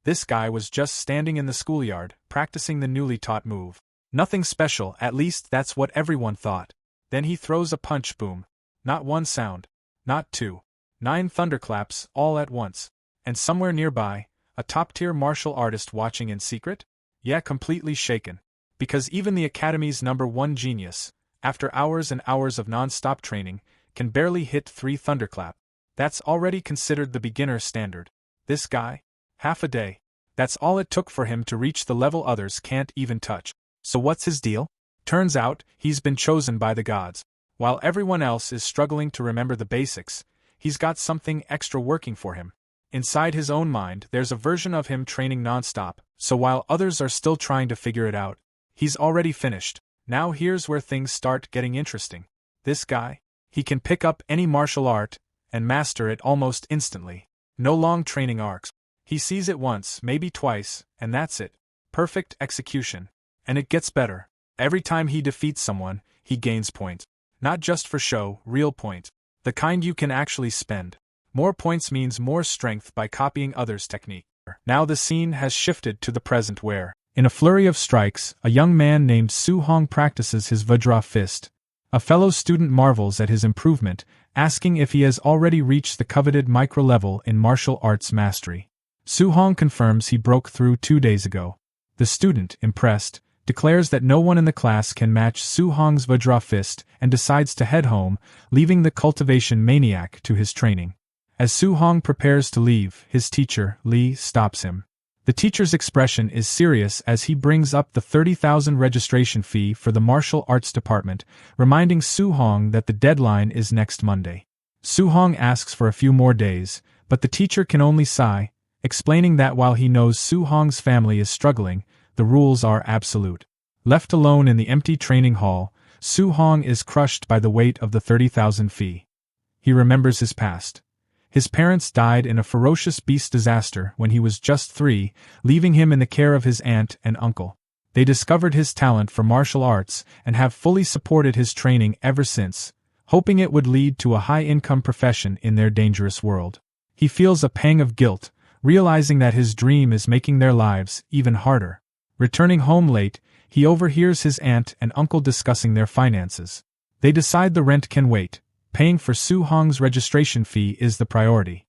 This guy was just standing in the schoolyard, practicing the newly taught move. Nothing special, at least that's what everyone thought. Then he throws a punch, boom. Not one sound. Not two. 9 thunderclaps, all at once. And somewhere nearby, a top-tier martial artist watching in secret? Yeah, completely shaken. Because even the Academy's #1 genius, after hours and hours of non-stop training, can barely hit 3 thunderclap. That's already considered the beginner standard. This guy? Half a day. That's all it took for him to reach the level others can't even touch. So what's his deal? Turns out, he's been chosen by the gods. While everyone else is struggling to remember the basics, he's got something extra working for him. Inside his own mind, there's a version of him training non-stop, so while others are still trying to figure it out, he's already finished. Now here's where things start getting interesting. This guy? He can pick up any martial art and master it almost instantly. No long training arcs. He sees it once, maybe twice, and that's it. Perfect execution. And it gets better. Every time he defeats someone, he gains points. Not just for show, real points. The kind you can actually spend. More points means more strength by copying others' technique. Now the scene has shifted to the present where, in a flurry of strikes, a young man named Su-hong practices his Vajra fist. A fellow student marvels at his improvement, asking if he has already reached the coveted micro-level in martial arts mastery. Su-hong confirms he broke through 2 days ago. The student, impressed, declares that no one in the class can match Su-hong's Vajra fist and decides to head home, leaving the cultivation maniac to his training. As Su-hong prepares to leave, his teacher, Lee, stops him. The teacher's expression is serious as he brings up the 30,000 registration fee for the martial arts department, reminding Su-hong that the deadline is next Monday. Su-hong asks for a few more days, but the teacher can only sigh, explaining that while he knows Su-hong's family is struggling, the rules are absolute. Left alone in the empty training hall, Su-hong is crushed by the weight of the 30,000 fee. He remembers his past. His parents died in a ferocious beast disaster when he was just 3, leaving him in the care of his aunt and uncle. They discovered his talent for martial arts and have fully supported his training ever since, hoping it would lead to a high-income profession in their dangerous world. He feels a pang of guilt, realizing that his dream is making their lives even harder. Returning home late, he overhears his aunt and uncle discussing their finances. They decide the rent can wait. Paying for Su-hong's registration fee is the priority.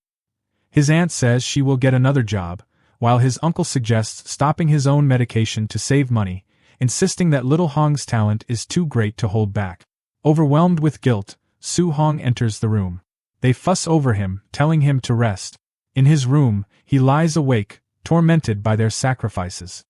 His aunt says she will get another job, while his uncle suggests stopping his own medication to save money, insisting that little Hong's talent is too great to hold back. Overwhelmed with guilt, Su-hong enters the room. They fuss over him, telling him to rest. In his room, he lies awake, tormented by their sacrifices.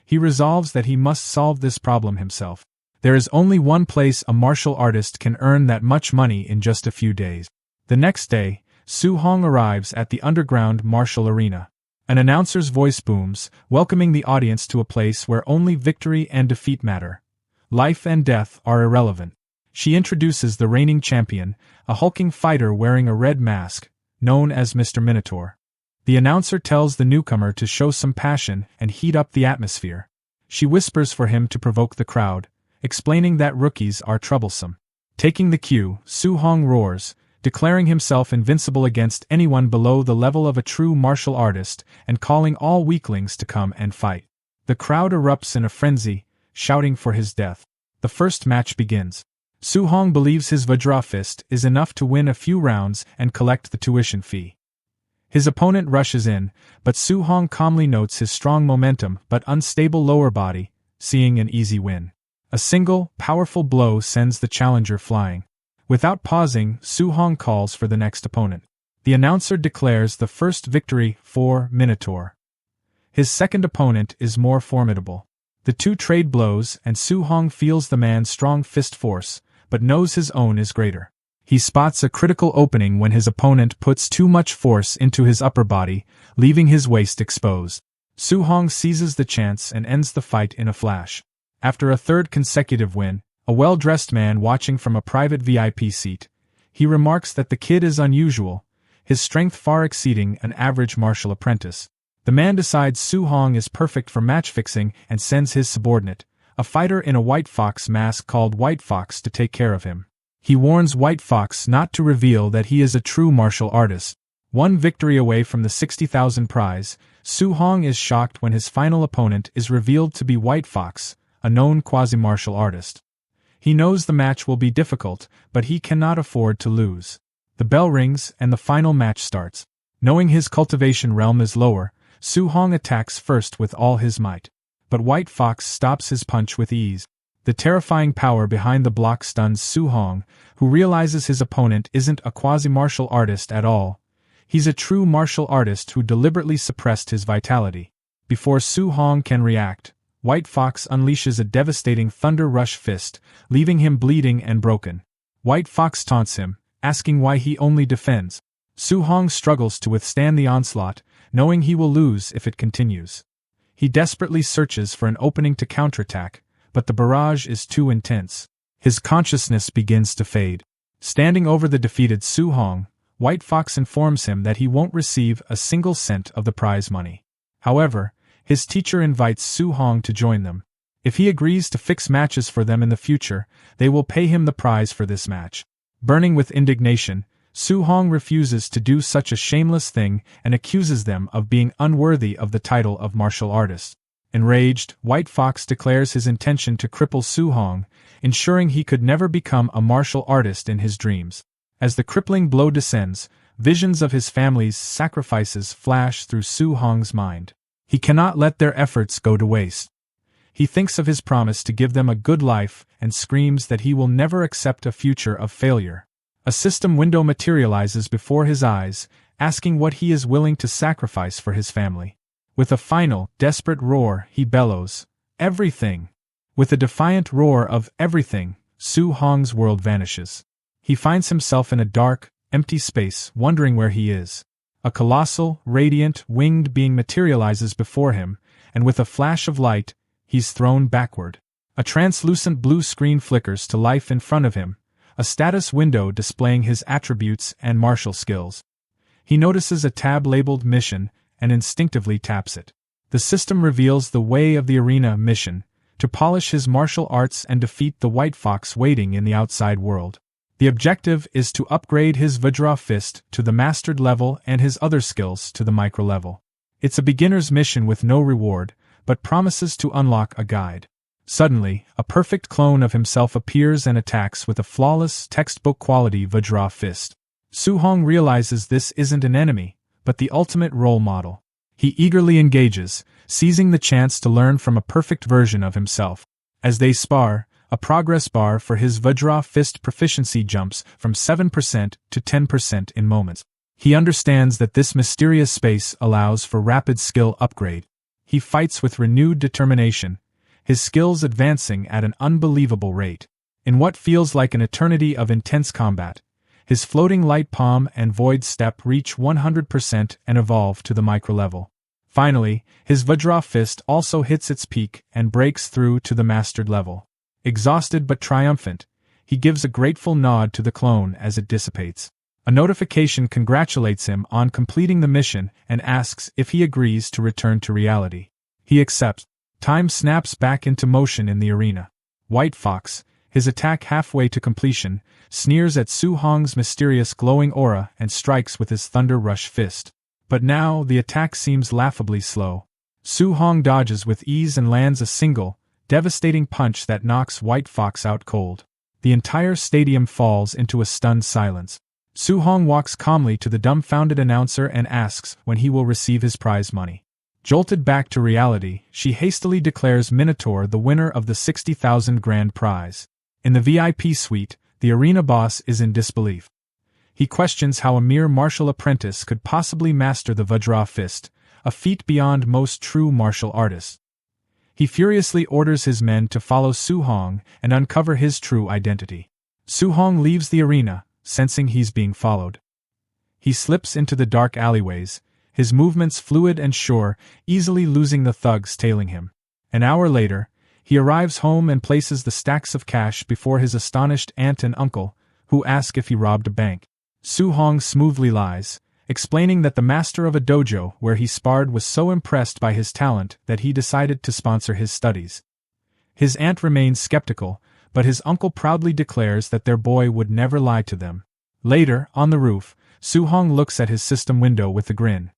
He resolves that he must solve this problem himself. There is only one place a martial artist can earn that much money in just a few days. The next day, Su-hong arrives at the underground martial arena. An announcer's voice booms, welcoming the audience to a place where only victory and defeat matter. Life and death are irrelevant. She introduces the reigning champion, a hulking fighter wearing a red mask, known as Mr. Minotaur. The announcer tells the newcomer to show some passion and heat up the atmosphere. She whispers for him to provoke the crowd, explaining that rookies are troublesome. Taking the cue, Su-hong roars, declaring himself invincible against anyone below the level of a true martial artist and calling all weaklings to come and fight. The crowd erupts in a frenzy, shouting for his death. The first match begins. Su-hong believes his Vajra fist is enough to win a few rounds and collect the tuition fee. His opponent rushes in, but Su-hong calmly notes his strong momentum but unstable lower body, seeing an easy win. A single, powerful blow sends the challenger flying. Without pausing, Su-hong calls for the next opponent. The announcer declares the first victory for Minotaur. His second opponent is more formidable. The two trade blows and Su-hong feels the man's strong fist force, but knows his own is greater. He spots a critical opening when his opponent puts too much force into his upper body, leaving his waist exposed. Su-hong seizes the chance and ends the fight in a flash. After a third consecutive win, a well-dressed man watching from a private VIP seat, he remarks that the kid is unusual, his strength far exceeding an average martial apprentice. The man decides Su-hong is perfect for match-fixing and sends his subordinate, a fighter in a White Fox mask called White Fox, to take care of him. He warns White Fox not to reveal that he is a true martial artist. One victory away from the 60,000 prize, Su Hong is shocked when his final opponent is revealed to be White Fox, a known quasi-martial artist. He knows the match will be difficult, but he cannot afford to lose. The bell rings and the final match starts. Knowing his cultivation realm is lower, Su Hong attacks first with all his might. But White Fox stops his punch with ease. The terrifying power behind the block stuns Su Hong, who realizes his opponent isn't a quasi-martial artist at all. He's a true martial artist who deliberately suppressed his vitality. Before Su Hong can react, White Fox unleashes a devastating Thunder Rush fist, leaving him bleeding and broken. White Fox taunts him, asking why he only defends. Su Hong struggles to withstand the onslaught, knowing he will lose if it continues. He desperately searches for an opening to counterattack, but the barrage is too intense. His consciousness begins to fade. Standing over the defeated Su Hong, White Fox informs him that he won't receive a single cent of the prize money. However, his teacher invites Su Hong to join them. If he agrees to fix matches for them in the future, they will pay him the prize for this match. Burning with indignation, Su Hong refuses to do such a shameless thing and accuses them of being unworthy of the title of martial artist. Enraged, White Fox declares his intention to cripple Su Hong, ensuring he could never become a martial artist in his dreams. As the crippling blow descends, visions of his family's sacrifices flash through Su Hong's mind. He cannot let their efforts go to waste. He thinks of his promise to give them a good life and screams that he will never accept a future of failure. A system window materializes before his eyes, asking what he is willing to sacrifice for his family. With a final, desperate roar, he bellows, "Everything!" With a defiant roar of everything, Su Hong's world vanishes. He finds himself in a dark, empty space, wondering where he is. A colossal, radiant, winged being materializes before him, and with a flash of light, he's thrown backward. A translucent blue screen flickers to life in front of him, a status window displaying his attributes and martial skills. He notices a tab labeled Mission, and instinctively taps it. The system reveals the Way of the Arena mission, to polish his martial arts and defeat the White Fox waiting in the outside world. The objective is to upgrade his Vajra fist to the mastered level and his other skills to the micro level. It's a beginner's mission with no reward, but promises to unlock a guide. Suddenly, a perfect clone of himself appears and attacks with a flawless, textbook-quality Vajra fist. Su Hong realizes this isn't an enemy, but the ultimate role model. He eagerly engages, seizing the chance to learn from a perfect version of himself. As they spar, a progress bar for his Vajra fist proficiency jumps from 7% to 10% in moments. He understands that this mysterious space allows for rapid skill upgrade. He fights with renewed determination, his skills advancing at an unbelievable rate. In what feels like an eternity of intense combat, his floating light palm and void step reach 100% and evolve to the micro level. Finally, his Vajra fist also hits its peak and breaks through to the mastered level. Exhausted but triumphant, he gives a grateful nod to the clone as it dissipates. A notification congratulates him on completing the mission and asks if he agrees to return to reality. He accepts. Time snaps back into motion in the arena. White Fox, his attack halfway to completion, sneers at Su Hong's mysterious glowing aura and strikes with his Thunder Rush fist. But now the attack seems laughably slow. Su Hong dodges with ease and lands a single, devastating punch that knocks White Fox out cold. The entire stadium falls into a stunned silence. Su Hong walks calmly to the dumbfounded announcer and asks when he will receive his prize money. Jolted back to reality, she hastily declares Minotaur the winner of the 60,000 grand prize. In the VIP suite, the arena boss is in disbelief. He questions how a mere martial apprentice could possibly master the Vajra fist, a feat beyond most true martial artists. He furiously orders his men to follow Su Hong and uncover his true identity. Su Hong leaves the arena, sensing he's being followed. He slips into the dark alleyways, his movements fluid and sure, easily losing the thugs tailing him. An hour later, he arrives home and places the stacks of cash before his astonished aunt and uncle, who ask if he robbed a bank. Su Hong smoothly lies, explaining that the master of a dojo where he sparred was so impressed by his talent that he decided to sponsor his studies. His aunt remains skeptical, but his uncle proudly declares that their boy would never lie to them. Later, on the roof, Su Hong looks at his system window with a grin.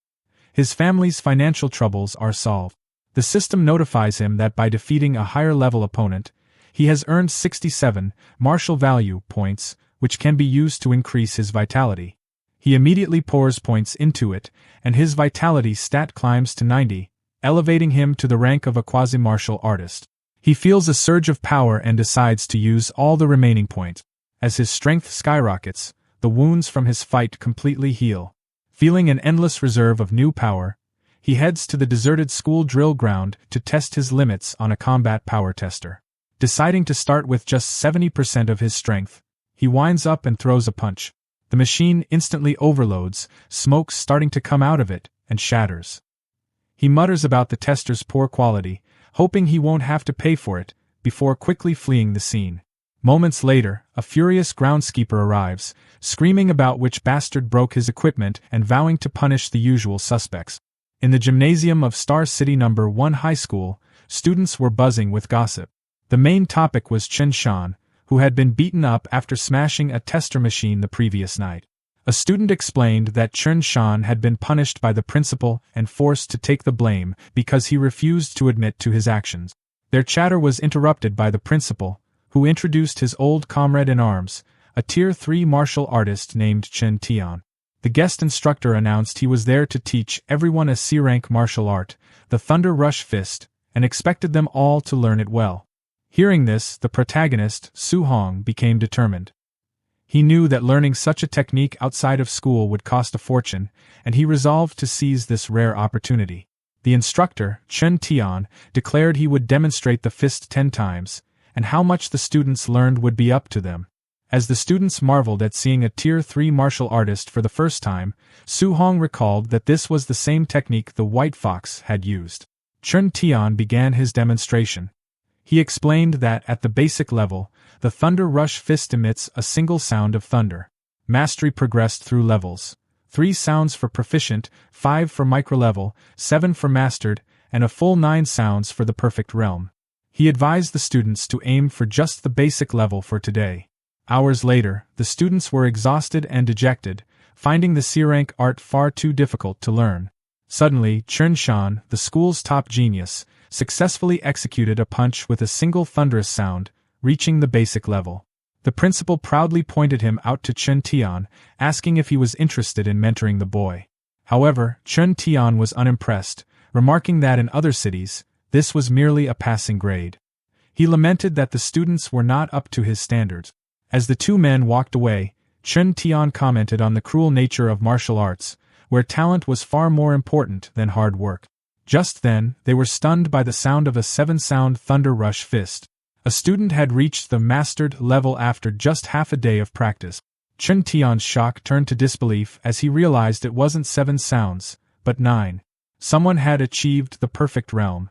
His family's financial troubles are solved. The system notifies him that by defeating a higher-level opponent, he has earned 67 martial value points, which can be used to increase his vitality. He immediately pours points into it, and his vitality stat climbs to 90, elevating him to the rank of a quasi-martial artist. He feels a surge of power and decides to use all the remaining points. As his strength skyrockets, the wounds from his fight completely heal. Feeling an endless reserve of new power, he heads to the deserted school drill ground to test his limits on a combat power tester. Deciding to start with just 70% of his strength, he winds up and throws a punch. The machine instantly overloads, smoke starting to come out of it, and shatters. He mutters about the tester's poor quality, hoping he won't have to pay for it, before quickly fleeing the scene. Moments later, a furious groundskeeper arrives, screaming about which bastard broke his equipment and vowing to punish the usual suspects. In the gymnasium of Star City No. 1 High School, students were buzzing with gossip. The main topic was Chen Shan, who had been beaten up after smashing a tester machine the previous night. A student explained that Chen Shan had been punished by the principal and forced to take the blame because he refused to admit to his actions. Their chatter was interrupted by the principal, who introduced his old comrade in arms, a Tier 3 martial artist named Chen Tian. The guest instructor announced he was there to teach everyone a C-rank martial art, the Thunder Rush Fist, and expected them all to learn it well. Hearing this, the protagonist, Su Hong, became determined. He knew that learning such a technique outside of school would cost a fortune, and he resolved to seize this rare opportunity. The instructor, Chen Tian, declared he would demonstrate the fist 10 times, and how much the students learned would be up to them. As the students marveled at seeing a Tier 3 martial artist for the first time, Su Hong recalled that this was the same technique the White Fox had used. Chen Tian began his demonstration. He explained that at the basic level, the Thunder Rush Fist emits a single sound of thunder. Mastery progressed through levels. 3 sounds for proficient, 5 for micro-level, 7 for mastered, and a full 9 sounds for the perfect realm. He advised the students to aim for just the basic level for today. Hours later, the students were exhausted and dejected, finding the C-rank art far too difficult to learn. Suddenly, Chen Shan, the school's top genius, successfully executed a punch with a single thunderous sound, reaching the basic level. The principal proudly pointed him out to Chen Tian, asking if he was interested in mentoring the boy. However, Chen Tian was unimpressed, remarking that in other cities, this was merely a passing grade. He lamented that the students were not up to his standards. As the two men walked away, Chen Tian commented on the cruel nature of martial arts, where talent was far more important than hard work. Just then, they were stunned by the sound of a 7-sound Thunder Rush Fist. A student had reached the mastered level after just half a day of practice. Chen Tian's shock turned to disbelief as he realized it wasn't 7 sounds, but 9. Someone had achieved the perfect realm.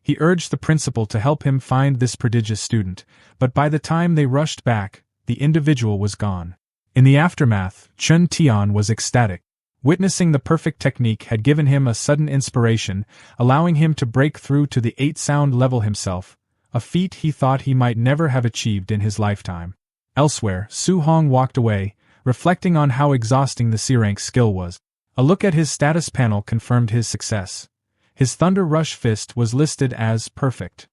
He urged the principal to help him find this prodigious student, but by the time they rushed back, the individual was gone. In the aftermath, Chen Tian was ecstatic. Witnessing the perfect technique had given him a sudden inspiration, allowing him to break through to the 8-sound level himself, a feat he thought he might never have achieved in his lifetime. Elsewhere, Su Hong walked away, reflecting on how exhausting the C-rank skill was. A look at his status panel confirmed his success. His Thunder Rush Fist was listed as perfect.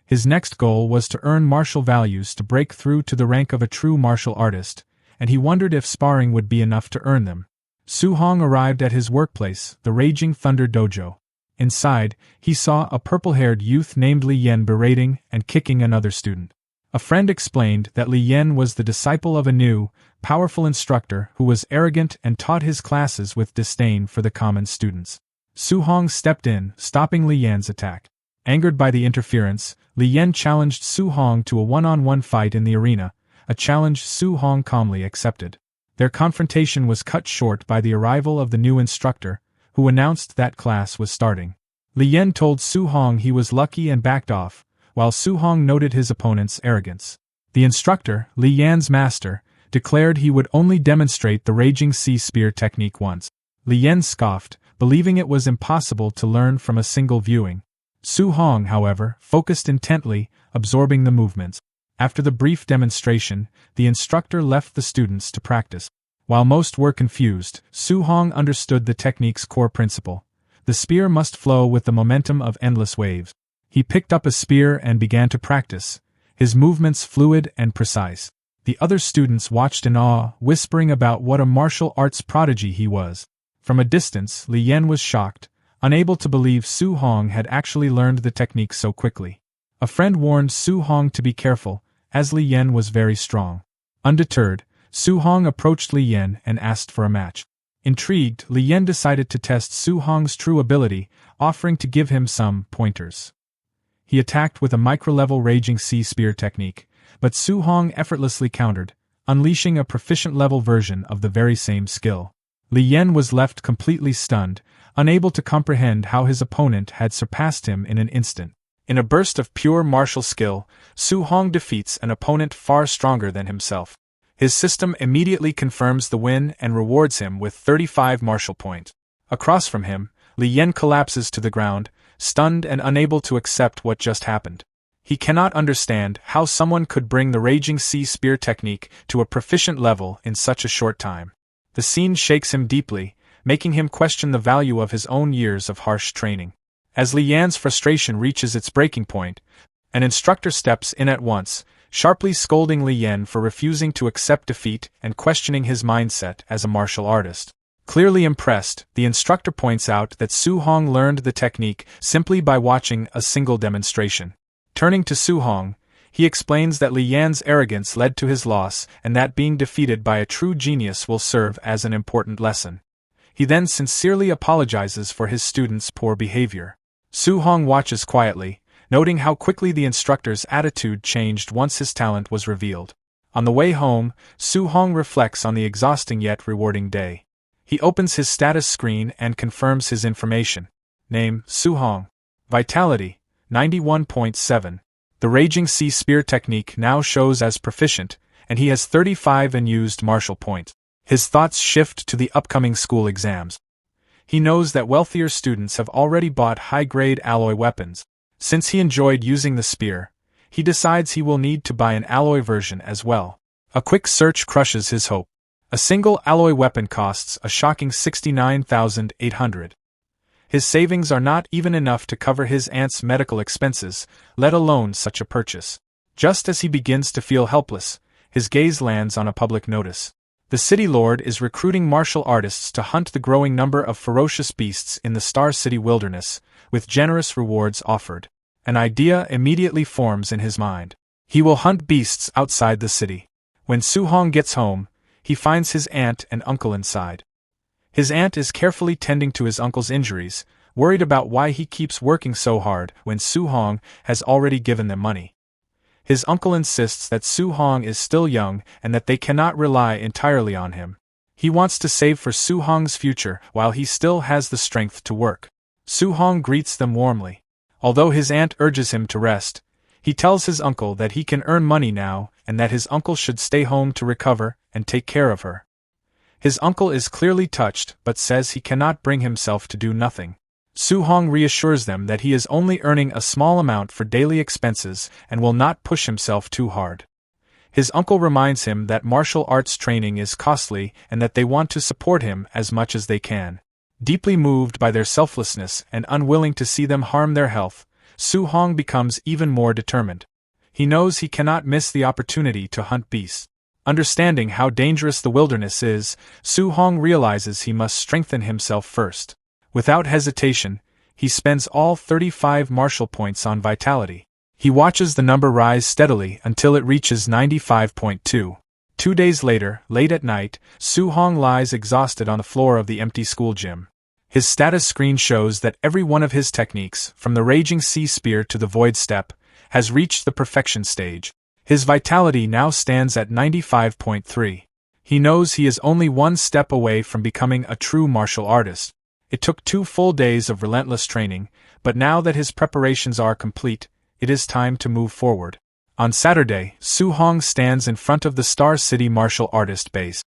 His next goal was to earn martial values to break through to the rank of a true martial artist, and he wondered if sparring would be enough to earn them. Su Hong arrived at his workplace, the Raging Thunder Dojo. Inside, he saw a purple-haired youth named Li Yan berating and kicking another student. A friend explained that Li Yan was the disciple of a new, powerful instructor who was arrogant and taught his classes with disdain for the common students. Su Hong stepped in, stopping Li Yan's attack. Angered by the interference, Li Yan challenged Su Hong to a one-on-one fight in the arena, a challenge Su Hong calmly accepted. Their confrontation was cut short by the arrival of the new instructor, who announced that class was starting. Li Yan told Su Hong he was lucky and backed off, while Su Hong noted his opponent's arrogance. The instructor, Li Yan's master, declared he would only demonstrate the Raging Sea Spear technique once. Li Yan scoffed, believing it was impossible to learn from a single viewing. Su Hong, however, focused intently, absorbing the movements. After the brief demonstration, the instructor left the students to practice. While most were confused, Su Hong understood the technique's core principle. The spear must flow with the momentum of endless waves. He picked up a spear and began to practice, his movements fluid and precise. The other students watched in awe, whispering about what a martial arts prodigy he was. From a distance, Li Yan was shocked, unable to believe Su Hong had actually learned the technique so quickly. A friend warned Su Hong to be careful, as Li Yan was very strong. Undeterred, Su Hong approached Li Yan and asked for a match. Intrigued, Li Yan decided to test Su Hong's true ability, offering to give him some pointers. He attacked with a micro-level Raging Sea Spear technique, but Su Hong effortlessly countered, unleashing a proficient-level version of the very same skill. Li Yan was left completely stunned, unable to comprehend how his opponent had surpassed him in an instant. In a burst of pure martial skill, Su Hong defeats an opponent far stronger than himself. His system immediately confirms the win and rewards him with 35 martial points. Across from him, Li Yan collapses to the ground, stunned and unable to accept what just happened. He cannot understand how someone could bring the Raging Sea Spear technique to a proficient level in such a short time. The scene shakes him deeply, making him question the value of his own years of harsh training. As Li Yan's frustration reaches its breaking point, an instructor steps in at once, sharply scolding Li Yan for refusing to accept defeat and questioning his mindset as a martial artist. Clearly impressed, the instructor points out that Su Hong learned the technique simply by watching a single demonstration. Turning to Su Hong, he explains that Li Yan's arrogance led to his loss and that being defeated by a true genius will serve as an important lesson. He then sincerely apologizes for his students' poor behavior. Su Hong watches quietly, noting how quickly the instructor's attitude changed once his talent was revealed. On the way home, Su Hong reflects on the exhausting yet rewarding day. He opens his status screen and confirms his information. Name, Su Hong. Vitality, 91.7. The Raging Sea Spear technique now shows as proficient, and he has 35 unused martial points. His thoughts shift to the upcoming school exams. He knows that wealthier students have already bought high-grade alloy weapons. Since he enjoyed using the spear, he decides he will need to buy an alloy version as well. A quick search crushes his hope. A single alloy weapon costs a shocking 69,800. His savings are not even enough to cover his aunt's medical expenses, let alone such a purchase. Just as he begins to feel helpless, his gaze lands on a public notice. The city lord is recruiting martial artists to hunt the growing number of ferocious beasts in the Star City wilderness, with generous rewards offered. An idea immediately forms in his mind. He will hunt beasts outside the city. When Su Hong gets home, he finds his aunt and uncle inside. His aunt is carefully tending to his uncle's injuries, worried about why he keeps working so hard when Su Hong has already given them money. His uncle insists that Su Hong is still young and that they cannot rely entirely on him. He wants to save for Su Hong's future while he still has the strength to work. Su Hong greets them warmly. Although his aunt urges him to rest, he tells his uncle that he can earn money now and that his uncle should stay home to recover and take care of her. His uncle is clearly touched but says he cannot bring himself to do nothing. Su Hong reassures them that he is only earning a small amount for daily expenses and will not push himself too hard. His uncle reminds him that martial arts training is costly and that they want to support him as much as they can. Deeply moved by their selflessness and unwilling to see them harm their health, Su Hong becomes even more determined. He knows he cannot miss the opportunity to hunt beasts. Understanding how dangerous the wilderness is, Su Hong realizes he must strengthen himself first. Without hesitation, he spends all 35 martial points on vitality. He watches the number rise steadily until it reaches 95.2. 2 days later, late at night, Su Hong lies exhausted on the floor of the empty school gym. His status screen shows that every one of his techniques, from the Raging Sea Spear to the Void Step, has reached the perfection stage. His vitality now stands at 95.3. He knows he is only one step away from becoming a true martial artist. It took 2 full days of relentless training, but now that his preparations are complete, it is time to move forward. On Saturday, Su Hong stands in front of the Star City martial artist base.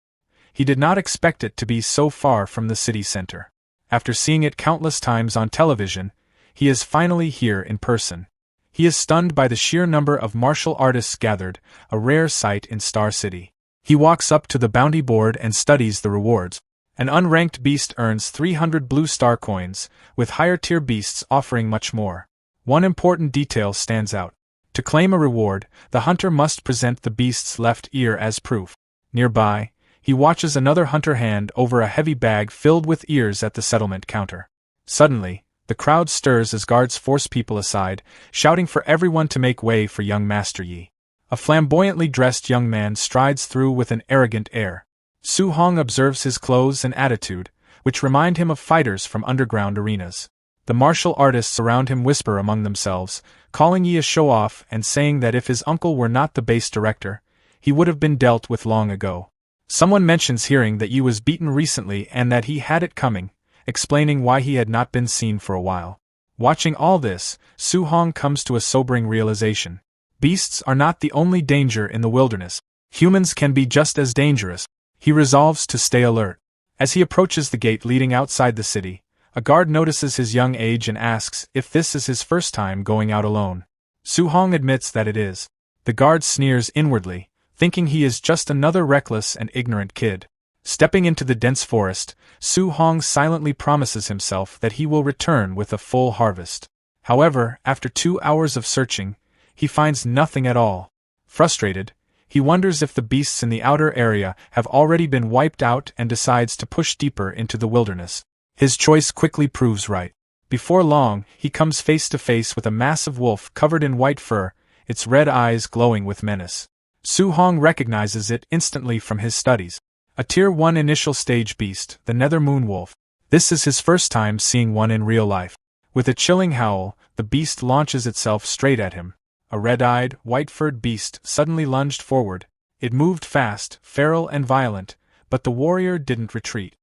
He did not expect it to be so far from the city center. After seeing it countless times on television, he is finally here in person. He is stunned by the sheer number of martial artists gathered, a rare sight in Star City. He walks up to the bounty board and studies the rewards. An unranked beast earns 300 blue star coins, with higher-tier beasts offering much more. One important detail stands out. To claim a reward, the hunter must present the beast's left ear as proof. Nearby, he watches another hunter hand over a heavy bag filled with ears at the settlement counter. Suddenly, the crowd stirs as guards force people aside, shouting for everyone to make way for young Master Yi. A flamboyantly dressed young man strides through with an arrogant air. Su Hong observes his clothes and attitude, which remind him of fighters from underground arenas. The martial artists around him whisper among themselves, calling Yi a show-off and saying that if his uncle were not the base director, he would have been dealt with long ago. Someone mentions hearing that Yi was beaten recently and that he had it coming, explaining why he had not been seen for a while. Watching all this, Su Hong comes to a sobering realization. Beasts are not the only danger in the wilderness. Humans can be just as dangerous. He resolves to stay alert. As he approaches the gate leading outside the city, a guard notices his young age and asks if this is his first time going out alone. Su Hong admits that it is. The guard sneers inwardly, thinking he is just another reckless and ignorant kid. Stepping into the dense forest, Su Hong silently promises himself that he will return with a full harvest. However, after 2 hours of searching, he finds nothing at all. Frustrated, he wonders if the beasts in the outer area have already been wiped out and decides to push deeper into the wilderness. His choice quickly proves right. Before long, he comes face to face with a massive wolf covered in white fur, its red eyes glowing with menace. Su Hong recognizes it instantly from his studies. A Tier 1 initial stage beast, the Nether Moon Wolf. This is his first time seeing one in real life. With a chilling howl, the beast launches itself straight at him. A red-eyed, white-furred beast suddenly lunged forward. It moved fast, feral and violent, but the warrior didn't retreat.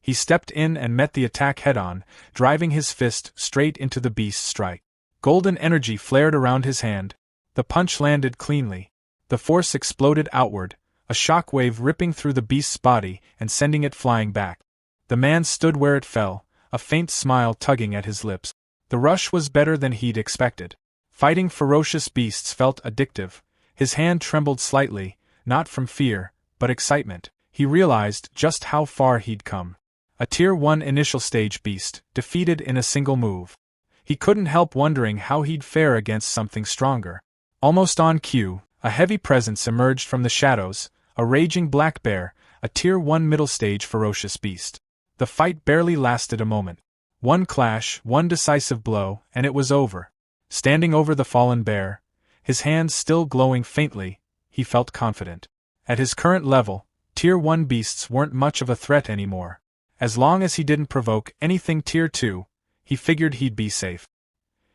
He stepped in and met the attack head-on, driving his fist straight into the beast's strike. Golden energy flared around his hand. The punch landed cleanly. The force exploded outward, a shock wave ripping through the beast's body and sending it flying back. The man stood where it fell, a faint smile tugging at his lips. The rush was better than he'd expected. Fighting ferocious beasts felt addictive. His hand trembled slightly, not from fear, but excitement. He realized just how far he'd come. A Tier 1 initial stage beast, defeated in a single move. He couldn't help wondering how he'd fare against something stronger. Almost on cue, a heavy presence emerged from the shadows, a raging black bear, a Tier 1 middle stage ferocious beast. The fight barely lasted a moment. One clash, one decisive blow, and it was over. Standing over the fallen bear, his hands still glowing faintly, he felt confident. At his current level, Tier 1 beasts weren't much of a threat anymore. As long as he didn't provoke anything Tier 2, he figured he'd be safe.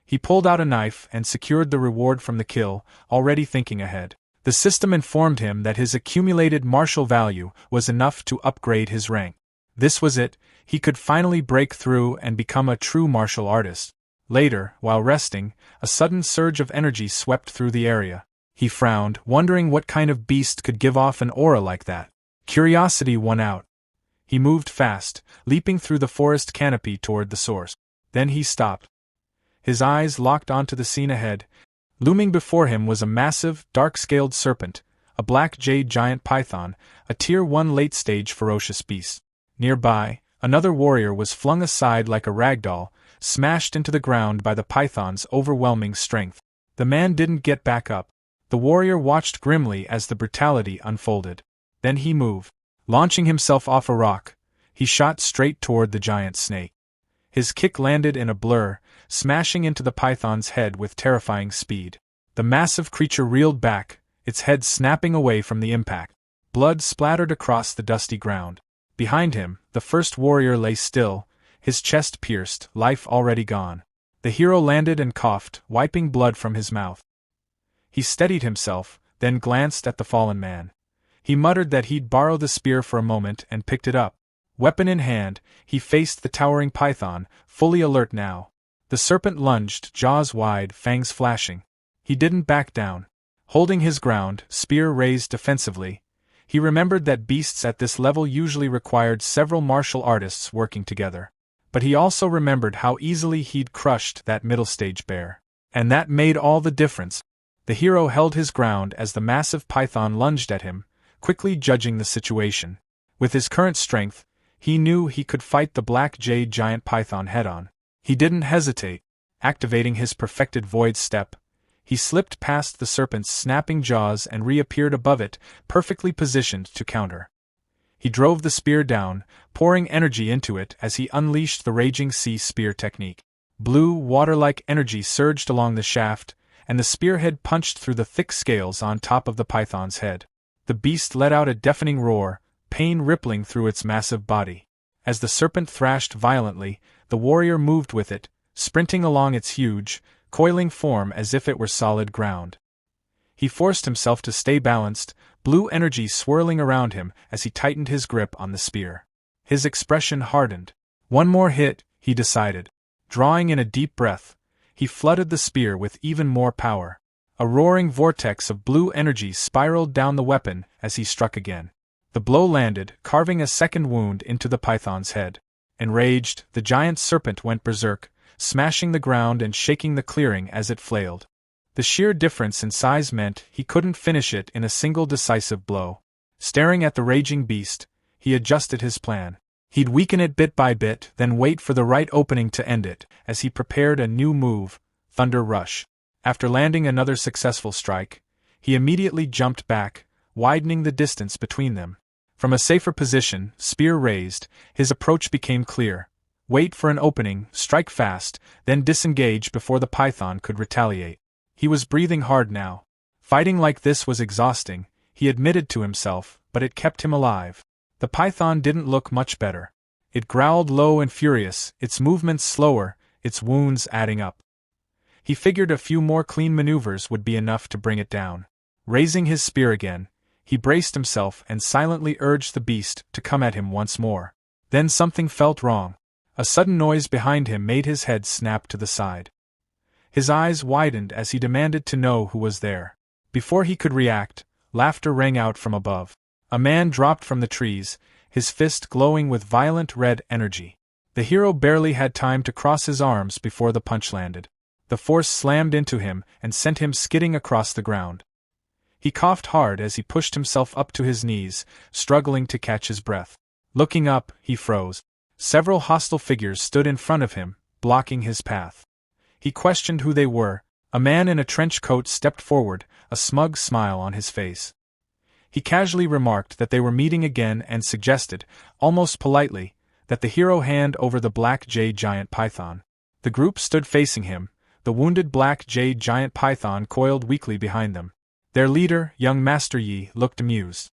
He pulled out a knife and secured the reward from the kill, already thinking ahead. The system informed him that his accumulated martial value was enough to upgrade his rank. This was it, he could finally break through and become a true martial artist. Later, while resting, a sudden surge of energy swept through the area. He frowned, wondering what kind of beast could give off an aura like that. Curiosity won out. He moved fast, leaping through the forest canopy toward the source. Then he stopped. His eyes locked onto the scene ahead. Looming before him was a massive, dark-scaled serpent, a black jade giant python, a Tier 1 late-stage ferocious beast. Nearby, another warrior was flung aside like a ragdoll, smashed into the ground by the python's overwhelming strength. The man didn't get back up. The warrior watched grimly as the brutality unfolded. Then he moved. Launching himself off a rock, he shot straight toward the giant snake. His kick landed in a blur, smashing into the python's head with terrifying speed. The massive creature reeled back, its head snapping away from the impact. Blood splattered across the dusty ground. Behind him, the first warrior lay still, his chest pierced, life already gone. The hero landed and coughed, wiping blood from his mouth. He steadied himself, then glanced at the fallen man. He muttered that he'd borrow the spear for a moment and picked it up. Weapon in hand, he faced the towering python, fully alert now. The serpent lunged, jaws wide, fangs flashing. He didn't back down. Holding his ground, spear raised defensively, he remembered that beasts at this level usually required several martial artists working together. But he also remembered how easily he'd crushed that middle-stage bear. And that made all the difference. The hero held his ground as the massive python lunged at him, quickly judging the situation. With his current strength, he knew he could fight the black jade giant python head-on. He didn't hesitate. Activating his perfected void step, he slipped past the serpent's snapping jaws and reappeared above it, perfectly positioned to counter. He drove the spear down, pouring energy into it as he unleashed the raging sea spear technique. Blue, water-like energy surged along the shaft, and the spearhead punched through the thick scales on top of the python's head. The beast let out a deafening roar, pain rippling through its massive body. As the serpent thrashed violently, the warrior moved with it, sprinting along its huge, coiling form as if it were solid ground. He forced himself to stay balanced, blue energy swirling around him as he tightened his grip on the spear. His expression hardened. One more hit, he decided. Drawing in a deep breath, he flooded the spear with even more power. A roaring vortex of blue energy spiraled down the weapon as he struck again. The blow landed, carving a second wound into the python's head. Enraged, the giant serpent went berserk, smashing the ground and shaking the clearing as it flailed. The sheer difference in size meant he couldn't finish it in a single decisive blow. Staring at the raging beast, he adjusted his plan. He'd weaken it bit by bit, then wait for the right opening to end it, as he prepared a new move, Thunder Rush. After landing another successful strike, he immediately jumped back, widening the distance between them. From a safer position, spear raised, his approach became clear. Wait for an opening, strike fast, then disengage before the python could retaliate. He was breathing hard now. Fighting like this was exhausting, he admitted to himself, but it kept him alive. The python didn't look much better. It growled low and furious, its movements slower, its wounds adding up. He figured a few more clean maneuvers would be enough to bring it down. Raising his spear again, he braced himself and silently urged the beast to come at him once more. Then something felt wrong. A sudden noise behind him made his head snap to the side. His eyes widened as he demanded to know who was there. Before he could react, laughter rang out from above. A man dropped from the trees, his fist glowing with violent red energy. The hero barely had time to cross his arms before the punch landed. The force slammed into him and sent him skidding across the ground. He coughed hard as he pushed himself up to his knees, struggling to catch his breath. Looking up, he froze. Several hostile figures stood in front of him, blocking his path. He questioned who they were. A man in a trench coat stepped forward, a smug smile on his face. He casually remarked that they were meeting again and suggested, almost politely, that the hero hand over the black jade giant python. The group stood facing him, the wounded black jade giant python coiled weakly behind them. Their leader, young Master Yi, looked amused.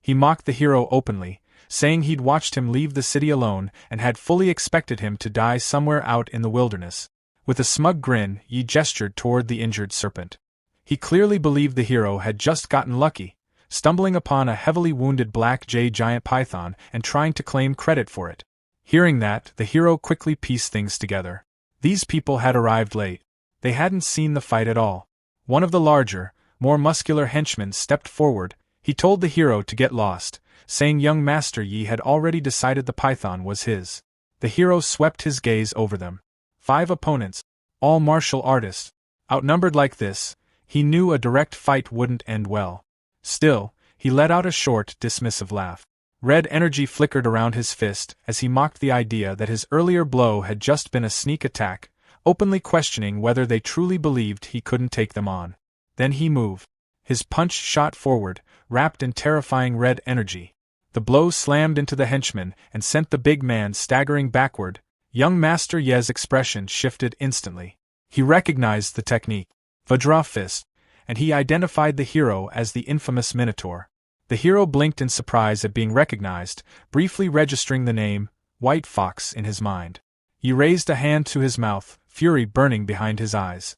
He mocked the hero openly, saying he'd watched him leave the city alone and had fully expected him to die somewhere out in the wilderness. With a smug grin, Yi gestured toward the injured serpent. He clearly believed the hero had just gotten lucky, stumbling upon a heavily wounded black jade giant python and trying to claim credit for it. Hearing that, the hero quickly pieced things together. These people had arrived late. They hadn't seen the fight at all. One of the larger, more muscular henchmen stepped forward. He told the hero to get lost, saying young Master Yi had already decided the python was his. The hero swept his gaze over them. 5 opponents, all martial artists. Outnumbered like this, he knew a direct fight wouldn't end well. Still, he let out a short, dismissive laugh. Red energy flickered around his fist as he mocked the idea that his earlier blow had just been a sneak attack, openly questioning whether they truly believed he couldn't take them on. Then he moved. His punch shot forward, wrapped in terrifying red energy. The blow slammed into the henchman and sent the big man staggering backward. Young Master Ye's expression shifted instantly. He recognized the technique, Vajra Fist, and he identified the hero as the infamous Minotaur. The hero blinked in surprise at being recognized, briefly registering the name, White Fox, in his mind. He raised a hand to his mouth, fury burning behind his eyes.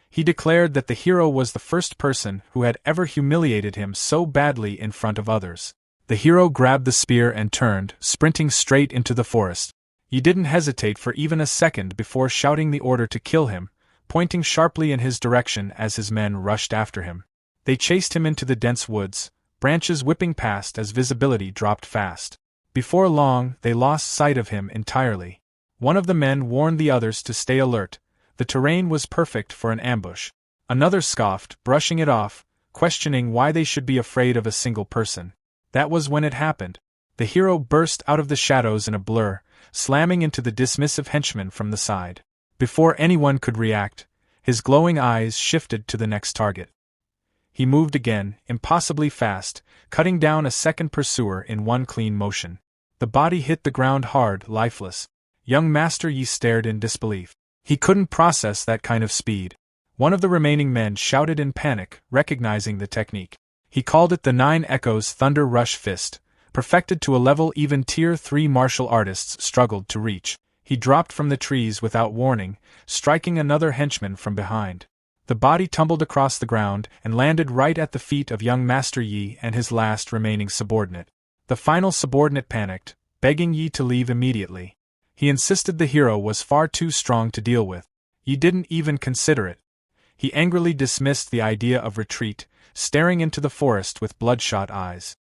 He declared that the hero was the first person who had ever humiliated him so badly in front of others. The hero grabbed the spear and turned, sprinting straight into the forest. He didn't hesitate for even a second before shouting the order to kill him, pointing sharply in his direction as his men rushed after him. They chased him into the dense woods, branches whipping past as visibility dropped fast. Before long, they lost sight of him entirely. One of the men warned the others to stay alert. The terrain was perfect for an ambush. Another scoffed, brushing it off, questioning why they should be afraid of a single person. That was when it happened. The hero burst out of the shadows in a blur, slamming into the dismissive henchman from the side. Before anyone could react, his glowing eyes shifted to the next target. He moved again, impossibly fast, cutting down a second pursuer in one clean motion. The body hit the ground hard, lifeless. Young Master Yi stared in disbelief. He couldn't process that kind of speed. One of the remaining men shouted in panic, recognizing the technique. He called it the Nine Echoes Thunder Rush Fist, perfected to a level even Tier 3 martial artists struggled to reach. He dropped from the trees without warning, striking another henchman from behind. The body tumbled across the ground and landed right at the feet of young Master Yi and his last remaining subordinate. The final subordinate panicked, begging Yi to leave immediately. He insisted the hero was far too strong to deal with. Yi didn't even consider it. He angrily dismissed the idea of retreat, staring into the forest with bloodshot eyes.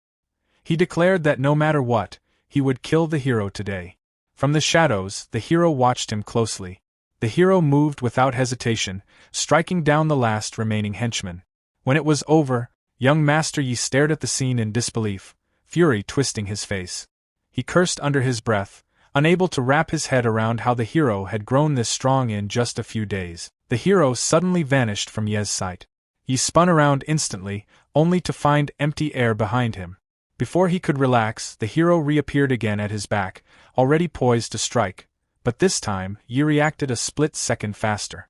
He declared that no matter what, he would kill the hero today. From the shadows, the hero watched him closely. The hero moved without hesitation, striking down the last remaining henchman. When it was over, young Master Yi stared at the scene in disbelief, fury twisting his face. He cursed under his breath, unable to wrap his head around how the hero had grown this strong in just a few days. The hero suddenly vanished from Ye's sight. He spun around instantly, only to find empty air behind him. Before he could relax, the hero reappeared again at his back, already poised to strike, but this time Yi reacted a split second faster.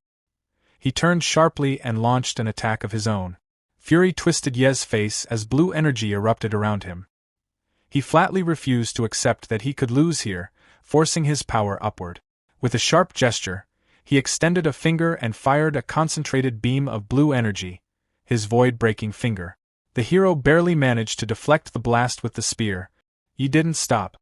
He turned sharply and launched an attack of his own. Fury twisted Ye's face as blue energy erupted around him. He flatly refused to accept that he could lose here, forcing his power upward. With a sharp gesture, he extended a finger and fired a concentrated beam of blue energy, his void-breaking finger. The hero barely managed to deflect the blast with the spear. He didn't stop.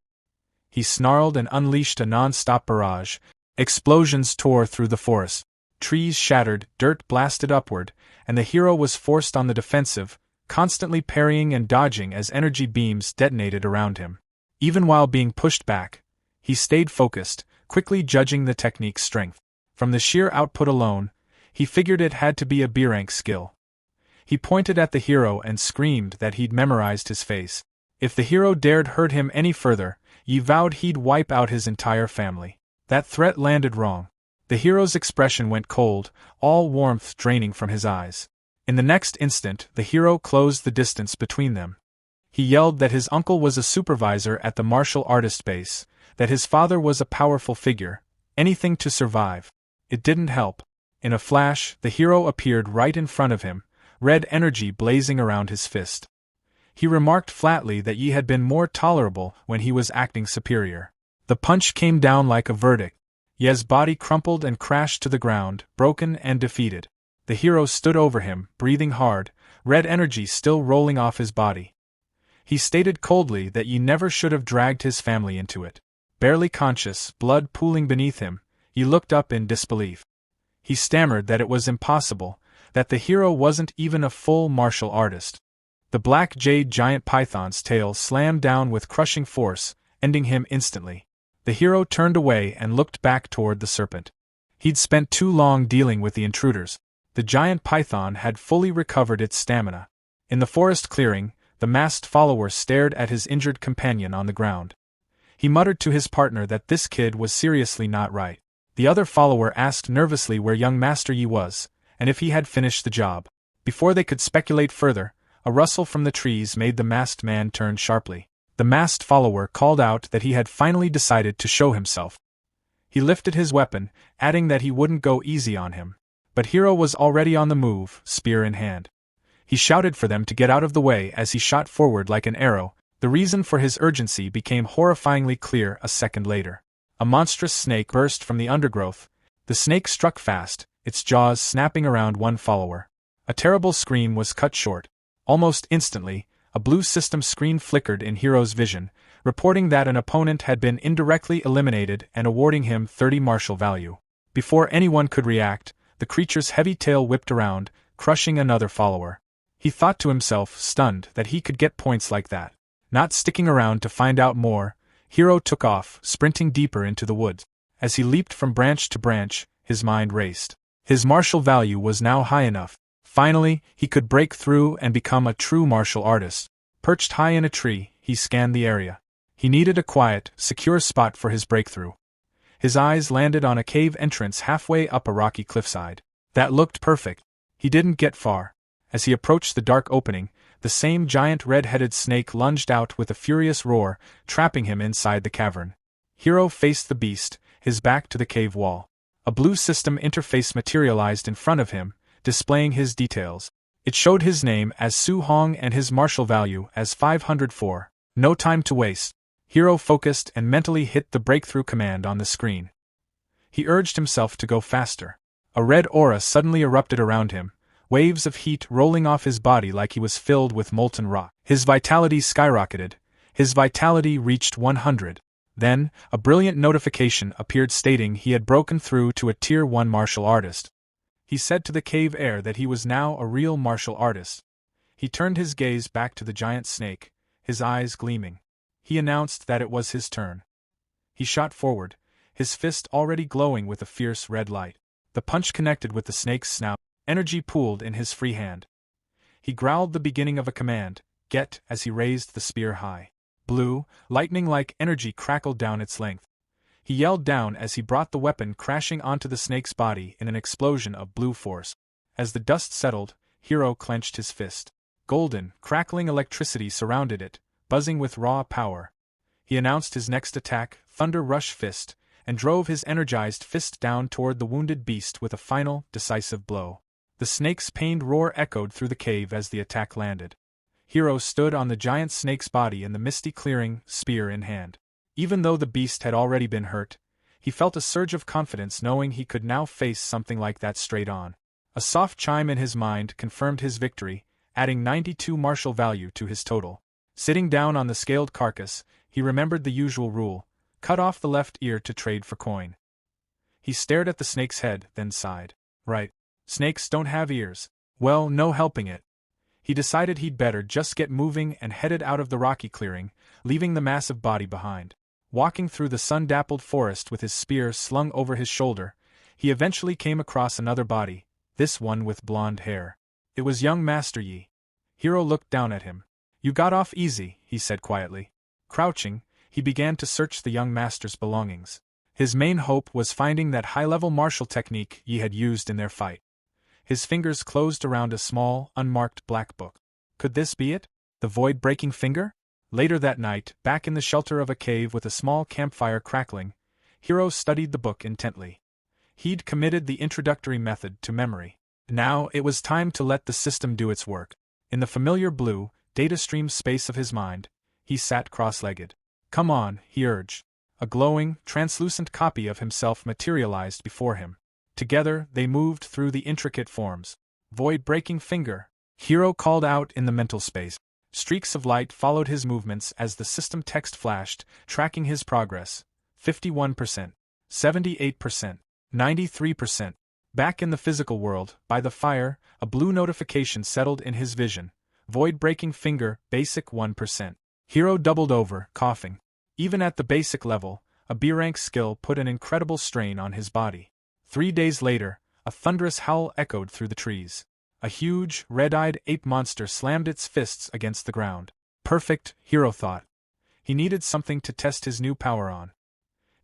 He snarled and unleashed a non-stop barrage. Explosions tore through the forest. Trees shattered, dirt blasted upward, and the hero was forced on the defensive, constantly parrying and dodging as energy beams detonated around him. Even while being pushed back, he stayed focused, quickly judging the technique's strength. From the sheer output alone, he figured it had to be a B-rank skill. He pointed at the hero and screamed that he'd memorized his face. If the hero dared hurt him any further, Yi vowed he'd wipe out his entire family. That threat landed wrong. The hero's expression went cold, all warmth draining from his eyes. In the next instant, the hero closed the distance between them. He yelled that his uncle was a supervisor at the martial artist base, that his father was a powerful figure, anything to survive. It didn't help. In a flash, the hero appeared right in front of him, red energy blazing around his fist. He remarked flatly that Yi had been more tolerable when he was acting superior. The punch came down like a verdict. Ye's body crumpled and crashed to the ground, broken and defeated. The hero stood over him, breathing hard, red energy still rolling off his body. He stated coldly that Yi never should have dragged his family into it. Barely conscious, blood pooling beneath him, he looked up in disbelief. He stammered that it was impossible, that the hero wasn't even a full martial artist. The black jade giant python's tail slammed down with crushing force, ending him instantly. The hero turned away and looked back toward the serpent. He'd spent too long dealing with the intruders. The giant python had fully recovered its stamina. In the forest clearing, the masked follower stared at his injured companion on the ground. He muttered to his partner that this kid was seriously not right. The other follower asked nervously where young Master Yi was, and if he had finished the job. Before they could speculate further, a rustle from the trees made the masked man turn sharply. The masked follower called out that he had finally decided to show himself. He lifted his weapon, adding that he wouldn't go easy on him. But Hero was already on the move, spear in hand. He shouted for them to get out of the way as he shot forward like an arrow. The reason for his urgency became horrifyingly clear a second later. A monstrous snake burst from the undergrowth. The snake struck fast, its jaws snapping around one follower. A terrible scream was cut short. Almost instantly, a blue system screen flickered in Hero's vision, reporting that an opponent had been indirectly eliminated and awarding him 30 martial value. Before anyone could react, the creature's heavy tail whipped around, crushing another follower. He thought to himself, stunned, that he could get points like that. Not sticking around to find out more, Hero took off, sprinting deeper into the woods. As he leaped from branch to branch, his mind raced. His martial value was now high enough. Finally, he could break through and become a true martial artist. Perched high in a tree, he scanned the area. He needed a quiet, secure spot for his breakthrough. His eyes landed on a cave entrance halfway up a rocky cliffside. That looked perfect. He didn't get far. As he approached the dark opening, the same giant red-headed snake lunged out with a furious roar, trapping him inside the cavern. Hiro faced the beast, his back to the cave wall. A blue system interface materialized in front of him, displaying his details. It showed his name as Su Hong and his martial value as 504. No time to waste. Hiro focused and mentally hit the breakthrough command on the screen. He urged himself to go faster. A red aura suddenly erupted around him, waves of heat rolling off his body like he was filled with molten rock. His vitality skyrocketed. His vitality reached 100. Then, a brilliant notification appeared stating he had broken through to a Tier 1 martial artist. He said to the cave air that he was now a real martial artist. He turned his gaze back to the giant snake, his eyes gleaming. He announced that it was his turn. He shot forward, his fist already glowing with a fierce red light. The punch connected with the snake's snout. Energy pooled in his free hand. He growled the beginning of a command, "Get," as he raised the spear high. Blue, lightning-like energy crackled down its length. He yelled down as he brought the weapon crashing onto the snake's body in an explosion of blue force. As the dust settled, Hiro clenched his fist. Golden, crackling electricity surrounded it, buzzing with raw power. He announced his next attack, Thunder Rush Fist, and drove his energized fist down toward the wounded beast with a final, decisive blow. The snake's pained roar echoed through the cave as the attack landed. Hiro stood on the giant snake's body in the misty clearing, spear in hand. Even though the beast had already been hurt, he felt a surge of confidence knowing he could now face something like that straight on. A soft chime in his mind confirmed his victory, adding 92 martial value to his total. Sitting down on the scaled carcass, he remembered the usual rule: cut off the left ear to trade for coin. He stared at the snake's head, then sighed. Right. Snakes don't have ears. Well, no helping it. He decided he'd better just get moving and headed out of the rocky clearing, leaving the massive body behind. Walking through the sun-dappled forest with his spear slung over his shoulder, he eventually came across another body, this one with blonde hair. It was young Master Yi. Hiro looked down at him. You got off easy, he said quietly. Crouching, he began to search the young master's belongings. His main hope was finding that high-level martial technique Yi had used in their fight. His fingers closed around a small, unmarked black book. Could this be it? The void-breaking finger? Later that night, back in the shelter of a cave with a small campfire crackling, Hiro studied the book intently. He'd committed the introductory method to memory. Now it was time to let the system do its work. In the familiar blue, data stream space of his mind, he sat cross-legged. Come on, he urged. A glowing, translucent copy of himself materialized before him. Together, they moved through the intricate forms. Void-breaking finger, Hiro called out in the mental space. Streaks of light followed his movements as the system text flashed, tracking his progress. 51%, 78%, 93%. Back in the physical world, by the fire, a blue notification settled in his vision. Void-breaking finger, basic 1%. Hiro doubled over, coughing. Even at the basic level, a B-rank skill put an incredible strain on his body. 3 days later, a thunderous howl echoed through the trees. A huge, red-eyed ape monster slammed its fists against the ground. Perfect, Hiro thought. He needed something to test his new power on.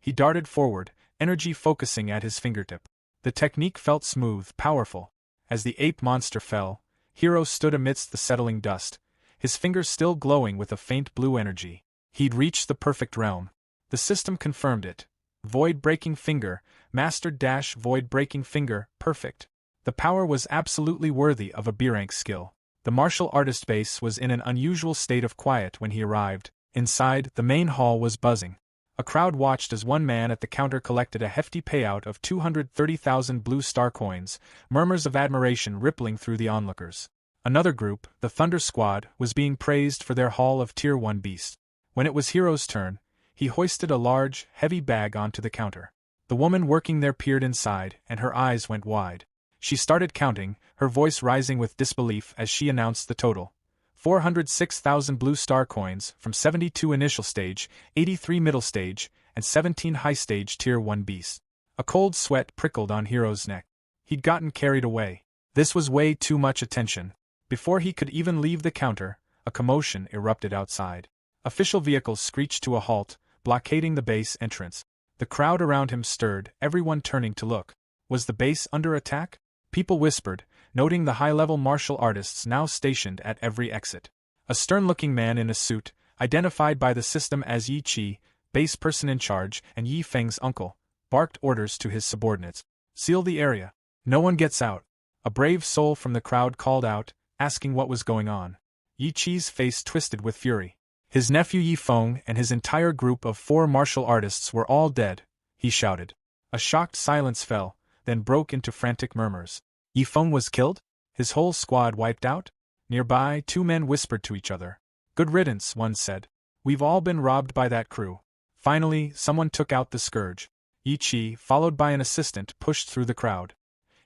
He darted forward, energy focusing at his fingertip. The technique felt smooth, powerful. As the ape monster fell, Hiro stood amidst the settling dust, his fingers still glowing with a faint blue energy. He'd reached the perfect realm. The system confirmed it. Void-breaking finger, mastered-void-breaking finger, perfect. The power was absolutely worthy of a B-rank skill. The martial artist base was in an unusual state of quiet when he arrived. Inside, the main hall was buzzing. A crowd watched as one man at the counter collected a hefty payout of 230,000 blue star coins, murmurs of admiration rippling through the onlookers. Another group, the Thunder Squad, was being praised for their haul of Tier 1 beasts. When it was Hiro's turn, he hoisted a large, heavy bag onto the counter. The woman working there peered inside, and her eyes went wide. She started counting, her voice rising with disbelief as she announced the total. 406,000 blue star coins from 72 initial stage, 83 middle stage, and 17 high stage Tier 1 beasts. A cold sweat prickled on Hiro's neck. He'd gotten carried away. This was way too much attention. Before he could even leave the counter, a commotion erupted outside. Official vehicles screeched to a halt, blockading the base entrance. The crowd around him stirred, everyone turning to look. Was the base under attack? People whispered, noting the high-level martial artists now stationed at every exit. A stern-looking man in a suit, identified by the system as Yi Qi, base person in charge, and Yi Feng's uncle, barked orders to his subordinates. Seal the area. No one gets out. A brave soul from the crowd called out, asking what was going on. Yi Qi's face twisted with fury. His nephew Yi Feng and his entire group of 4 martial artists were all dead, he shouted. A shocked silence fell, then broke into frantic murmurs. Yi Feng was killed? His whole squad wiped out? Nearby, 2 men whispered to each other. Good riddance, one said. We've all been robbed by that crew. Finally, someone took out the scourge. Yi Qi, followed by an assistant, pushed through the crowd.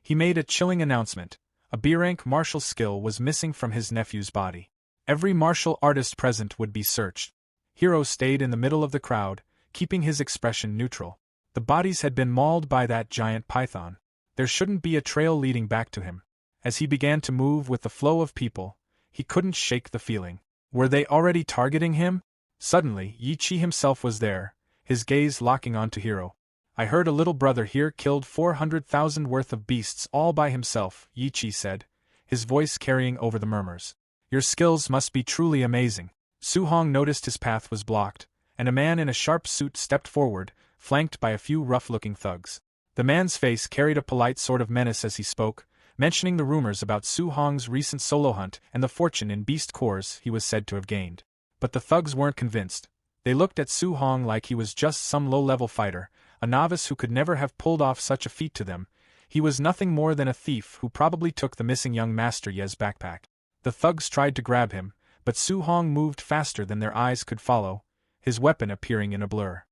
He made a chilling announcement. A B-rank martial skill was missing from his nephew's body. Every martial artist present would be searched. Hiro stayed in the middle of the crowd, keeping his expression neutral. The bodies had been mauled by that giant python. There shouldn't be a trail leading back to him. As he began to move with the flow of people, he couldn't shake the feeling. Were they already targeting him? Suddenly, Yi Qi himself was there, his gaze locking onto Hiro. I heard a little brother here killed 400,000 worth of beasts all by himself, Yi Qi said, his voice carrying over the murmurs. Your skills must be truly amazing. Su Hong noticed his path was blocked, and a man in a sharp suit stepped forward, flanked by a few rough-looking thugs. The man's face carried a polite sort of menace as he spoke, mentioning the rumors about Su Hong's recent solo hunt and the fortune in beast cores he was said to have gained. But the thugs weren't convinced. They looked at Su Hong like he was just some low-level fighter, a novice who could never have pulled off such a feat to them. He was nothing more than a thief who probably took the missing young Master Ye's backpack. The thugs tried to grab him, but Su Hong moved faster than their eyes could follow, his weapon appearing in a blur.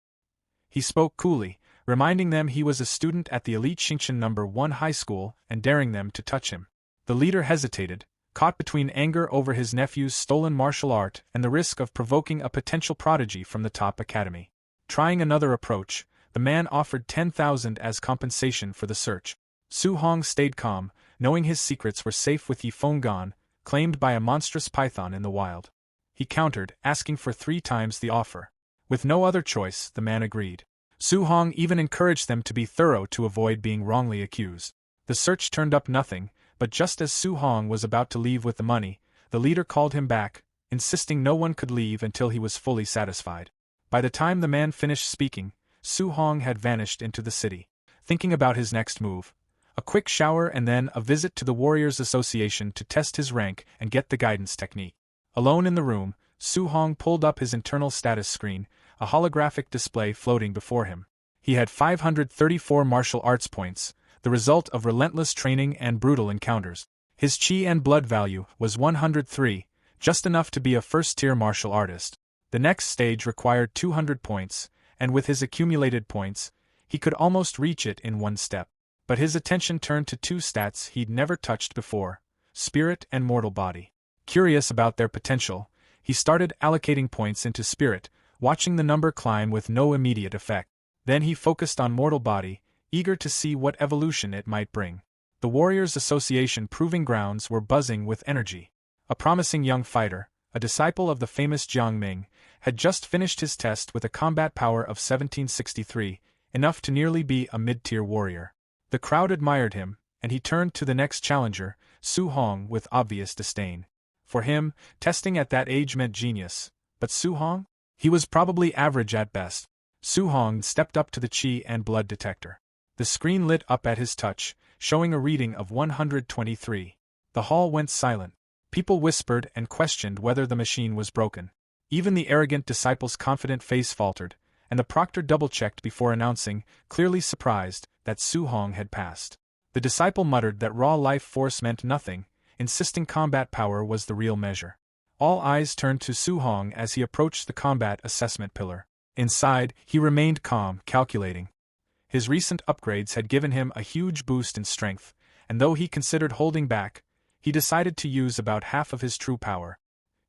He spoke coolly, reminding them he was a student at the elite Xingqian No. 1 high school and daring them to touch him. The leader hesitated, caught between anger over his nephew's stolen martial art and the risk of provoking a potential prodigy from the top academy. Trying another approach, the man offered 10,000 as compensation for the search. Su Hong stayed calm, knowing his secrets were safe with Yi Feng gone, claimed by a monstrous python in the wild. He countered, asking for 3 times the offer. With no other choice, the man agreed. Su Hong even encouraged them to be thorough to avoid being wrongly accused. The search turned up nothing, but just as Su Hong was about to leave with the money, the leader called him back, insisting no one could leave until he was fully satisfied. By the time the man finished speaking, Su Hong had vanished into the city. Thinking about his next move, a quick shower and then a visit to the Warriors Association to test his rank and get the guidance technique. Alone in the room, Su Hong pulled up his internal status screen, a holographic display floating before him. He had 534 martial arts points, the result of relentless training and brutal encounters. His chi and blood value was 103, just enough to be a first-tier martial artist. The next stage required 200 points, and with his accumulated points, he could almost reach it in one step. But his attention turned to 2 stats he'd never touched before, spirit and mortal body. Curious about their potential, he started allocating points into spirit, watching the number climb with no immediate effect. Then he focused on mortal body, eager to see what evolution it might bring. The Warriors Association proving grounds were buzzing with energy. A promising young fighter, a disciple of the famous Jiang Ming, had just finished his test with a combat power of 1763, enough to nearly be a mid-tier warrior. The crowd admired him, and he turned to the next challenger, Su Hong, with obvious disdain. For him, testing at that age meant genius, but Su Hong? He was probably average at best. Su Hong stepped up to the chi and blood detector. The screen lit up at his touch, showing a reading of 123. The hall went silent. People whispered and questioned whether the machine was broken. Even the arrogant disciple's confident face faltered, and the proctor double-checked before announcing, clearly surprised, that Su Hong had passed. The disciple muttered that raw life force meant nothing, insisting combat power was the real measure. All eyes turned to Su Hong as he approached the combat assessment pillar. Inside, he remained calm, calculating. His recent upgrades had given him a huge boost in strength, and though he considered holding back, he decided to use about half of his true power.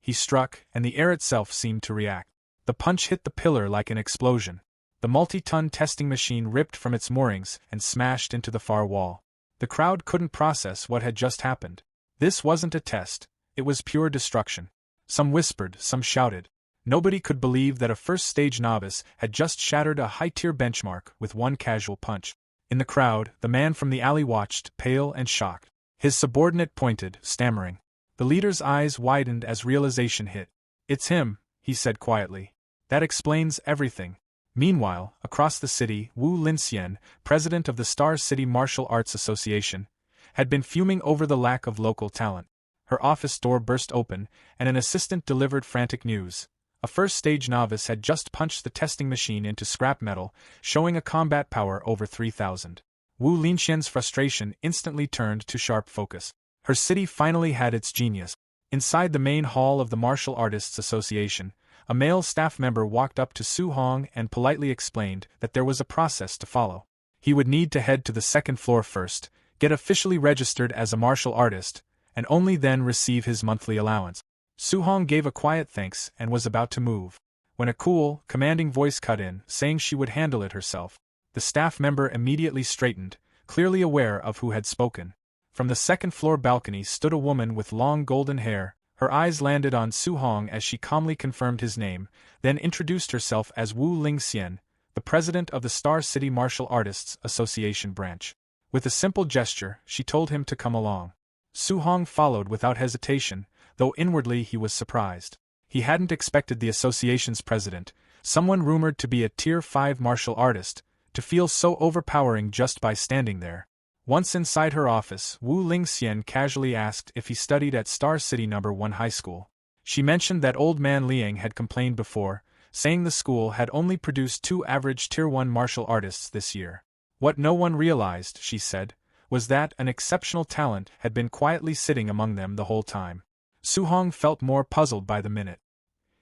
He struck, and the air itself seemed to react. The punch hit the pillar like an explosion. The multi-ton testing machine ripped from its moorings and smashed into the far wall. The crowd couldn't process what had just happened. This wasn't a test, it was pure destruction. Some whispered, some shouted. Nobody could believe that a first-stage novice had just shattered a high-tier benchmark with one casual punch. In the crowd, the man from the alley watched, pale and shocked. His subordinate pointed, stammering. The leader's eyes widened as realization hit. "It's him," he said quietly. "That explains everything." Meanwhile, across the city, Wu Linxian, president of the Star City Martial Arts Association, had been fuming over the lack of local talent. Her office door burst open, and an assistant delivered frantic news. A first-stage novice had just punched the testing machine into scrap metal, showing a combat power over 3,000. Wu Linxian's frustration instantly turned to sharp focus. Her city finally had its genius. Inside the main hall of the Martial Artists Association, a male staff member walked up to Su Hong and politely explained that there was a process to follow. He would need to head to the second floor first, get officially registered as a martial artist, and only then receive his monthly allowance. Su Hong gave a quiet thanks and was about to move, when a cool, commanding voice cut in, saying she would handle it herself. The staff member immediately straightened, clearly aware of who had spoken. From the second-floor balcony stood a woman with long golden hair. Her eyes landed on Su Hong as she calmly confirmed his name, then introduced herself as Wu Linxian, the president of the Star City Martial Artists Association branch. With a simple gesture, she told him to come along. Su Hong followed without hesitation, though inwardly he was surprised. He hadn't expected the association's president, someone rumored to be a Tier 5 martial artist, to feel so overpowering just by standing there. Once inside her office, Wu Linxian casually asked if he studied at Star City No. 1 High School. She mentioned that old man Liang had complained before, saying the school had only produced 2 average Tier 1 martial artists this year. What no one realized, she said, was that an exceptional talent had been quietly sitting among them the whole time. Su Hong felt more puzzled by the minute.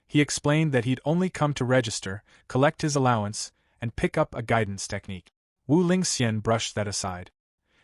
He explained that he'd only come to register, collect his allowance, and pick up a guidance technique. Wu Linxian brushed that aside.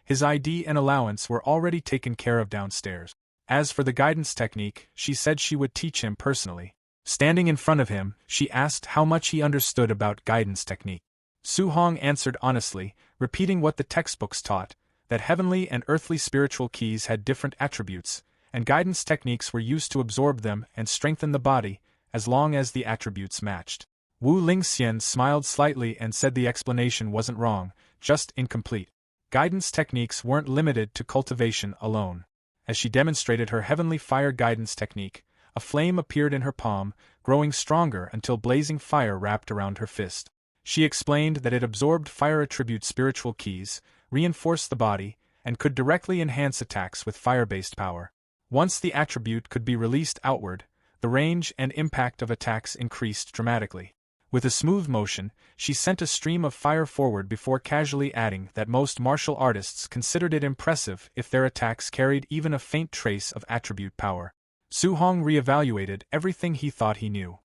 His ID and allowance were already taken care of downstairs. As for the guidance technique, she said she would teach him personally. Standing in front of him, she asked how much he understood about guidance technique. Su Hong answered honestly, repeating what the textbooks taught, that heavenly and earthly spiritual keys had different attributes, and guidance techniques were used to absorb them and strengthen the body, as long as the attributes matched. Wu Linxian smiled slightly and said the explanation wasn't wrong, just incomplete. Guidance techniques weren't limited to cultivation alone. As she demonstrated her heavenly fire guidance technique, a flame appeared in her palm, growing stronger until blazing fire wrapped around her fist. She explained that it absorbed fire attribute spiritual keys, reinforced the body, and could directly enhance attacks with fire-based power. Once the attribute could be released outward, the range and impact of attacks increased dramatically. With a smooth motion, she sent a stream of fire forward before casually adding that most martial artists considered it impressive if their attacks carried even a faint trace of attribute power. Su Hong reevaluated everything he thought he knew.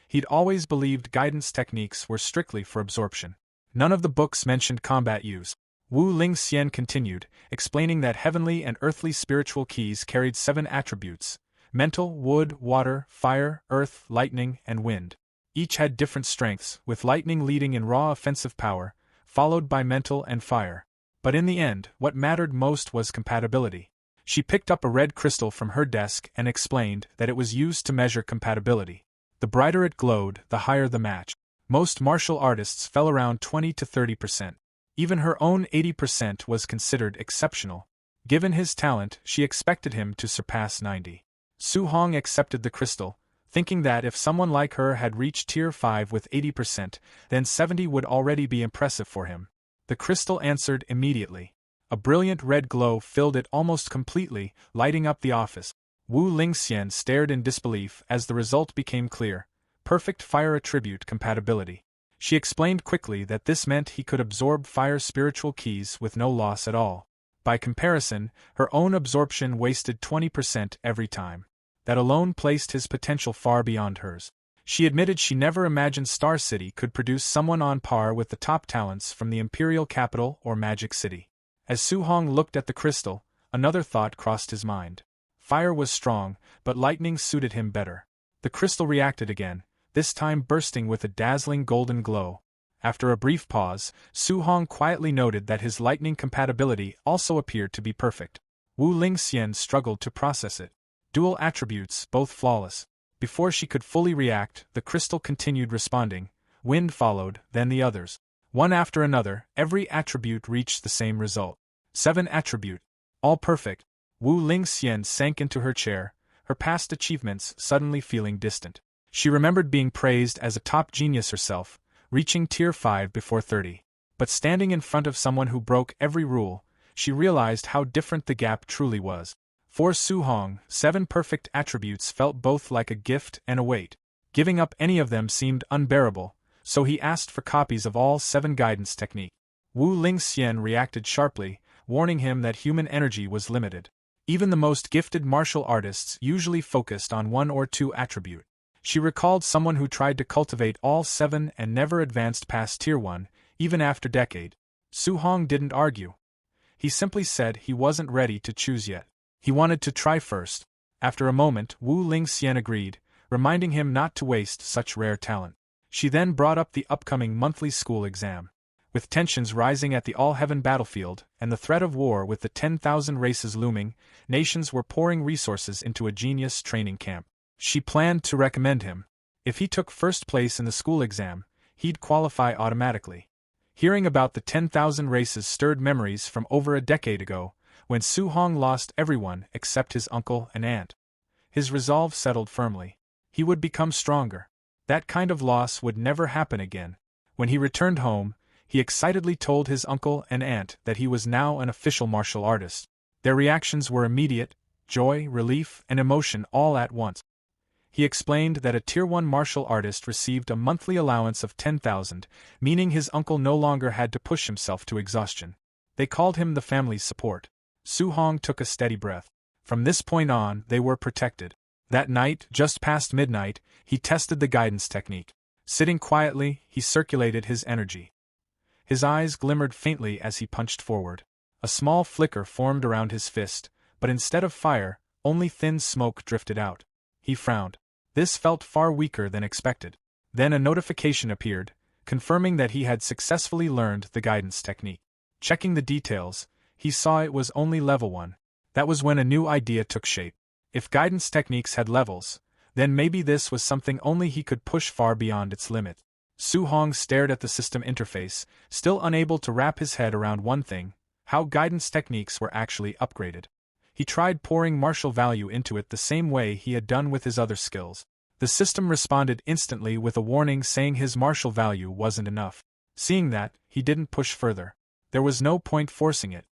He'd always believed guidance techniques were strictly for absorption. None of the books mentioned combat use. Wu Linxian continued, explaining that heavenly and earthly spiritual keys carried 7 attributes: mental, wood, water, fire, earth, lightning, and wind. Each had different strengths, with lightning leading in raw offensive power, followed by mental and fire. But in the end, what mattered most was compatibility. She picked up a red crystal from her desk and explained that it was used to measure compatibility. The brighter it glowed, the higher the match. Most martial artists fell around 20 to 30%. Even her own 80% was considered exceptional. Given his talent, she expected him to surpass 90. Su Hong accepted the crystal, thinking that if someone like her had reached Tier 5 with 80%, then 70 would already be impressive for him. The crystal answered immediately. A brilliant red glow filled it almost completely, lighting up the office. Wu Linxian stared in disbelief as the result became clear: perfect fire attribute compatibility. She explained quickly that this meant he could absorb fire spiritual keys with no loss at all. By comparison, her own absorption wasted 20% every time. That alone placed his potential far beyond hers. She admitted she never imagined Star City could produce someone on par with the top talents from the Imperial Capital or Magic City. As Su Hong looked at the crystal, another thought crossed his mind. Fire was strong, but lightning suited him better. The crystal reacted again, this time bursting with a dazzling golden glow. After a brief pause, Su Hong quietly noted that his lightning compatibility also appeared to be perfect. Wu Lingxian struggled to process it. Dual attributes, both flawless. Before she could fully react, the crystal continued responding. Wind followed, then the others. One after another, every attribute reached the same result. 7 attribute. All perfect. Wu Lingxian sank into her chair, her past achievements suddenly feeling distant. She remembered being praised as a top genius herself, reaching Tier 5 before 30. But standing in front of someone who broke every rule, she realized how different the gap truly was. For Su Hong, 7 perfect attributes felt both like a gift and a weight. Giving up any of them seemed unbearable, so he asked for copies of all 7 guidance techniques. Wu Lingxian reacted sharply, warning him that human energy was limited. Even the most gifted martial artists usually focused on 1 or 2 attribute. She recalled someone who tried to cultivate all 7 and never advanced past Tier 1, even after decade. Su Hong didn't argue. He simply said he wasn't ready to choose yet. He wanted to try first. After a moment, Wu Lingxian agreed, reminding him not to waste such rare talent. She then brought up the upcoming monthly school exam. With tensions rising at the all-heaven battlefield, and the threat of war with the 10,000 races looming, nations were pouring resources into a genius training camp. She planned to recommend him. If he took first place in the school exam, he'd qualify automatically. Hearing about the 10,000 races stirred memories from over a decade ago, when Su Hong lost everyone except his uncle and aunt. His resolve settled firmly. He would become stronger. That kind of loss would never happen again. When he returned home, he excitedly told his uncle and aunt that he was now an official martial artist. Their reactions were immediate: joy, relief, and emotion all at once. He explained that a Tier 1 martial artist received a monthly allowance of 10,000, meaning his uncle no longer had to push himself to exhaustion. They called him the family's support. Su Hong took a steady breath. From this point on, they were protected. That night, just past midnight, he tested the guidance technique. Sitting quietly, he circulated his energy. His eyes glimmered faintly as he punched forward. A small flicker formed around his fist, but instead of fire, only thin smoke drifted out. He frowned. This felt far weaker than expected. Then a notification appeared, confirming that he had successfully learned the guidance technique. Checking the details, he saw it was only level 1. That was when a new idea took shape. If guidance techniques had levels, then maybe this was something only he could push far beyond its limit. Su Hong stared at the system interface, still unable to wrap his head around one thing: how guidance techniques were actually upgraded. He tried pouring martial value into it the same way he had done with his other skills. The system responded instantly with a warning saying his martial value wasn't enough. Seeing that, he didn't push further. There was no point forcing it.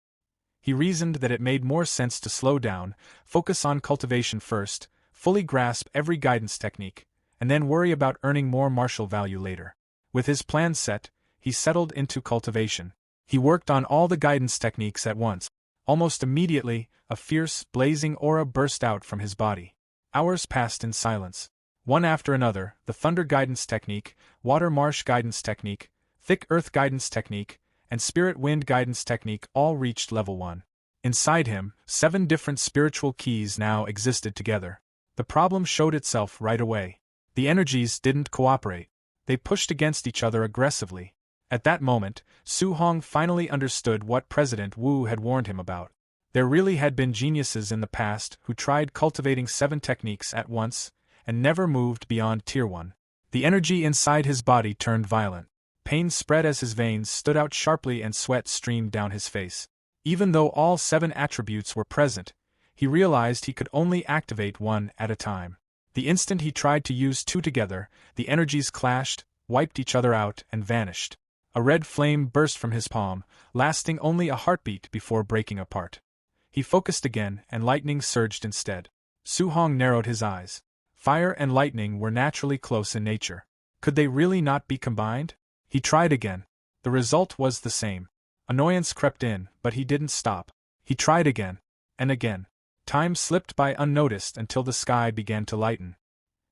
He reasoned that it made more sense to slow down, focus on cultivation first, fully grasp every guidance technique, and then worry about earning more martial value later. With his plan set, he settled into cultivation. He worked on all the guidance techniques at once. Almost immediately, a fierce, blazing aura burst out from his body. Hours passed in silence. One after another, the thunder guidance technique, water marsh guidance technique, thick earth guidance technique, and spirit wind guidance technique all reached level 1. Inside him, 7 different spiritual keys now existed together. The problem showed itself right away. The energies didn't cooperate. They pushed against each other aggressively. At that moment, Su Hong finally understood what President Wu had warned him about. There really had been geniuses in the past who tried cultivating 7 techniques at once, and never moved beyond Tier 1. The energy inside his body turned violent. Pain spread as his veins stood out sharply and sweat streamed down his face. Even though all 7 attributes were present, he realized he could only activate 1 at a time. The instant he tried to use 2 together, the energies clashed, wiped each other out, and vanished. A red flame burst from his palm, lasting only a heartbeat before breaking apart. He focused again, and lightning surged instead. Su Hong narrowed his eyes. Fire and lightning were naturally close in nature. Could they really not be combined? He tried again. The result was the same. Annoyance crept in, but he didn't stop. He tried again. And again. Time slipped by unnoticed until the sky began to lighten.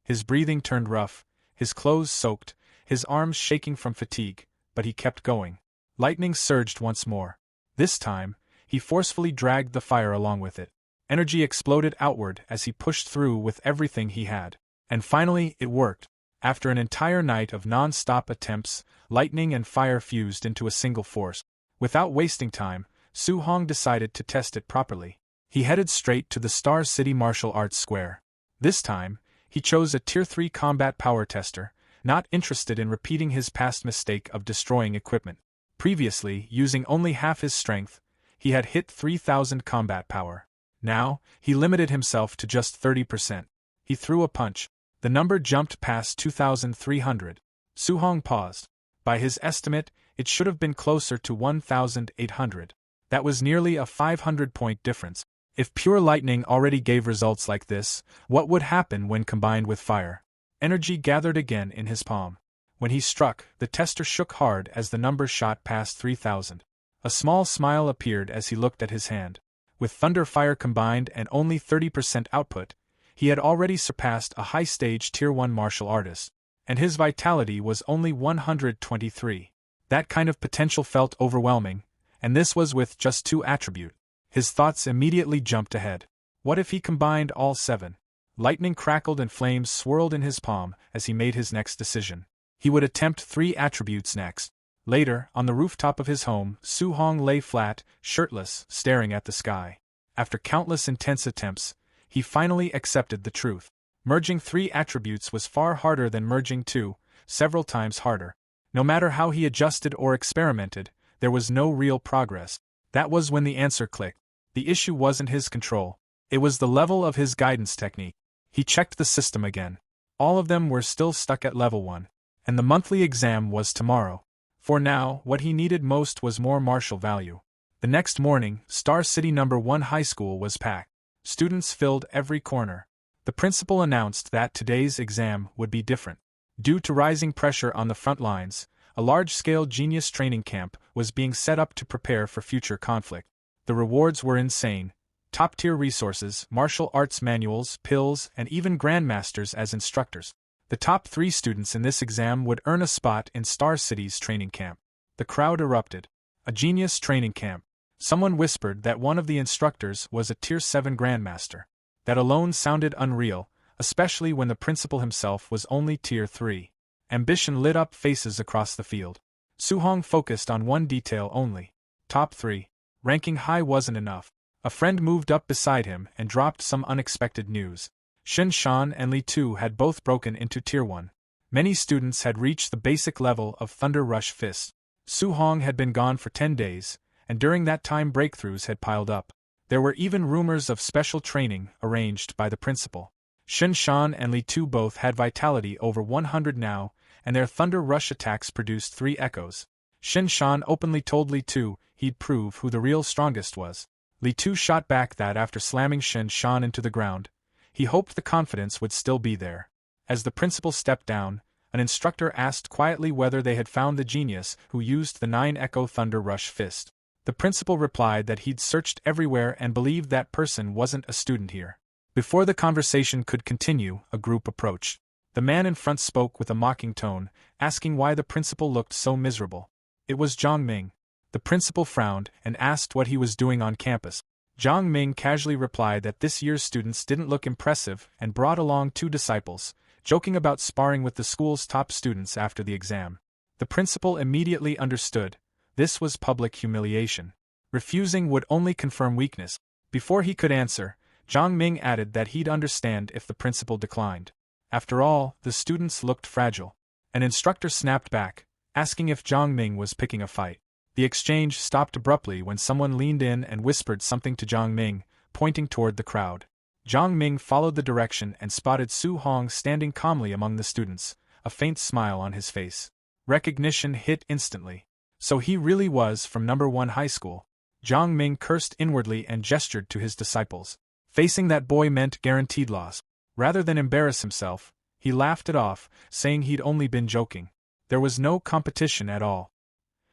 His breathing turned rough, his clothes soaked, his arms shaking from fatigue, but he kept going. Lightning surged once more. This time, he forcefully dragged the fire along with it. Energy exploded outward as he pushed through with everything he had. And finally, it worked. After an entire night of non-stop attempts, lightning and fire fused into a single force. Without wasting time, Su Hong decided to test it properly. He headed straight to the Star City Martial Arts Square. This time, he chose a Tier 3 combat power tester, not interested in repeating his past mistake of destroying equipment. Previously, using only half his strength, he had hit 3,000 combat power. Now, he limited himself to just 30%. He threw a punch. The number jumped past 2,300. Su Hong paused. By his estimate, it should have been closer to 1,800. That was nearly a 500-point difference. If pure lightning already gave results like this, what would happen when combined with fire? Energy gathered again in his palm. When he struck, the tester shook hard as the number shot past 3,000. A small smile appeared as he looked at his hand. With thunder fire combined and only 30% output, he had already surpassed a high-stage Tier 1 martial artist, and his vitality was only 123. That kind of potential felt overwhelming, and this was with just 2 attributes. His thoughts immediately jumped ahead. What if he combined all 7? Lightning crackled and flames swirled in his palm as he made his next decision. He would attempt 3 attributes next. Later, on the rooftop of his home, Su Hong lay flat, shirtless, staring at the sky. After countless intense attempts, he finally accepted the truth. Merging 3 attributes was far harder than merging 2, several times harder. No matter how he adjusted or experimented, there was no real progress. That was when the answer clicked. The issue wasn't his control. It was the level of his guidance technique. He checked the system again. All of them were still stuck at level 1. And the monthly exam was tomorrow. For now, what he needed most was more martial value. The next morning, Star City No. 1 High School was packed. Students filled every corner. The principal announced that today's exam would be different. Due to rising pressure on the front lines, a large-scale genius training camp was being set up to prepare for future conflict. The rewards were insane. Top-tier resources, martial arts manuals, pills, and even grandmasters as instructors. The top 3 students in this exam would earn a spot in Star City's training camp. The crowd erupted. A genius training camp. Someone whispered that one of the instructors was a Tier 7 grandmaster. That alone sounded unreal, especially when the principal himself was only Tier 3. Ambition lit up faces across the field. Su Hong focused on one detail only. Top 3. Ranking high wasn't enough. A friend moved up beside him and dropped some unexpected news. Shen Shan and Li Tu had both broken into Tier 1. Many students had reached the basic level of Thunder Rush Fist. Su Hong had been gone for 10 days, and during that time breakthroughs had piled up. There were even rumors of special training arranged by the principal. Shen Shan and Li Tu both had vitality over 100 now, and their Thunder Rush attacks produced 3 echoes. Shen Shan openly told Li Tu he'd prove who the real strongest was. Li Tu shot back that after slamming Shen Shan into the ground, he hoped the confidence would still be there. As the principal stepped down, an instructor asked quietly whether they had found the genius who used the 9-echo Thunder Rush Fist. The principal replied that he'd searched everywhere and believed that person wasn't a student here. Before the conversation could continue, a group approached. The man in front spoke with a mocking tone, asking why the principal looked so miserable. It was Zhang Ming. The principal frowned and asked what he was doing on campus. Zhang Ming casually replied that this year's students didn't look impressive and brought along 2 disciples, joking about sparring with the school's top students after the exam. The principal immediately understood. This was public humiliation. Refusing would only confirm weakness. Before he could answer, Zhang Ming added that he'd understand if the principal declined. After all, the students looked fragile. An instructor snapped back, asking if Zhang Ming was picking a fight. The exchange stopped abruptly when someone leaned in and whispered something to Zhang Ming, pointing toward the crowd. Zhang Ming followed the direction and spotted Su Hong standing calmly among the students, a faint smile on his face. Recognition hit instantly. So he really was from No. 1 High School. Zhang Ming cursed inwardly and gestured to his disciples. Facing that boy meant guaranteed loss. Rather than embarrass himself, he laughed it off, saying he'd only been joking. There was no competition at all.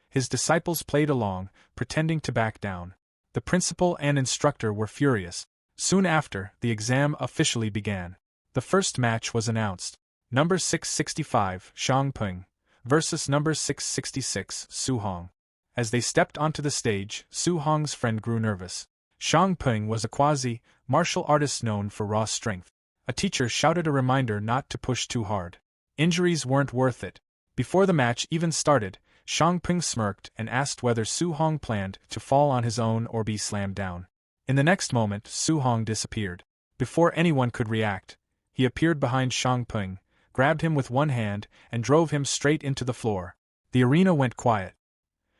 His disciples played along, pretending to back down. The principal and instructor were furious. Soon after, the exam officially began. The first match was announced. No. 665, Shang Peng, versus No. 666, Su Hong. As they stepped onto the stage, Su Hong's friend grew nervous. Shang Peng was a quasi-martial artist known for raw strength. A teacher shouted a reminder not to push too hard. Injuries weren't worth it. Before the match even started, Shang Ping smirked and asked whether Su Hong planned to fall on his own or be slammed down. In the next moment, Su Hong disappeared. Before anyone could react, he appeared behind Shang Ping, grabbed him with one hand, and drove him straight into the floor. The arena went quiet.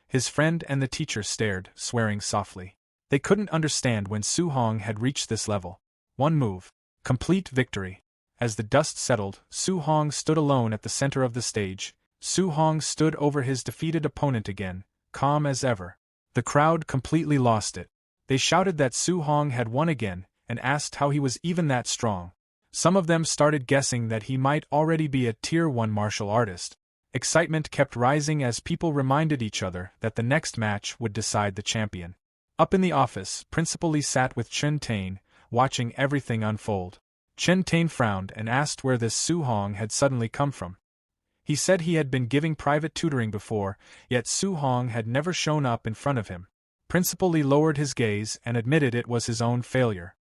His friend and the teacher stared, swearing softly. They couldn't understand when Su Hong had reached this level. One move. Complete victory. As the dust settled, Su Hong stood alone at the center of the stage. Su Hong stood over his defeated opponent again, calm as ever. The crowd completely lost it. They shouted that Su Hong had won again, and asked how he was even that strong. Some of them started guessing that he might already be a Tier 1 martial artist. Excitement kept rising as people reminded each other that the next match would decide the champion. Up in the office, Principal Lee sat with Chen Tain, watching everything unfold. Chen Tain frowned and asked where this Su Hong had suddenly come from. He said he had been giving private tutoring before, yet Su Hong had never shown up in front of him. Principal Lee lowered his gaze and admitted it was his own failure.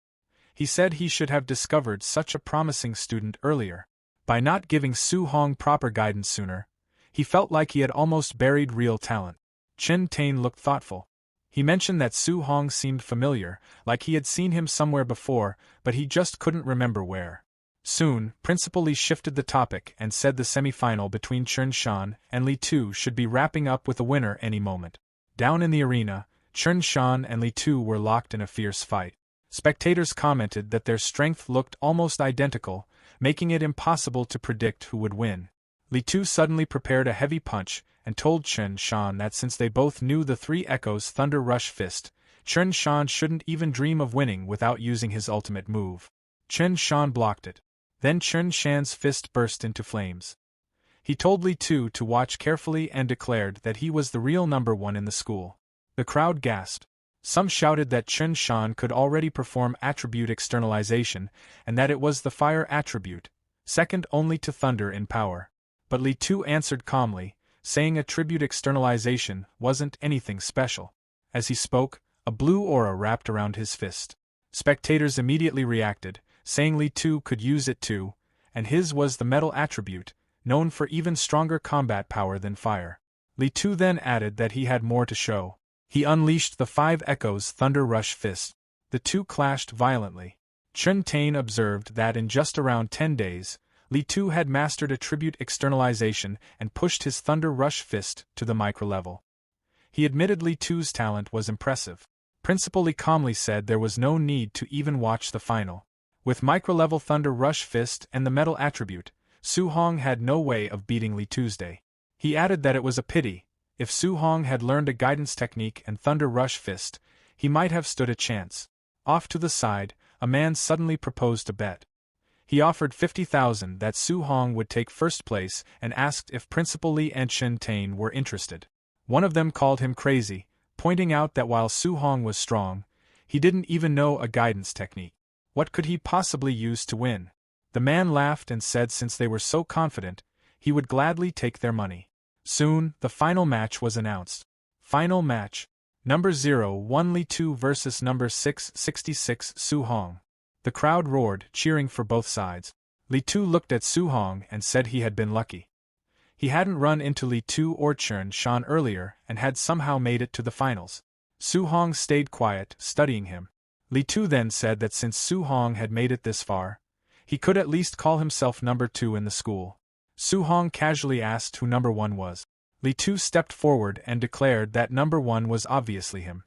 He said he should have discovered such a promising student earlier. By not giving Su Hong proper guidance sooner, he felt like he had almost buried real talent. Chen Tain looked thoughtful. He mentioned that Su Hong seemed familiar, like he had seen him somewhere before, but he just couldn't remember where. Soon, Principal Lee shifted the topic and said the semi-final between Chen Shan and Li Tu should be wrapping up with a winner any moment. Down in the arena, Chen Shan and Li Tu were locked in a fierce fight. Spectators commented that their strength looked almost identical, making it impossible to predict who would win. Li Tu suddenly prepared a heavy punch and told Chen Shan that since they both knew the Three Echoes Thunder Rush Fist, Chen Shan shouldn't even dream of winning without using his ultimate move. Chen Shan blocked it. Then Chen Shan's fist burst into flames. He told Li Tu to watch carefully and declared that he was the real number one in the school. The crowd gasped. Some shouted that Chen Shan could already perform attribute externalization and that it was the fire attribute, second only to thunder in power. But Li Tu answered calmly, saying attribute externalization wasn't anything special. As he spoke, a blue aura wrapped around his fist. Spectators immediately reacted, saying Li Tu could use it too, and his was the metal attribute, known for even stronger combat power than fire. Li Tu then added that he had more to show. He unleashed the Five Echoes Thunder Rush Fist. The two clashed violently. Chen Tain observed that in just around 10 days, Li Tu had mastered attribute externalization and pushed his Thunder Rush Fist to the micro-level. He admitted Li Tu's talent was impressive. Principal Lee calmly said there was no need to even watch the final. With micro-level Thunder Rush Fist and the metal attribute, Su Hong had no way of beating Li Tuesday. He added that it was a pity. If Su Hong had learned a guidance technique and Thunder Rush Fist, he might have stood a chance. Off to the side, a man suddenly proposed a bet. He offered 50,000 that Su Hong would take first place and asked if Principal Lee and Chen Tain were interested. One of them called him crazy, pointing out that while Su Hong was strong, he didn't even know a guidance technique. What could he possibly use to win? The man laughed and said since they were so confident, he would gladly take their money. Soon, the final match was announced. Final match. Number 01 Li Tu versus number 666 Su Hong. The crowd roared, cheering for both sides. Li Tu looked at Su Hong and said he had been lucky. He hadn't run into Li Tu or Chen Shan earlier and had somehow made it to the finals. Su Hong stayed quiet, studying him. Li Tu then said that since Su Hong had made it this far, he could at least call himself number 2 in the school. Su Hong casually asked who number 1 was. Li Tu stepped forward and declared that number 1 was obviously him.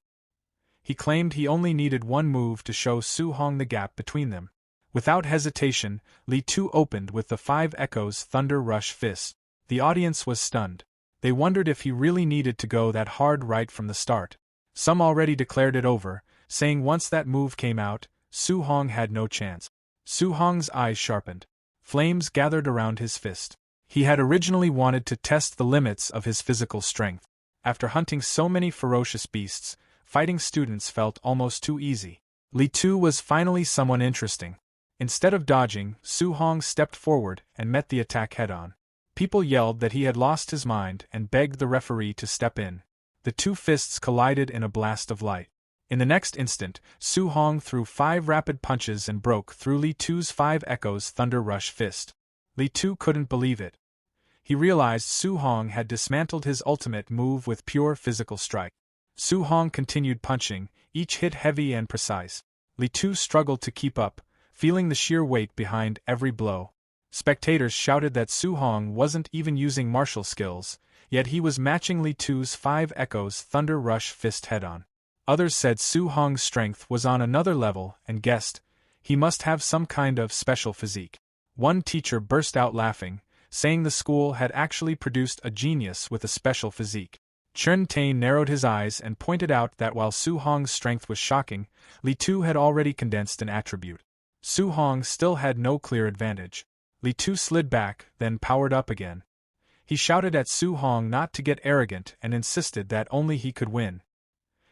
He claimed he only needed one move to show Su Hong the gap between them. Without hesitation, Li Tu opened with the Five Echoes Thunder Rush Fist. The audience was stunned. They wondered if he really needed to go that hard right from the start. Some already declared it over, saying once that move came out, Su Hong had no chance. Su Hong's eyes sharpened. Flames gathered around his fist. He had originally wanted to test the limits of his physical strength. After hunting so many ferocious beasts, fighting students felt almost too easy. Li Tu was finally someone interesting. Instead of dodging, Su Hong stepped forward and met the attack head-on. People yelled that he had lost his mind and begged the referee to step in. The two fists collided in a blast of light. In the next instant, Su Hong threw 5 rapid punches and broke through Li Tu's Five Echoes Thunder Rush Fist. Li Tu couldn't believe it. He realized Su Hong had dismantled his ultimate move with pure physical strike. Su Hong continued punching, each hit heavy and precise. Li Tu struggled to keep up, feeling the sheer weight behind every blow. Spectators shouted that Su Hong wasn't even using martial skills, yet he was matching Li Tu's 5 Echoes Thunder Rush fist head-on. Others said Su Hong's strength was on another level and guessed he must have some kind of special physique. One teacher burst out laughing, saying the school had actually produced a genius with a special physique. Chen Tain narrowed his eyes and pointed out that while Su Hong's strength was shocking, Li Tu had already condensed an attribute. Su Hong still had no clear advantage. Li Tu slid back, then powered up again. He shouted at Su Hong not to get arrogant and insisted that only he could win.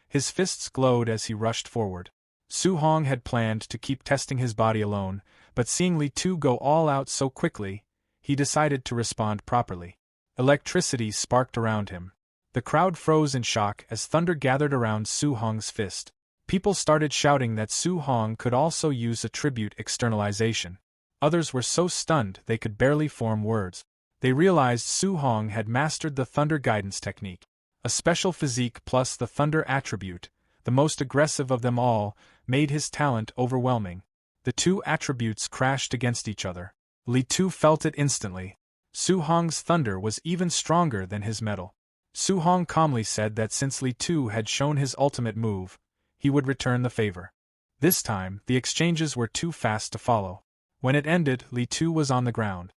His fists glowed as he rushed forward. Su Hong had planned to keep testing his body alone, but seeing Li Tu go all out so quickly, he decided to respond properly. Electricity sparked around him. The crowd froze in shock as thunder gathered around Su Hong's fist. People started shouting that Su Hong could also use attribute externalization. Others were so stunned they could barely form words. They realized Su Hong had mastered the thunder guidance technique. A special physique plus the thunder attribute, the most aggressive of them all, made his talent overwhelming. The two attributes crashed against each other. Li Tu felt it instantly. Su Hong's thunder was even stronger than his metal. Su Hong calmly said that since Li Tu had shown his ultimate move, he would return the favor. This time, the exchanges were too fast to follow. When it ended, Li Tu was on the ground.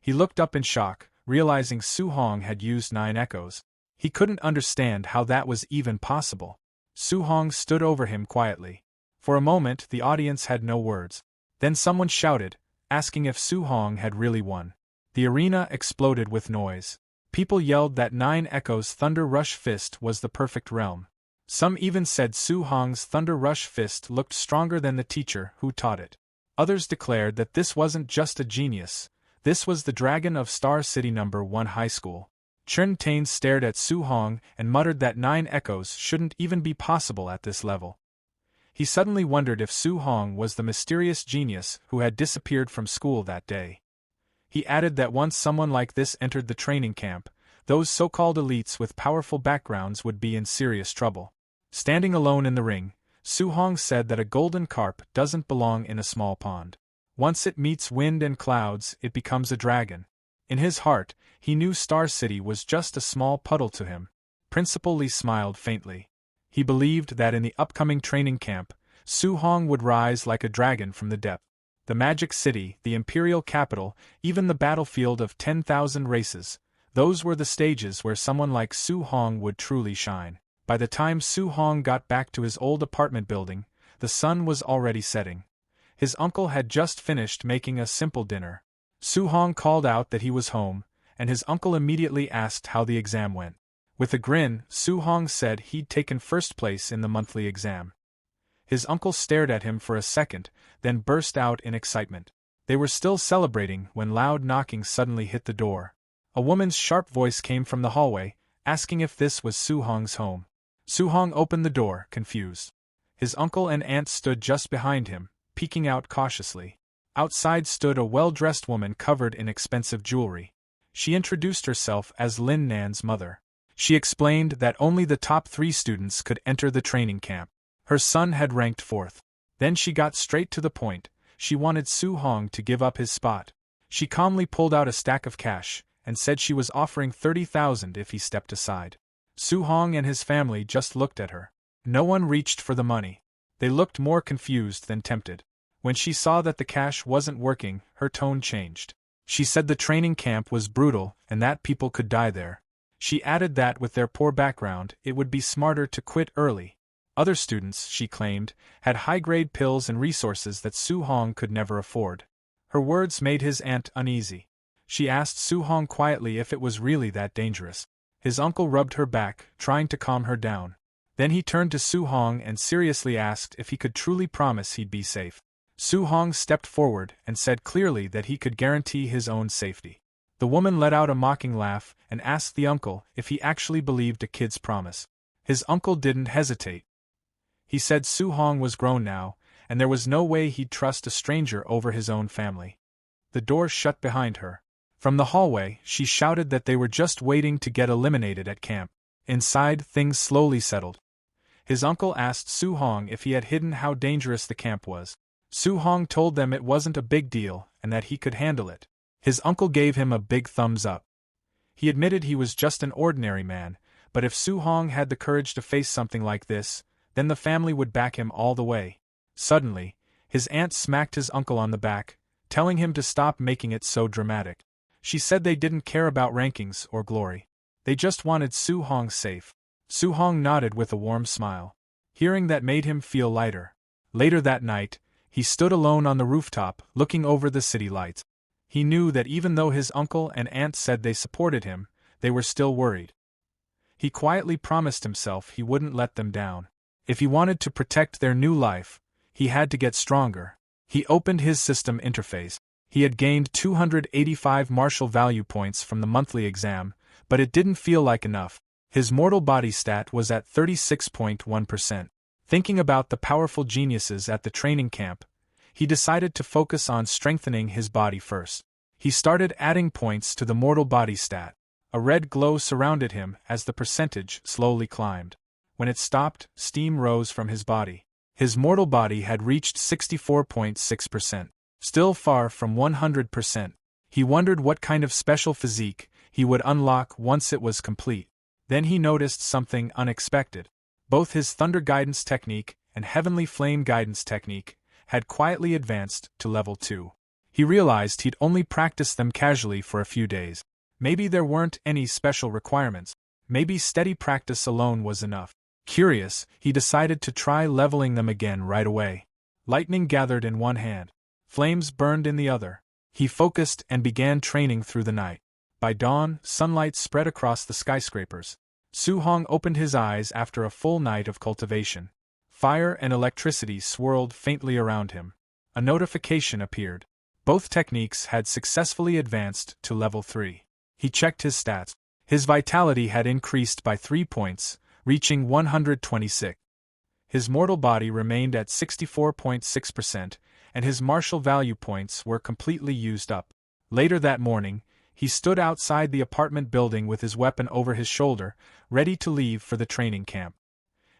He looked up in shock, realizing Su Hong had used 9 echoes. He couldn't understand how that was even possible. Su Hong stood over him quietly. For a moment, the audience had no words. Then someone shouted, asking if Su Hong had really won. The arena exploded with noise. People yelled that 9 Echoes Thunder Rush Fist was the perfect realm. Some even said Su Hong's Thunder Rush Fist looked stronger than the teacher who taught it. Others declared that this wasn't just a genius, this was the dragon of Star City No. 1 High School. Chen Tain stared at Su Hong and muttered that 9 Echoes shouldn't even be possible at this level. He suddenly wondered if Su Hong was the mysterious genius who had disappeared from school that day. He added that once someone like this entered the training camp, those so-called elites with powerful backgrounds would be in serious trouble. Standing alone in the ring, Su Hong said that a golden carp doesn't belong in a small pond. Once it meets wind and clouds, it becomes a dragon. In his heart, he knew Star City was just a small puddle to him. Principal Li smiled faintly. He believed that in the upcoming training camp, Su Hong would rise like a dragon from the depth. The Magic City, the Imperial Capital, even the battlefield of 10,000 races, those were the stages where someone like Su Hong would truly shine. By the time Su Hong got back to his old apartment building, the sun was already setting. His uncle had just finished making a simple dinner. Su Hong called out that he was home, and his uncle immediately asked how the exam went. With a grin, Su Hong said he'd taken first place in the monthly exam. His uncle stared at him for a second, then burst out in excitement. They were still celebrating when loud knocking suddenly hit the door. A woman's sharp voice came from the hallway, asking if this was Su Hong's home. Su Hong opened the door, confused. His uncle and aunt stood just behind him, peeking out cautiously. Outside stood a well-dressed woman covered in expensive jewelry. She introduced herself as Lin Nan's mother. She explained that only the top 3 students could enter the training camp. Her son had ranked 4th. Then she got straight to the point. She wanted Su Hong to give up his spot. She calmly pulled out a stack of cash and said she was offering 30,000 if he stepped aside. Su Hong and his family just looked at her. No one reached for the money. They looked more confused than tempted. When she saw that the cash wasn't working, her tone changed. She said the training camp was brutal and that people could die there. She added that with their poor background, it would be smarter to quit early. Other students, she claimed, had high-grade pills and resources that Su Hong could never afford. Her words made his aunt uneasy. She asked Su Hong quietly if it was really that dangerous. His uncle rubbed her back, trying to calm her down. Then he turned to Su Hong and seriously asked if he could truly promise he'd be safe. Su Hong stepped forward and said clearly that he could guarantee his own safety. The woman let out a mocking laugh and asked the uncle if he actually believed a kid's promise. His uncle didn't hesitate. He said Su Hong was grown now, and there was no way he'd trust a stranger over his own family. The door shut behind her. From the hallway, she shouted that they were just waiting to get eliminated at camp. Inside, things slowly settled. His uncle asked Su Hong if he had hidden how dangerous the camp was. Su Hong told them it wasn't a big deal and that he could handle it. His uncle gave him a big thumbs up. He admitted he was just an ordinary man, but if Su Hong had the courage to face something like this, then the family would back him all the way. Suddenly, his aunt smacked his uncle on the back, telling him to stop making it so dramatic. She said they didn't care about rankings or glory. They just wanted Su Hong safe. Su Hong nodded with a warm smile. Hearing that made him feel lighter. Later that night, he stood alone on the rooftop, looking over the city lights. He knew that even though his uncle and aunt said they supported him, they were still worried. He quietly promised himself he wouldn't let them down. If he wanted to protect their new life, he had to get stronger. He opened his system interface. He had gained 285 martial value points from the monthly exam, but it didn't feel like enough. His mortal body stat was at 36.1%. Thinking about the powerful geniuses at the training camp, he decided to focus on strengthening his body first. He started adding points to the mortal body stat. A red glow surrounded him as the percentage slowly climbed. When it stopped, steam rose from his body. His mortal body had reached 64.6%. Still far from 100%. He wondered what kind of special physique he would unlock once it was complete. Then he noticed something unexpected. Both his Thunder Guidance technique and Heavenly Flame Guidance technique had quietly advanced to level 2. He realized he'd only practiced them casually for a few days. Maybe there weren't any special requirements. Maybe steady practice alone was enough. Curious, he decided to try leveling them again right away. Lightning gathered in one hand. Flames burned in the other. He focused and began training through the night. By dawn, sunlight spread across the skyscrapers. Su Hong opened his eyes after a full night of cultivation. Fire and electricity swirled faintly around him. A notification appeared. Both techniques had successfully advanced to level 3. He checked his stats. His vitality had increased by 3 points, reaching 126. His mortal body remained at 64.6%, and his martial value points were completely used up. Later that morning, he stood outside the apartment building with his weapon over his shoulder, ready to leave for the training camp.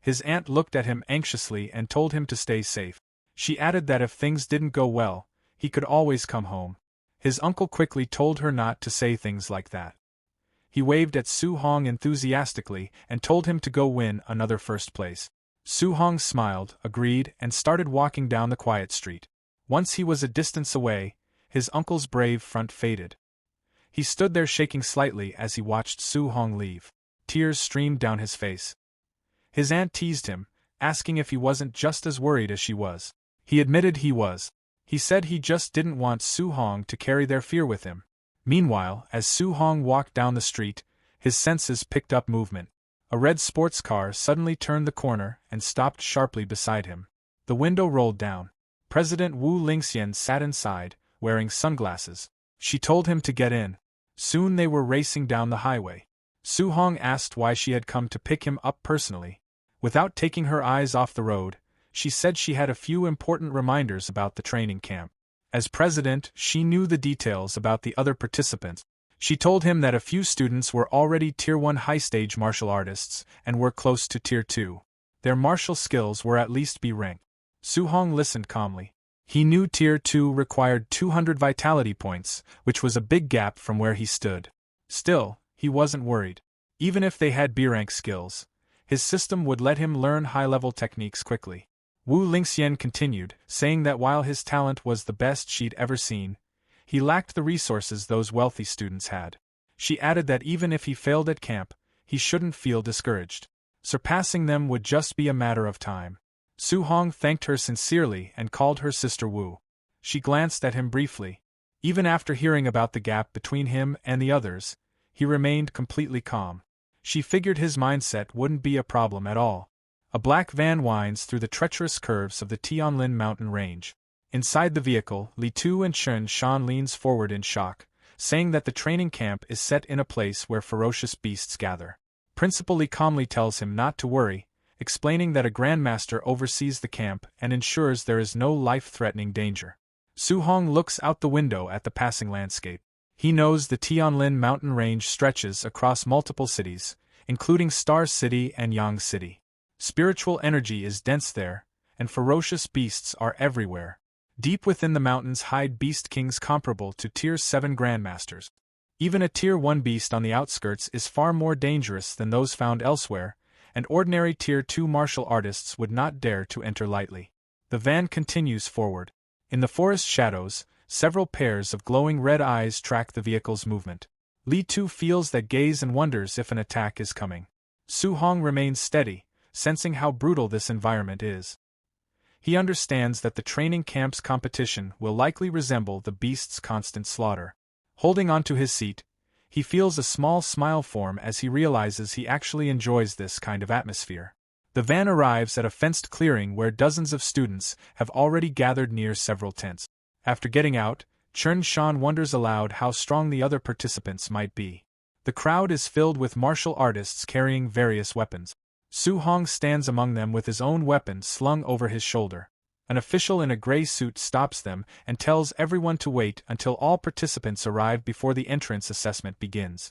His aunt looked at him anxiously and told him to stay safe. She added that if things didn't go well, he could always come home. His uncle quickly told her not to say things like that. He waved at Su Hong enthusiastically and told him to go win another first place. Su Hong smiled, agreed, and started walking down the quiet street. Once he was a distance away, his uncle's brave front faded. He stood there shaking slightly as he watched Su Hong leave. Tears streamed down his face. His aunt teased him, asking if he wasn't just as worried as she was. He admitted he was. He said he just didn't want Su Hong to carry their fear with him. Meanwhile, as Su Hong walked down the street, his senses picked up movement. A red sports car suddenly turned the corner and stopped sharply beside him. The window rolled down. President Wu Lingxian sat inside, wearing sunglasses. She told him to get in. Soon they were racing down the highway. Su Hong asked why she had come to pick him up personally. Without taking her eyes off the road, she said she had a few important reminders about the training camp. As president, she knew the details about the other participants. She told him that a few students were already Tier 1 high-stage martial artists and were close to Tier 2. Their martial skills were at least B rank. Su Hong listened calmly. He knew Tier 2 required 200 vitality points, which was a big gap from where he stood. Still, he wasn't worried. Even if they had B rank skills, his system would let him learn high-level techniques quickly. Wu Lingxian continued, saying that while his talent was the best she'd ever seen, he lacked the resources those wealthy students had. She added that even if he failed at camp, he shouldn't feel discouraged. Surpassing them would just be a matter of time. Su Hong thanked her sincerely and called her sister Wu. She glanced at him briefly. Even after hearing about the gap between him and the others, he remained completely calm. She figured his mindset wouldn't be a problem at all. A black van winds through the treacherous curves of the Tianlin mountain range. Inside the vehicle, Li Tu and Chen Shan leans forward in shock, saying that the training camp is set in a place where ferocious beasts gather. Principal Li calmly tells him not to worry, explaining that a grandmaster oversees the camp and ensures there is no life-threatening danger. Su-hong looks out the window at the passing landscape. He knows the Tianlin mountain range stretches across multiple cities, including Star City and Yang City. Spiritual energy is dense there, and ferocious beasts are everywhere. Deep within the mountains hide beast kings comparable to Tier 7 grandmasters. Even a Tier 1 beast on the outskirts is far more dangerous than those found elsewhere, and ordinary Tier 2 martial artists would not dare to enter lightly. The van continues forward. In the forest shadows, several pairs of glowing red eyes track the vehicle's movement. Li Tu feels that gaze and wonders if an attack is coming. Su-hong remains steady, sensing how brutal this environment is. He understands that the training camp's competition will likely resemble the beast's constant slaughter. Holding onto his seat, he feels a small smile form as he realizes he actually enjoys this kind of atmosphere. The van arrives at a fenced clearing where dozens of students have already gathered near several tents. After getting out, Chern Shan wonders aloud how strong the other participants might be. The crowd is filled with martial artists carrying various weapons. Su-hong stands among them with his own weapon slung over his shoulder. An official in a gray suit stops them and tells everyone to wait until all participants arrive before the entrance assessment begins.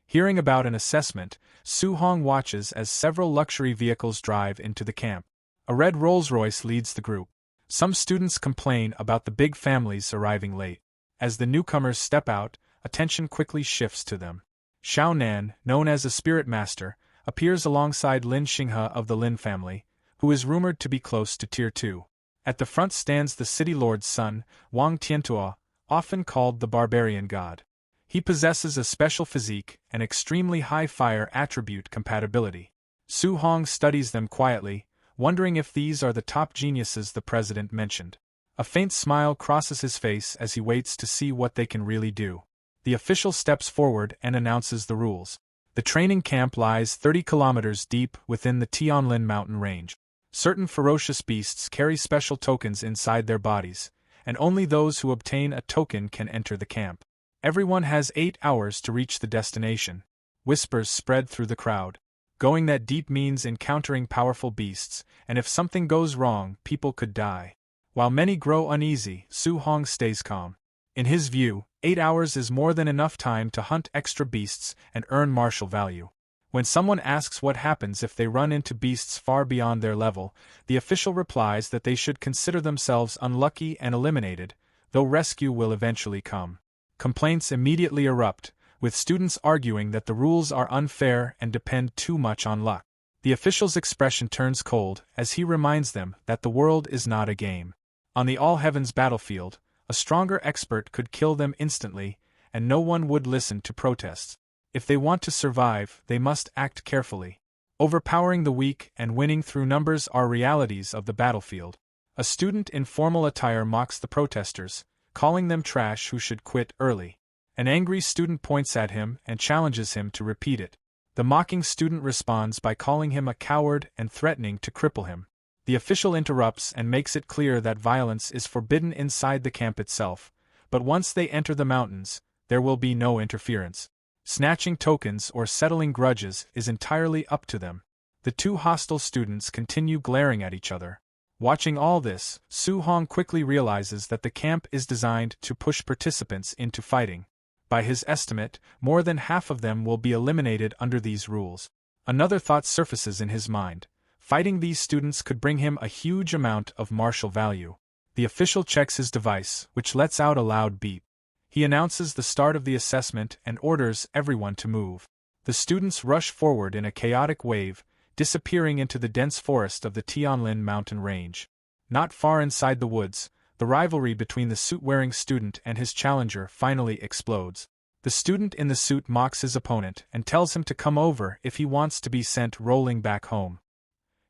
Hearing about an assessment, Su-hong watches as several luxury vehicles drive into the camp. A red Rolls-Royce leads the group. Some students complain about the big families arriving late. As the newcomers step out, attention quickly shifts to them. Xiao Nan, known as a spirit master, appears alongside Lin Xinghe of the Lin family, who is rumored to be close to Tier 2. At the front stands the city lord's son, Wang Tiantuo, often called the barbarian god. He possesses a special physique and extremely high fire attribute compatibility. Su-hong studies them quietly, wondering if these are the top geniuses the president mentioned. A faint smile crosses his face as he waits to see what they can really do. The official steps forward and announces the rules. The training camp lies 30 kilometers deep within the Tianlin mountain range. Certain ferocious beasts carry special tokens inside their bodies, and only those who obtain a token can enter the camp. Everyone has 8 hours to reach the destination. Whispers spread through the crowd. Going that deep means encountering powerful beasts, and if something goes wrong, people could die. While many grow uneasy, Su-hong stays calm. In his view, 8 hours is more than enough time to hunt extra beasts and earn martial value. When someone asks what happens if they run into beasts far beyond their level, the official replies that they should consider themselves unlucky and eliminated, though rescue will eventually come. Complaints immediately erupt, with students arguing that the rules are unfair and depend too much on luck. The official's expression turns cold as he reminds them that the world is not a game. On the All Heavens battlefield, a stronger expert could kill them instantly, and no one would listen to protests. If they want to survive, they must act carefully. Overpowering the weak and winning through numbers are realities of the battlefield. A student in formal attire mocks the protesters, calling them trash who should quit early. An angry student points at him and challenges him to repeat it. The mocking student responds by calling him a coward and threatening to cripple him. The official interrupts and makes it clear that violence is forbidden inside the camp itself, but once they enter the mountains, there will be no interference. Snatching tokens or settling grudges is entirely up to them. The two hostile students continue glaring at each other. Watching all this, Su-hong quickly realizes that the camp is designed to push participants into fighting. By his estimate, more than half of them will be eliminated under these rules. Another thought surfaces in his mind. Fighting these students could bring him a huge amount of martial value. The official checks his device, which lets out a loud beep. He announces the start of the assessment and orders everyone to move. The students rush forward in a chaotic wave, disappearing into the dense forest of the Tianlin mountain range. Not far inside the woods, the rivalry between the suit-wearing student and his challenger finally explodes. The student in the suit mocks his opponent and tells him to come over if he wants to be sent rolling back home.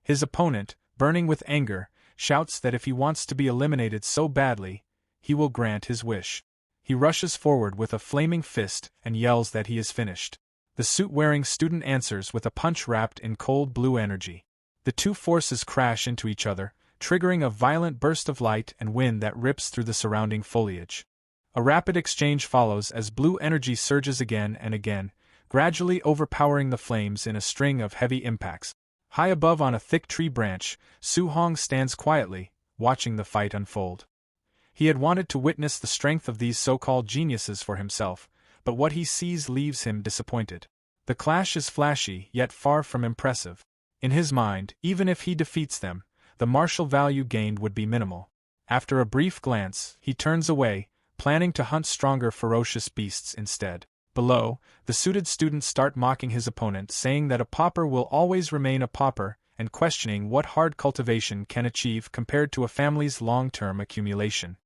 His opponent, burning with anger, shouts that if he wants to be eliminated so badly, he will grant his wish. He rushes forward with a flaming fist and yells that he is finished. The suit-wearing student answers with a punch wrapped in cold blue energy. The two forces crash into each other, triggering a violent burst of light and wind that rips through the surrounding foliage. A rapid exchange follows as blue energy surges again and again, gradually overpowering the flames in a string of heavy impacts. High above on a thick tree branch, Su-hong stands quietly, watching the fight unfold. He had wanted to witness the strength of these so-called geniuses for himself, but what he sees leaves him disappointed. The clash is flashy, yet far from impressive. In his mind, even if he defeats them, the martial value gained would be minimal. After a brief glance, he turns away, planning to hunt stronger ferocious beasts instead. Below, the suited students start mocking his opponent, saying that a pauper will always remain a pauper, and questioning what hard cultivation can achieve compared to a family's long-term accumulation.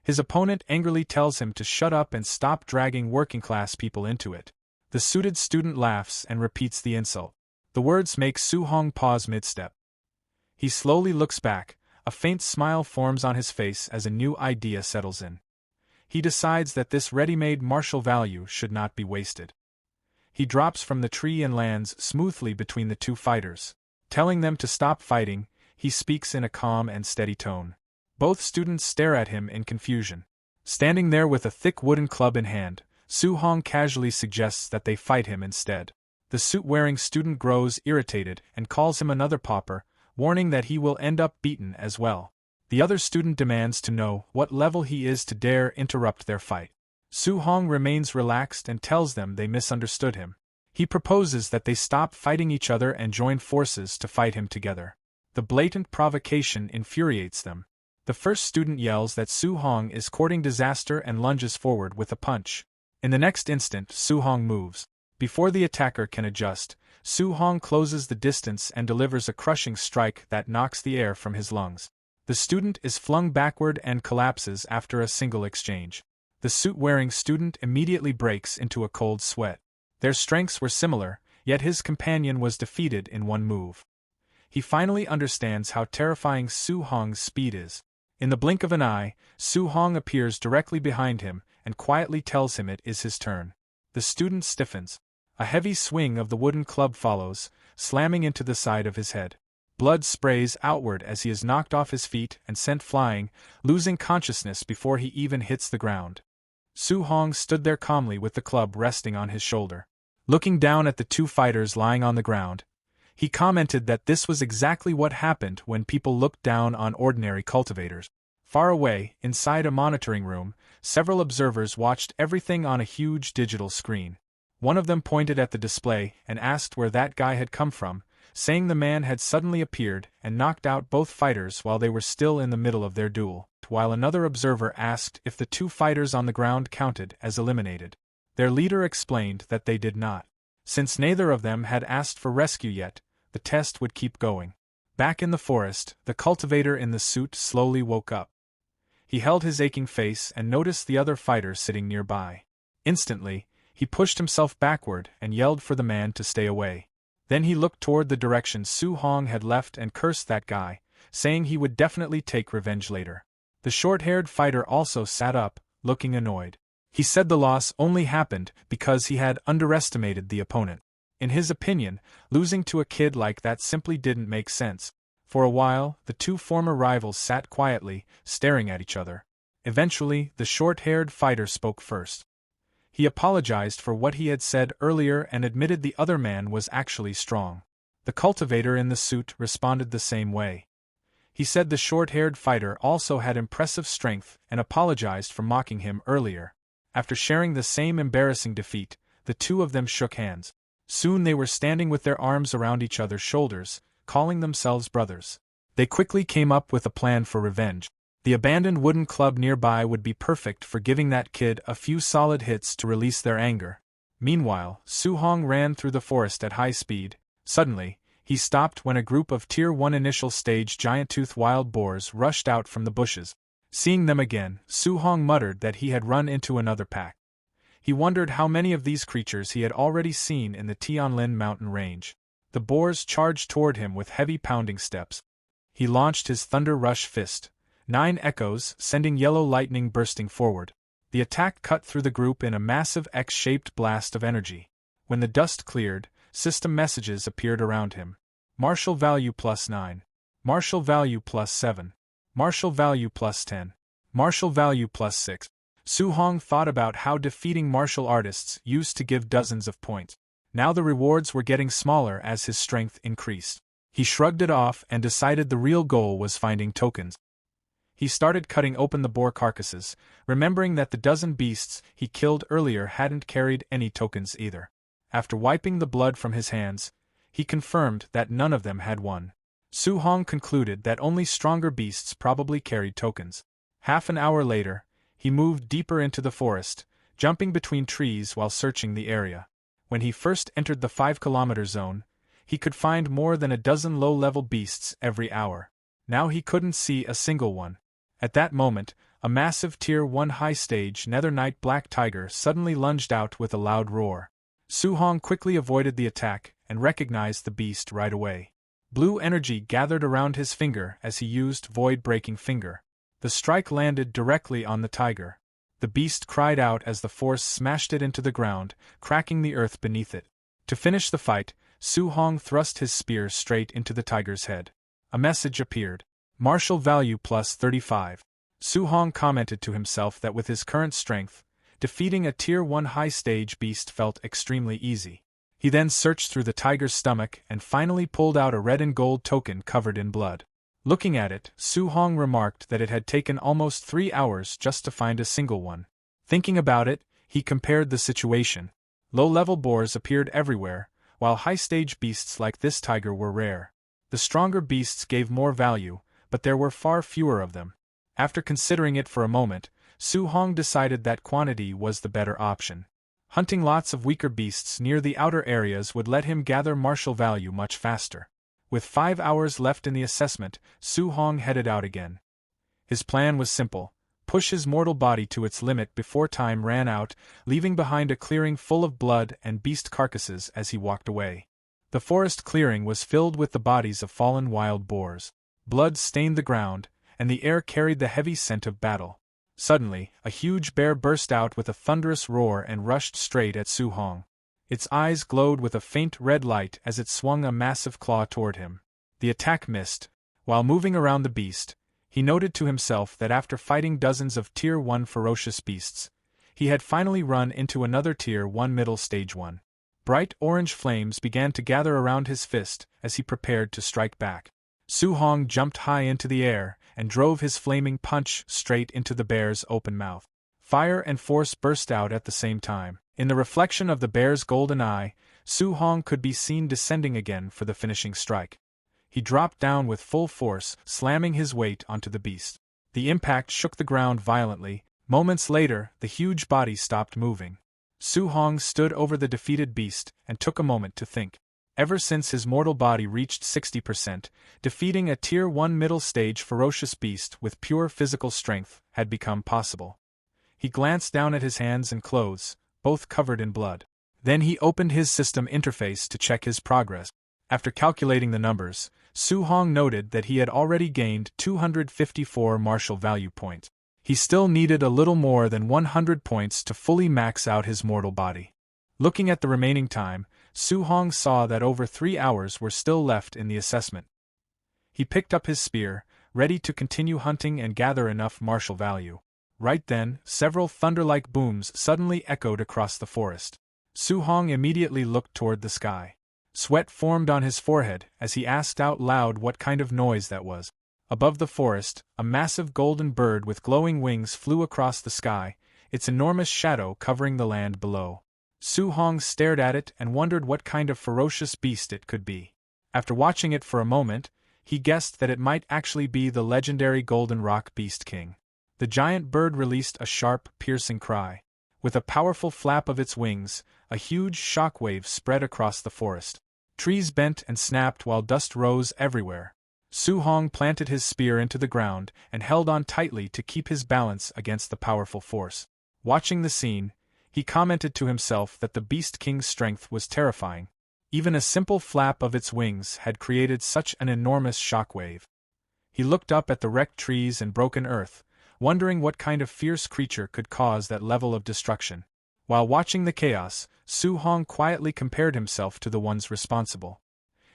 His opponent angrily tells him to shut up and stop dragging working-class people into it. The suited student laughs and repeats the insult. The words make Su-hong pause mid-step. He slowly looks back, a faint smile forms on his face as a new idea settles in. He decides that this ready-made martial value should not be wasted. He drops from the tree and lands smoothly between the two fighters. Telling them to stop fighting, he speaks in a calm and steady tone. Both students stare at him in confusion. Standing there with a thick wooden club in hand, Su-hong casually suggests that they fight him instead. The suit-wearing student grows irritated and calls him another pauper, warning that he will end up beaten as well. The other student demands to know what level he is to dare interrupt their fight. Su-hong remains relaxed and tells them they misunderstood him. He proposes that they stop fighting each other and join forces to fight him together. The blatant provocation infuriates them. The first student yells that Su-hong is courting disaster and lunges forward with a punch. In the next instant, Su-hong moves. Before the attacker can adjust, Su-hong closes the distance and delivers a crushing strike that knocks the air from his lungs. The student is flung backward and collapses after a single exchange. The suit-wearing student immediately breaks into a cold sweat. Their strengths were similar, yet his companion was defeated in one move. He finally understands how terrifying Su-hong's speed is. In the blink of an eye, Su-hong appears directly behind him and quietly tells him it is his turn. The student stiffens. A heavy swing of the wooden club follows, slamming into the side of his head. Blood sprays outward as he is knocked off his feet and sent flying, losing consciousness before he even hits the ground. Su-hong stood there calmly with the club resting on his shoulder. Looking down at the two fighters lying on the ground, he commented that this was exactly what happened when people looked down on ordinary cultivators. Far away, inside a monitoring room, several observers watched everything on a huge digital screen. One of them pointed at the display and asked where that guy had come from, saying the man had suddenly appeared and knocked out both fighters while they were still in the middle of their duel, while another observer asked if the two fighters on the ground counted as eliminated. Their leader explained that they did not. Since neither of them had asked for rescue yet, the test would keep going. Back in the forest, the cultivator in the suit slowly woke up. He held his aching face and noticed the other fighter sitting nearby. Instantly, he pushed himself backward and yelled for the man to stay away. Then he looked toward the direction Su-hong had left and cursed that guy, saying he would definitely take revenge later. The short-haired fighter also sat up, looking annoyed. He said the loss only happened because he had underestimated the opponent. In his opinion, losing to a kid like that simply didn't make sense. For a while, the two former rivals sat quietly, staring at each other. Eventually, the short-haired fighter spoke first. He apologized for what he had said earlier and admitted the other man was actually strong. The cultivator in the suit responded the same way. He said the short-haired fighter also had impressive strength and apologized for mocking him earlier. After sharing the same embarrassing defeat, the two of them shook hands. Soon they were standing with their arms around each other's shoulders, calling themselves brothers. They quickly came up with a plan for revenge. The abandoned wooden club nearby would be perfect for giving that kid a few solid hits to release their anger. Meanwhile, Su-hong ran through the forest at high speed. Suddenly, he stopped when a group of Tier 1 initial stage giant-tooth wild boars rushed out from the bushes. Seeing them again, Su-hong muttered that he had run into another pack. He wondered how many of these creatures he had already seen in the Tianlin mountain range. The boars charged toward him with heavy pounding steps. He launched his Thunder Rush fist. 9 echoes, sending yellow lightning bursting forward. The attack cut through the group in a massive X-shaped blast of energy. When the dust cleared, system messages appeared around him. Martial value +9. Martial value +7. Martial value +10. Martial value +6. Su-hong thought about how defeating martial artists used to give dozens of points. Now the rewards were getting smaller as his strength increased. He shrugged it off and decided the real goal was finding tokens. He started cutting open the boar carcasses, remembering that the dozen beasts he killed earlier hadn't carried any tokens either. After wiping the blood from his hands, he confirmed that none of them had one. Su Hong concluded that only stronger beasts probably carried tokens. Half an hour later, he moved deeper into the forest, jumping between trees while searching the area. When he first entered the 5-kilometer zone, he could find more than a dozen low-level beasts every hour. Now he couldn't see a single one. At that moment, a massive Tier 1 high-stage Nether Knight black tiger suddenly lunged out with a loud roar. Su Hong quickly avoided the attack and recognized the beast right away. Blue energy gathered around his finger as he used Void-Breaking Finger. The strike landed directly on the tiger. The beast cried out as the force smashed it into the ground, cracking the earth beneath it. To finish the fight, Su Hong thrust his spear straight into the tiger's head. A message appeared. Martial value plus 35. Su Hong commented to himself that with his current strength, defeating a Tier 1 high-stage beast felt extremely easy. He then searched through the tiger's stomach and finally pulled out a red and gold token covered in blood. Looking at it, Su Hong remarked that it had taken almost 3 hours just to find a single one. Thinking about it, he compared the situation. Low-level boars appeared everywhere, while high-stage beasts like this tiger were rare. The stronger beasts gave more value, but there were far fewer of them. After considering it for a moment, Su Hong decided that quantity was the better option. Hunting lots of weaker beasts near the outer areas would let him gather martial value much faster. With 5 hours left in the assessment, Su Hong headed out again. His plan was simple: push his mortal body to its limit before time ran out, leaving behind a clearing full of blood and beast carcasses as he walked away. The forest clearing was filled with the bodies of fallen wild boars. Blood stained the ground, and the air carried the heavy scent of battle. Suddenly, a huge bear burst out with a thunderous roar and rushed straight at Su Hong. Its eyes glowed with a faint red light as it swung a massive claw toward him. The attack missed. While moving around the beast, he noted to himself that after fighting dozens of Tier 1 ferocious beasts, he had finally run into another Tier 1 middle stage one. Bright orange flames began to gather around his fist as he prepared to strike back. Su Hong jumped high into the air and drove his flaming punch straight into the bear's open mouth. Fire and force burst out at the same time. In the reflection of the bear's golden eye, Su Hong could be seen descending again for the finishing strike. He dropped down with full force, slamming his weight onto the beast. The impact shook the ground violently. Moments later, the huge body stopped moving. Su Hong stood over the defeated beast and took a moment to think. Ever since his mortal body reached 60%, defeating a Tier 1 middle-stage ferocious beast with pure physical strength had become possible. He glanced down at his hands and clothes, both covered in blood. Then he opened his system interface to check his progress. After calculating the numbers, Su Hong noted that he had already gained 254 martial value points. He still needed a little more than 100 points to fully max out his mortal body. Looking at the remaining time, Su Hong saw that over 3 hours were still left in the assessment. He picked up his spear, ready to continue hunting and gather enough martial value. Right then, several thunder-like booms suddenly echoed across the forest. Su Hong immediately looked toward the sky. Sweat formed on his forehead as he asked out loud what kind of noise that was. Above the forest, a massive golden bird with glowing wings flew across the sky, its enormous shadow covering the land below. Su Hong stared at it and wondered what kind of ferocious beast it could be. After watching it for a moment, he guessed that it might actually be the legendary Golden Rock Beast King. The giant bird released a sharp, piercing cry. With a powerful flap of its wings, a huge shockwave spread across the forest. Trees bent and snapped while dust rose everywhere. Su Hong planted his spear into the ground and held on tightly to keep his balance against the powerful force. Watching the scene, he commented to himself that the Beast King's strength was terrifying. Even a simple flap of its wings had created such an enormous shockwave. He looked up at the wrecked trees and broken earth, wondering what kind of fierce creature could cause that level of destruction. While watching the chaos, Su Hong quietly compared himself to the ones responsible.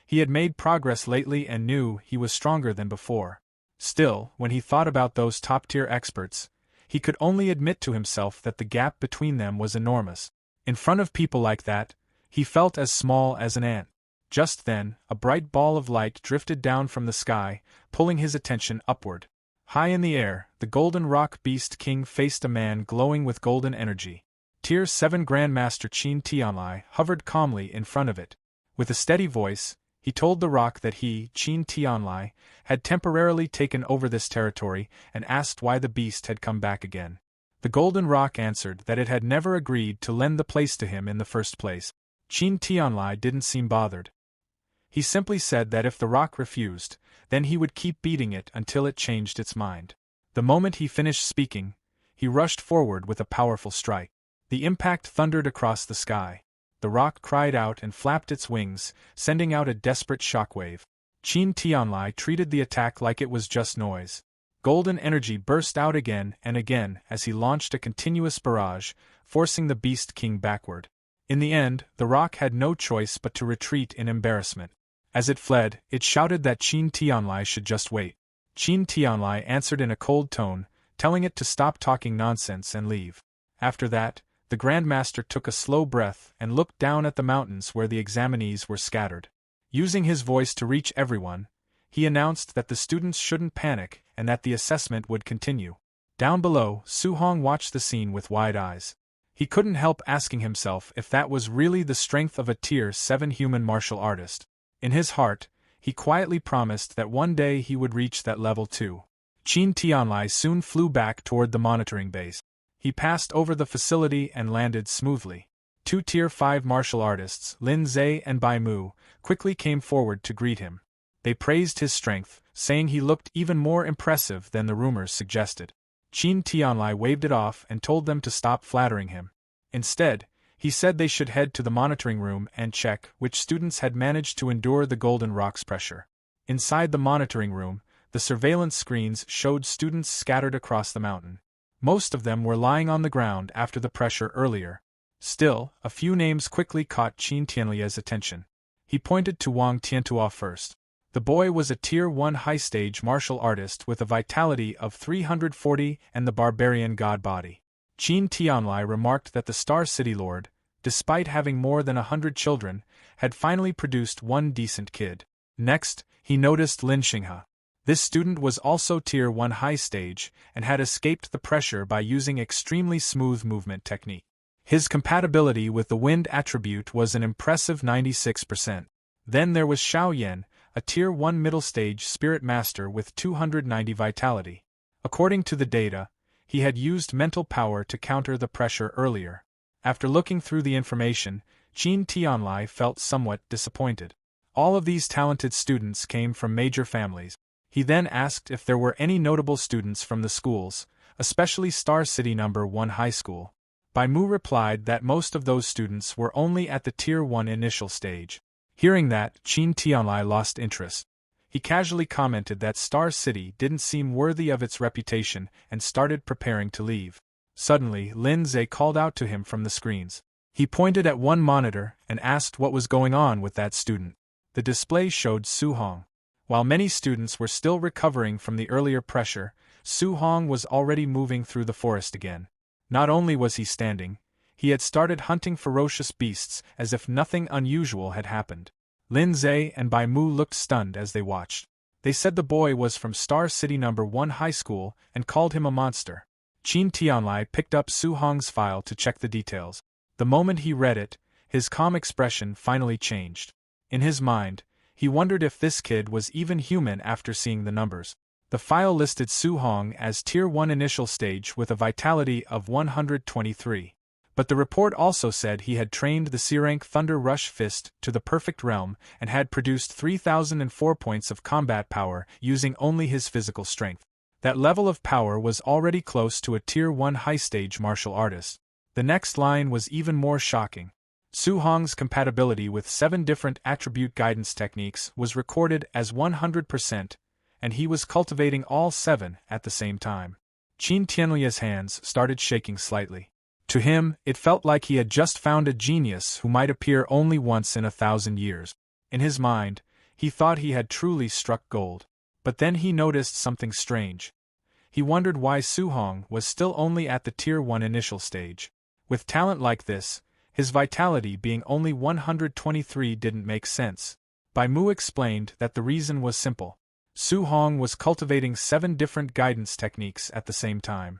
He had made progress lately and knew he was stronger than before. Still, when he thought about those top-tier experts, he could only admit to himself that the gap between them was enormous. In front of people like that, he felt as small as an ant. Just then, a bright ball of light drifted down from the sky, pulling his attention upward. High in the air, the Golden Rock Beast King faced a man glowing with golden energy. Tier 7 Grandmaster Qin Tianlai hovered calmly in front of it. With a steady voice, he told the rock that he, Qin Tianlai, had temporarily taken over this territory and asked why the beast had come back again. The Golden Rock answered that it had never agreed to lend the place to him in the first place. Qin Tianlai didn't seem bothered. He simply said that if the rock refused, then he would keep beating it until it changed its mind. The moment he finished speaking, he rushed forward with a powerful strike. The impact thundered across the sky. The rock cried out and flapped its wings, sending out a desperate shockwave. Qin Tianlai treated the attack like it was just noise. Golden energy burst out again and again as he launched a continuous barrage, forcing the Beast King backward. In the end, the rock had no choice but to retreat in embarrassment. As it fled, it shouted that Qin Tianlai should just wait. Qin Tianlai answered in a cold tone, telling it to stop talking nonsense and leave. After that, the Grandmaster took a slow breath and looked down at the mountains where the examinees were scattered. Using his voice to reach everyone, he announced that the students shouldn't panic and that the assessment would continue. Down below, Su Hong watched the scene with wide eyes. He couldn't help asking himself if that was really the strength of a Tier 7 human martial artist. In his heart, he quietly promised that one day he would reach that level too. Qin Tianlai soon flew back toward the monitoring base. He passed over the facility and landed smoothly. Two Tier 5 martial artists, Lin Zhe and Bai Mu, quickly came forward to greet him. They praised his strength, saying he looked even more impressive than the rumors suggested. Qin Tianlai waved it off and told them to stop flattering him. Instead, he said they should head to the monitoring room and check which students had managed to endure the Golden Rock's pressure. Inside the monitoring room, the surveillance screens showed students scattered across the mountain. Most of them were lying on the ground after the pressure earlier. Still, a few names quickly caught Qin Tianlia's attention. He pointed to Wang Tiantua first. The boy was a Tier 1 high-stage martial artist with a vitality of 340 and the barbarian god body. Qin Tianlai remarked that the Star City Lord, despite having more than 100 children, had finally produced one decent kid. Next, he noticed Lin Xinghe. This student was also Tier 1 high stage and had escaped the pressure by using extremely smooth movement technique. His compatibility with the wind attribute was an impressive 96%. Then there was Xiao Yan, a Tier 1 middle stage spirit master with 290 vitality. According to the data, he had used mental power to counter the pressure earlier. After looking through the information, Qin Tianlai felt somewhat disappointed. All of these talented students came from major families. He then asked if there were any notable students from the schools, especially Star City No. 1 High School. Bai Mu replied that most of those students were only at the Tier 1 initial stage. Hearing that, Qin Tianlai lost interest. He casually commented that Star City didn't seem worthy of its reputation and started preparing to leave. Suddenly, Lin Zhe called out to him from the screens. He pointed at one monitor and asked what was going on with that student. The display showed Su Hong. While many students were still recovering from the earlier pressure, Su Hong was already moving through the forest again. Not only was he standing, he had started hunting ferocious beasts as if nothing unusual had happened. Lin Zhe and Bai Mu looked stunned as they watched. They said the boy was from Star City No. 1 High School and called him a monster. Qin Tianlai picked up Su Hong's file to check the details. The moment he read it, his calm expression finally changed. In his mind, he wondered if this kid was even human after seeing the numbers. The file listed Su Hong as Tier 1 initial stage with a vitality of 123. But the report also said he had trained the C-rank Thunder Rush Fist to the perfect realm and had produced 3,004 points of combat power using only his physical strength. That level of power was already close to a Tier 1 high-stage martial artist. The next line was even more shocking. Su Hong's compatibility with 7 different attribute guidance techniques was recorded as 100%, and he was cultivating all 7 at the same time. Qin Tianlia's hands started shaking slightly. To him, it felt like he had just found a genius who might appear only once in 1,000 years. In his mind, he thought he had truly struck gold. But then he noticed something strange. He wondered why Su Hong was still only at the Tier 1 initial stage. With talent like this, his vitality being only 123 didn't make sense. Bai Mu explained that the reason was simple. Su Hong was cultivating 7 different guidance techniques at the same time.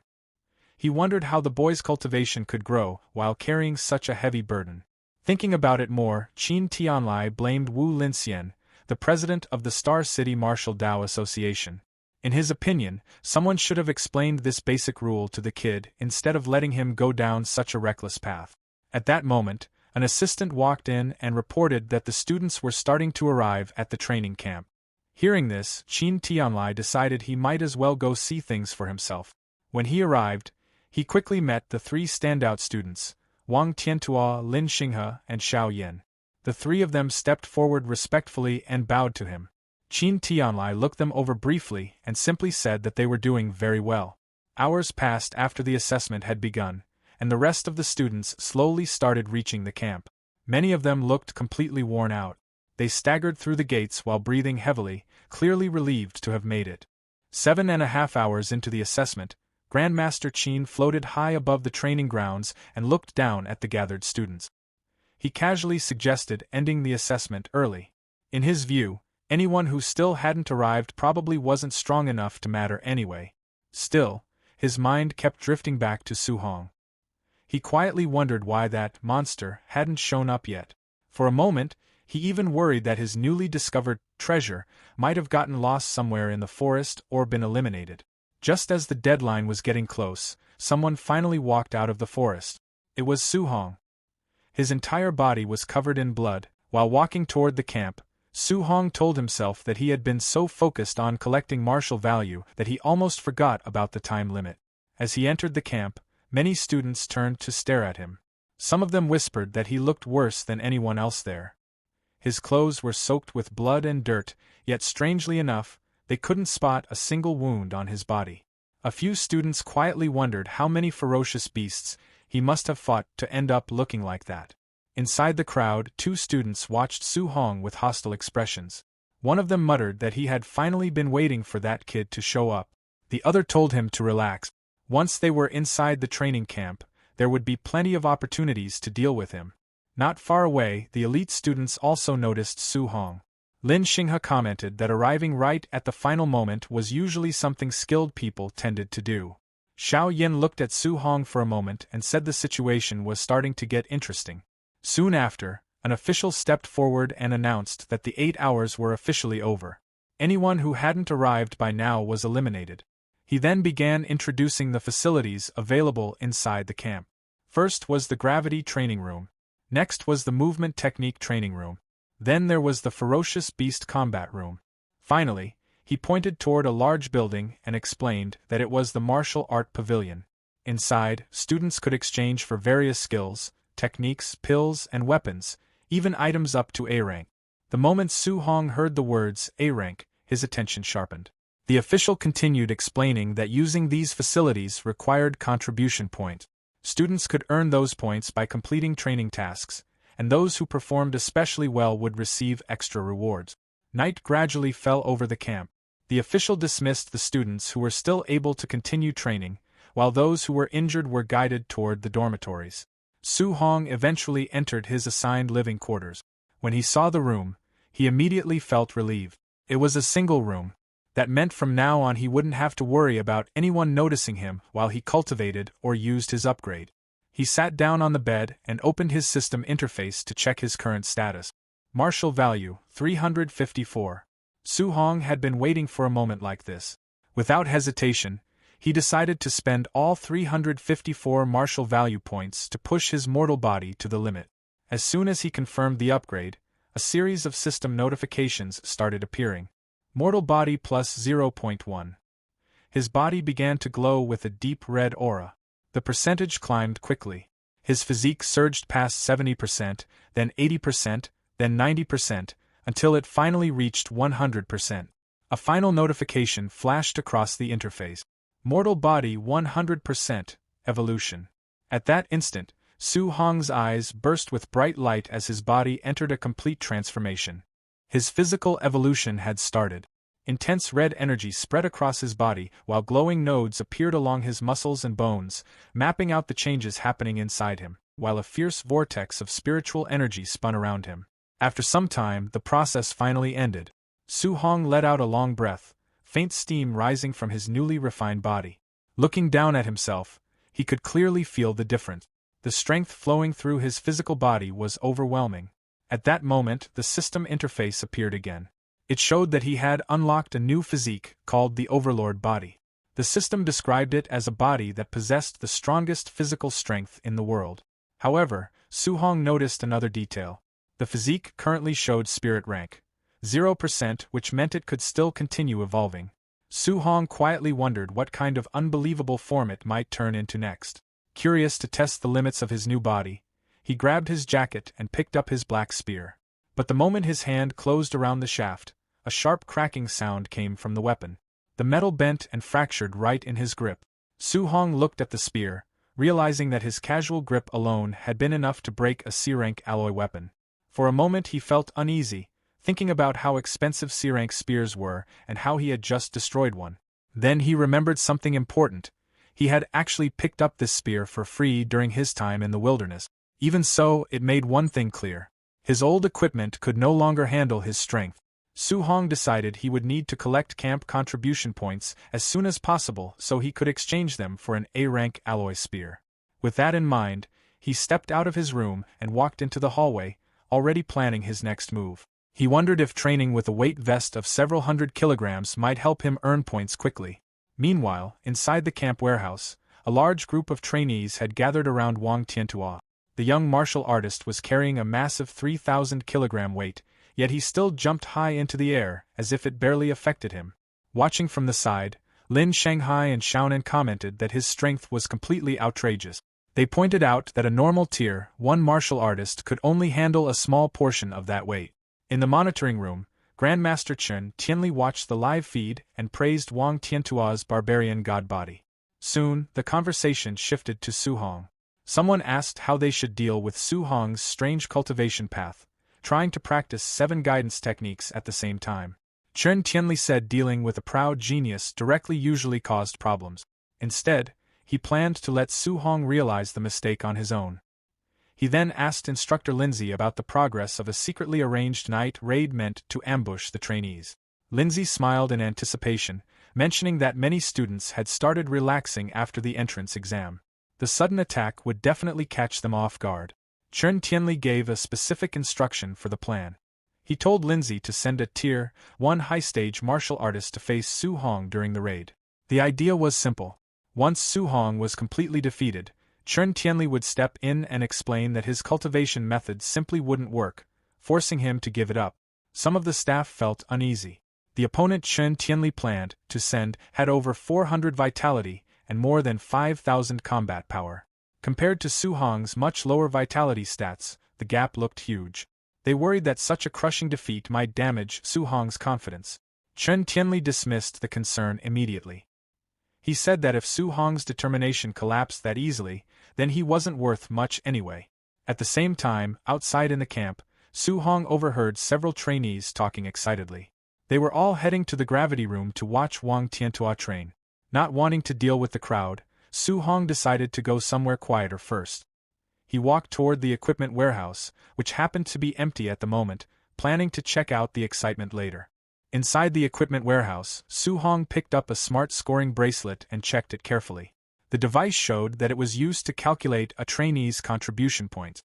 He wondered how the boy's cultivation could grow while carrying such a heavy burden. Thinking about it more, Qin Tianlai blamed Wu Linxian, the president of the Star City Martial Dao Association. In his opinion, someone should have explained this basic rule to the kid instead of letting him go down such a reckless path. At that moment, an assistant walked in and reported that the students were starting to arrive at the training camp. Hearing this, Qin Tianlai decided he might as well go see things for himself. When he arrived, he quickly met the 3 standout students, Wang Tiantua, Lin Xinghe, and Xiao Yin. The 3 of them stepped forward respectfully and bowed to him. Qin Tianlai looked them over briefly and simply said that they were doing very well. Hours passed after the assessment had begun, and the rest of the students slowly started reaching the camp. Many of them looked completely worn out. They staggered through the gates while breathing heavily, clearly relieved to have made it. 7.5 hours into the assessment, Grandmaster Qin floated high above the training grounds and looked down at the gathered students. He casually suggested ending the assessment early. In his view, anyone who still hadn't arrived probably wasn't strong enough to matter anyway. Still, his mind kept drifting back to Su Hong. He quietly wondered why that monster hadn't shown up yet. For a moment, he even worried that his newly discovered treasure might have gotten lost somewhere in the forest or been eliminated. Just as the deadline was getting close, someone finally walked out of the forest. It was Su Hong. His entire body was covered in blood. While walking toward the camp, Su Hong told himself that he had been so focused on collecting martial value that he almost forgot about the time limit. As he entered the camp, many students turned to stare at him. Some of them whispered that he looked worse than anyone else there. His clothes were soaked with blood and dirt, yet strangely enough, they couldn't spot a single wound on his body. A few students quietly wondered how many ferocious beasts he must have fought to end up looking like that. Inside the crowd, 2 students watched Su Hong with hostile expressions. One of them muttered that he had finally been waiting for that kid to show up. The other told him to relax. Once they were inside the training camp, there would be plenty of opportunities to deal with him. Not far away, the elite students also noticed Su Hong. Lin Xinghe commented that arriving right at the final moment was usually something skilled people tended to do. Xiao Yin looked at Su Hong for a moment and said the situation was starting to get interesting. Soon after, an official stepped forward and announced that the 8 hours were officially over. Anyone who hadn't arrived by now was eliminated. He then began introducing the facilities available inside the camp. First was the gravity training room. Next was the movement technique training room. Then there was the ferocious beast combat room. Finally, he pointed toward a large building and explained that it was the martial art pavilion. Inside, students could exchange for various skills, techniques, pills, and weapons, even items up to A rank. The moment Su Hong heard the words A rank, his attention sharpened. The official continued explaining that using these facilities required contribution points. Students could earn those points by completing training tasks, and those who performed especially well would receive extra rewards. Night gradually fell over the camp. The official dismissed the students who were still able to continue training, while those who were injured were guided toward the dormitories. Su Hong eventually entered his assigned living quarters. When he saw the room, he immediately felt relieved. It was a single room. That meant from now on he wouldn't have to worry about anyone noticing him while he cultivated or used his upgrade. He sat down on the bed and opened his system interface to check his current status. Martial value, 354. Su Hong had been waiting for a moment like this. Without hesitation, he decided to spend all 354 martial value points to push his mortal body to the limit. As soon as he confirmed the upgrade, a series of system notifications started appearing. Mortal body plus 0.1. His body began to glow with a deep red aura. The percentage climbed quickly. His physique surged past 70%, then 80%, then 90%, until it finally reached 100%. A final notification flashed across the interface. Mortal body 100%, evolution. At that instant, Su Hong's eyes burst with bright light as his body entered a complete transformation. His physical evolution had started. Intense red energy spread across his body, while glowing nodes appeared along his muscles and bones, mapping out the changes happening inside him, while a fierce vortex of spiritual energy spun around him. After some time, the process finally ended. Su Hong let out a long breath, faint steam rising from his newly refined body. Looking down at himself, he could clearly feel the difference. The strength flowing through his physical body was overwhelming. At that moment, the system interface appeared again. It showed that he had unlocked a new physique called the Overlord body. The system described it as a body that possessed the strongest physical strength in the world. However, Su Hong noticed another detail. The physique currently showed spirit rank 0%, which meant it could still continue evolving. Su Hong quietly wondered what kind of unbelievable form it might turn into next. Curious to test the limits of his new body, he grabbed his jacket and picked up his black spear. But the moment his hand closed around the shaft, a sharp cracking sound came from the weapon. The metal bent and fractured right in his grip. Su Hong looked at the spear, realizing that his casual grip alone had been enough to break a C-rank alloy weapon. For a moment he felt uneasy, thinking about how expensive C-rank spears were and how he had just destroyed one. Then he remembered something important. He had actually picked up this spear for free during his time in the wilderness. Even so, it made one thing clear. His old equipment could no longer handle his strength. Su Hong decided he would need to collect camp contribution points as soon as possible so he could exchange them for an A-rank alloy spear. With that in mind, he stepped out of his room and walked into the hallway, already planning his next move. He wondered if training with a weight vest of several hundred kilograms might help him earn points quickly. Meanwhile, inside the camp warehouse, a large group of trainees had gathered around Wang Tiantua. The young martial artist was carrying a massive 3,000-kilogram weight, yet he still jumped high into the air, as if it barely affected him. Watching from the side, Lin Shanghai and Xiaonan commented that his strength was completely outrageous. They pointed out that a normal Tier 1 martial artist could only handle a small portion of that weight. In the monitoring room, Grandmaster Chen Tianli watched the live feed and praised Wang Tiantua's barbarian god body. Soon, the conversation shifted to Su Hong. Someone asked how they should deal with Su Hong's strange cultivation path, trying to practice 7 guidance techniques at the same time. Chen Tianli said dealing with a proud genius directly usually caused problems. Instead, he planned to let Su Hong realize the mistake on his own. He then asked Instructor Lindsay about the progress of a secretly arranged night raid meant to ambush the trainees. Lindsay smiled in anticipation, mentioning that many students had started relaxing after the entrance exam. The sudden attack would definitely catch them off guard. Chen Tianli gave a specific instruction for the plan. He told Lindsay to send a Tier 1 high-stage martial artist to face Su Hong during the raid. The idea was simple. Once Su Hong was completely defeated, Chen Tianli would step in and explain that his cultivation method simply wouldn't work, forcing him to give it up. Some of the staff felt uneasy. The opponent Chen Tianli planned to send had over 400 vitality and more than 5,000 combat power. Compared to Su Hong's much lower vitality stats, the gap looked huge. They worried that such a crushing defeat might damage Su Hong's confidence. Chen Tianli dismissed the concern immediately. He said that if Su Hong's determination collapsed that easily, then he wasn't worth much anyway. At the same time, outside in the camp, Su Hong overheard several trainees talking excitedly. They were all heading to the gravity room to watch Wang Tiantua train. Not wanting to deal with the crowd, Su Hong decided to go somewhere quieter first. He walked toward the equipment warehouse, which happened to be empty at the moment, planning to check out the excitement later. Inside the equipment warehouse, Su Hong picked up a smart scoring bracelet and checked it carefully. The device showed that it was used to calculate a trainee's contribution points.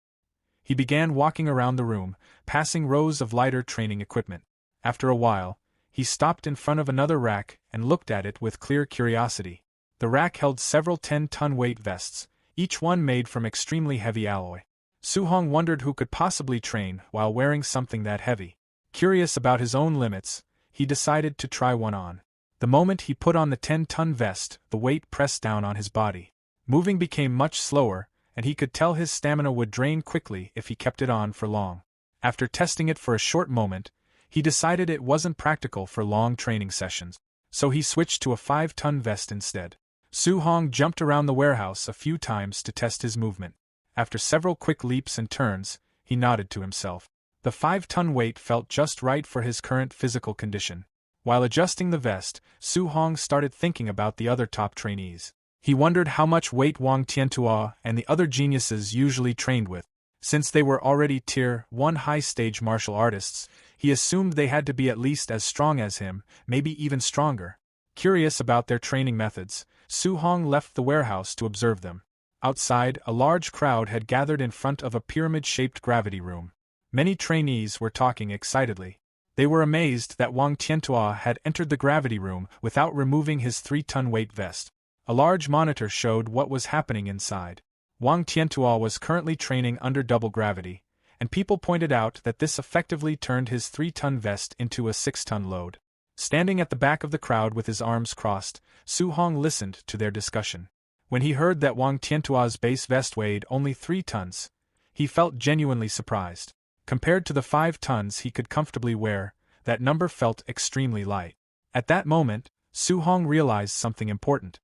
He began walking around the room, passing rows of lighter training equipment. After a while, he stopped in front of another rack and looked at it with clear curiosity. The rack held several 10-ton weight vests, each one made from extremely heavy alloy. Su Hong wondered who could possibly train while wearing something that heavy. Curious about his own limits, he decided to try one on. The moment he put on the 10-ton vest, the weight pressed down on his body. Moving became much slower, and he could tell his stamina would drain quickly if he kept it on for long. After testing it for a short moment, he decided it wasn't practical for long training sessions, so he switched to a 5-ton vest instead. Su Hong jumped around the warehouse a few times to test his movement. After several quick leaps and turns, he nodded to himself. The 5-ton weight felt just right for his current physical condition. While adjusting the vest, Su Hong started thinking about the other top trainees. He wondered how much weight Wang Tiantua and the other geniuses usually trained with. Since they were already Tier 1 high-stage martial artists, He assumed they had to be at least as strong as him, maybe even stronger. Curious about their training methods, Su-hong left the warehouse to observe them. Outside, a large crowd had gathered in front of a pyramid-shaped gravity room. Many trainees were talking excitedly. They were amazed that Wang Tiantua had entered the gravity room without removing his 3-ton weight vest. A large monitor showed what was happening inside. Wang Tiantua was currently training under double gravity, and people pointed out that this effectively turned his 3-ton vest into a 6-ton load. Standing at the back of the crowd with his arms crossed, Su-hong listened to their discussion. When he heard that Wang Tiantua's base vest weighed only 3 tons, he felt genuinely surprised. Compared to the 5 tons he could comfortably wear, that number felt extremely light. At that moment, Su-hong realized something important.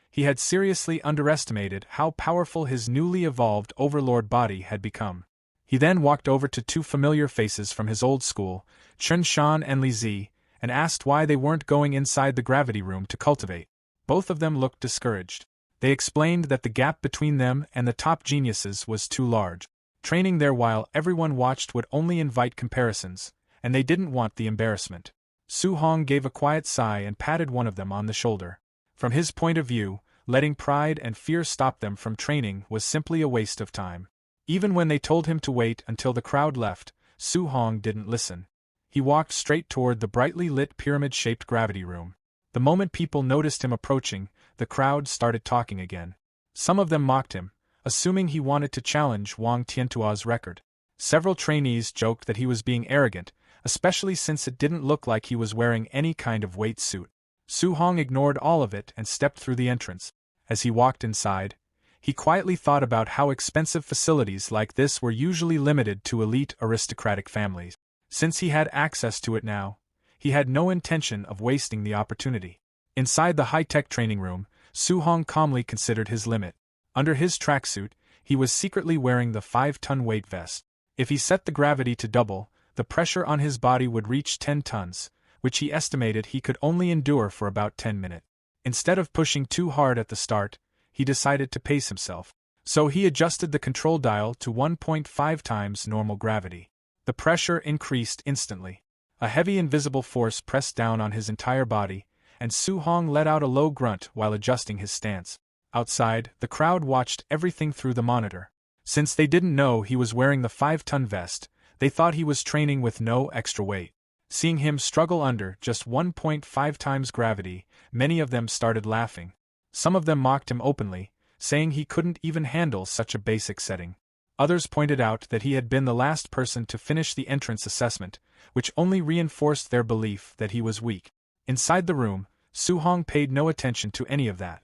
He had seriously underestimated how powerful his newly evolved overlord body had become. He then walked over to 2 familiar faces from his old school, Chen Shan and Li Zi, and asked why they weren't going inside the gravity room to cultivate. Both of them looked discouraged. They explained that the gap between them and the top geniuses was too large. Training there while everyone watched would only invite comparisons, and they didn't want the embarrassment. Su-hong gave a quiet sigh and patted one of them on the shoulder. From his point of view, letting pride and fear stop them from training was simply a waste of time. Even when they told him to wait until the crowd left, Su-hong didn't listen. He walked straight toward the brightly lit pyramid-shaped gravity room. The moment people noticed him approaching, the crowd started talking again. Some of them mocked him, assuming he wanted to challenge Wang Tiantua's record. Several trainees joked that he was being arrogant, especially since it didn't look like he was wearing any kind of weight suit. Su-hong ignored all of it and stepped through the entrance. As he walked inside, he quietly thought about how expensive facilities like this were usually limited to elite aristocratic families. Since he had access to it now, he had no intention of wasting the opportunity. Inside the high-tech training room, Su-hong calmly considered his limit. Under his tracksuit, he was secretly wearing the 5-ton weight vest. If he set the gravity to double, the pressure on his body would reach 10 tons, which he estimated he could only endure for about 10 minutes. Instead of pushing too hard at the start, he decided to pace himself. So he adjusted the control dial to 1.5 times normal gravity. The pressure increased instantly. A heavy invisible force pressed down on his entire body, and Su-hong let out a low grunt while adjusting his stance. Outside, the crowd watched everything through the monitor. Since they didn't know he was wearing the 5-ton vest, they thought he was training with no extra weight. Seeing him struggle under just 1.5 times gravity, many of them started laughing. Some of them mocked him openly, saying he couldn't even handle such a basic setting. Others pointed out that he had been the last person to finish the entrance assessment, which only reinforced their belief that he was weak. Inside the room, Su-hong paid no attention to any of that.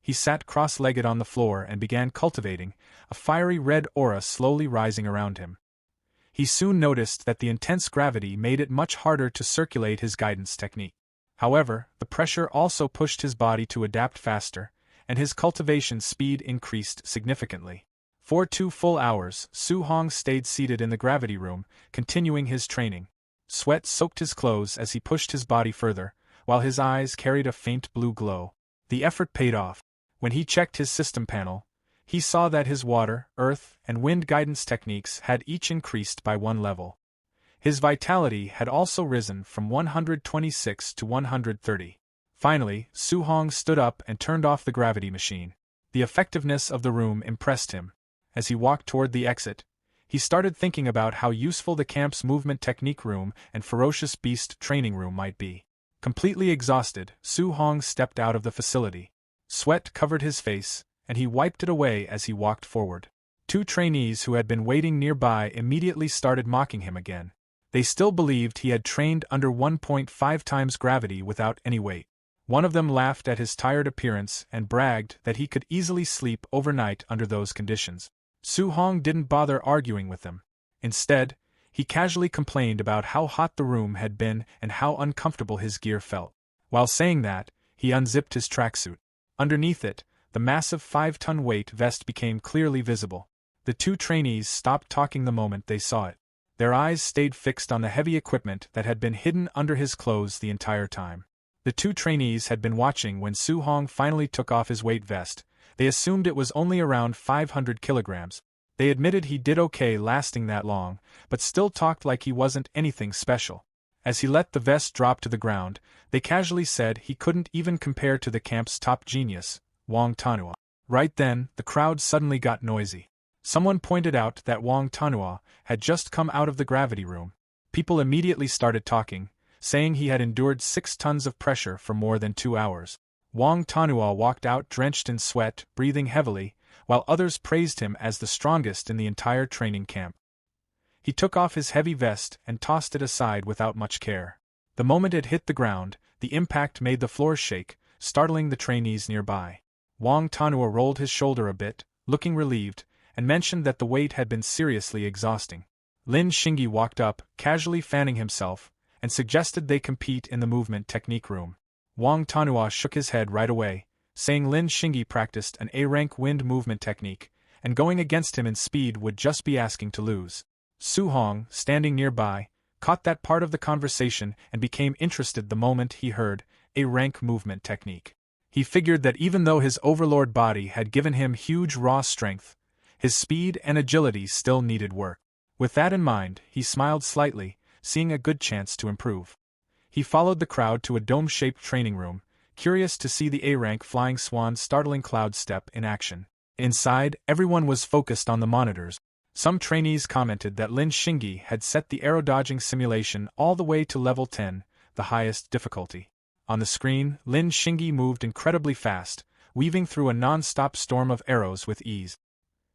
He sat cross-legged on the floor and began cultivating, a fiery red aura slowly rising around him. He soon noticed that the intense gravity made it much harder to circulate his guidance technique. However, the pressure also pushed his body to adapt faster, and his cultivation speed increased significantly. For 2 full hours, Su-hong stayed seated in the gravity room, continuing his training. Sweat soaked his clothes as he pushed his body further, while his eyes carried a faint blue glow. The effort paid off. When he checked his system panel, he saw that his water, earth, and wind guidance techniques had each increased by 1 level. His vitality had also risen from 126 to 130. Finally, Su-hong stood up and turned off the gravity machine. The effectiveness of the room impressed him. As he walked toward the exit, he started thinking about how useful the camp's movement technique room and ferocious beast training room might be. Completely exhausted, Su-hong stepped out of the facility. Sweat covered his face, and he wiped it away as he walked forward. 2 trainees who had been waiting nearby immediately started mocking him again. They still believed he had trained under 1.5 times gravity without any weight. One of them laughed at his tired appearance and bragged that he could easily sleep overnight under those conditions. Su-hong didn't bother arguing with them. Instead, he casually complained about how hot the room had been and how uncomfortable his gear felt. While saying that, he unzipped his tracksuit. Underneath it, the massive 5-ton weight vest became clearly visible. The 2 trainees stopped talking the moment they saw it. Their eyes stayed fixed on the heavy equipment that had been hidden under his clothes the entire time. The 2 trainees had been watching when Su-hong finally took off his weight vest. They assumed it was only around 500 kilograms. They admitted he did okay lasting that long, but still talked like he wasn't anything special. As he let the vest drop to the ground, they casually said he couldn't even compare to the camp's top genius, Wang Tanua. Right then, the crowd suddenly got noisy. Someone pointed out that Wang Tanua had just come out of the gravity room. People immediately started talking, saying he had endured 6 tons of pressure for more than 2 hours. Wang Tanua walked out drenched in sweat, breathing heavily, while others praised him as the strongest in the entire training camp. He took off his heavy vest and tossed it aside without much care. The moment it hit the ground, the impact made the floor shake, startling the trainees nearby. Wang Tanua rolled his shoulder a bit, looking relieved, and mentioned that the weight had been seriously exhausting. Lin Xingyi walked up, casually fanning himself, and suggested they compete in the movement technique room. Wang Tanua shook his head right away, saying Lin Xingyi practiced an A-rank wind movement technique, and going against him in speed would just be asking to lose. Su Hong, standing nearby, caught that part of the conversation and became interested the moment he heard A-rank movement technique. He figured that even though his overlord body had given him huge raw strength, his speed and agility still needed work. With that in mind, he smiled slightly, seeing a good chance to improve. He followed the crowd to a dome-shaped training room, curious to see the A-rank Flying Swan's startling cloud step in action. Inside, everyone was focused on the monitors. Some trainees commented that Lin Xingyi had set the arrow-dodging simulation all the way to level 10, the highest difficulty. On the screen, Lin Xingyi moved incredibly fast, weaving through a non-stop storm of arrows with ease.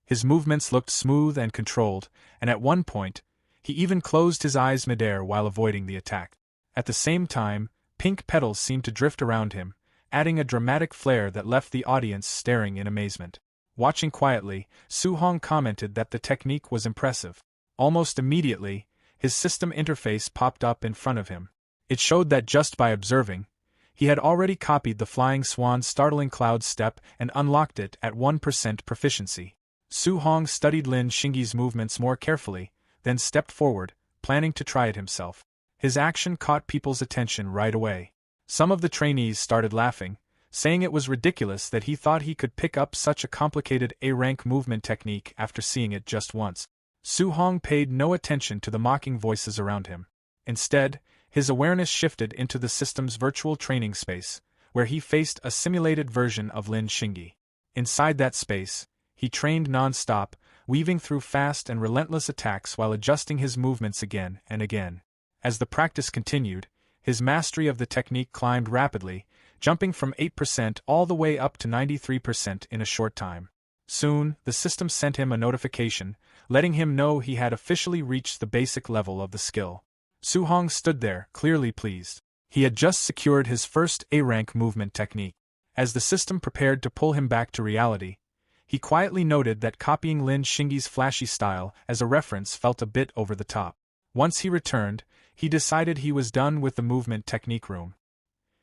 His movements looked smooth and controlled, and at one point, he even closed his eyes midair while avoiding the attack. At the same time, pink petals seemed to drift around him, adding a dramatic flair that left the audience staring in amazement. Watching quietly, Su Hong commented that the technique was impressive. Almost immediately, his system interface popped up in front of him. It showed that just by observing, he had already copied the Flying Swan's startling cloud step and unlocked it at 1% proficiency. Su Hong studied Lin Xingyi's movements more carefully, then stepped forward, planning to try it himself. His action caught people's attention right away. Some of the trainees started laughing, saying it was ridiculous that he thought he could pick up such a complicated A-rank movement technique after seeing it just once. Su Hong paid no attention to the mocking voices around him. Instead, his awareness shifted into the system's virtual training space, where he faced a simulated version of Lin Xingyi. Inside that space, he trained non-stop, weaving through fast and relentless attacks while adjusting his movements again and again. As the practice continued, his mastery of the technique climbed rapidly, jumping from 8% all the way up to 93% in a short time. Soon, the system sent him a notification, letting him know he had officially reached the basic level of the skill. Su Hong stood there, clearly pleased. He had just secured his first A-rank movement technique. As the system prepared to pull him back to reality, he quietly noted that copying Lin Xingyi's flashy style as a reference felt a bit over the top. Once he returned, he decided he was done with the movement technique room.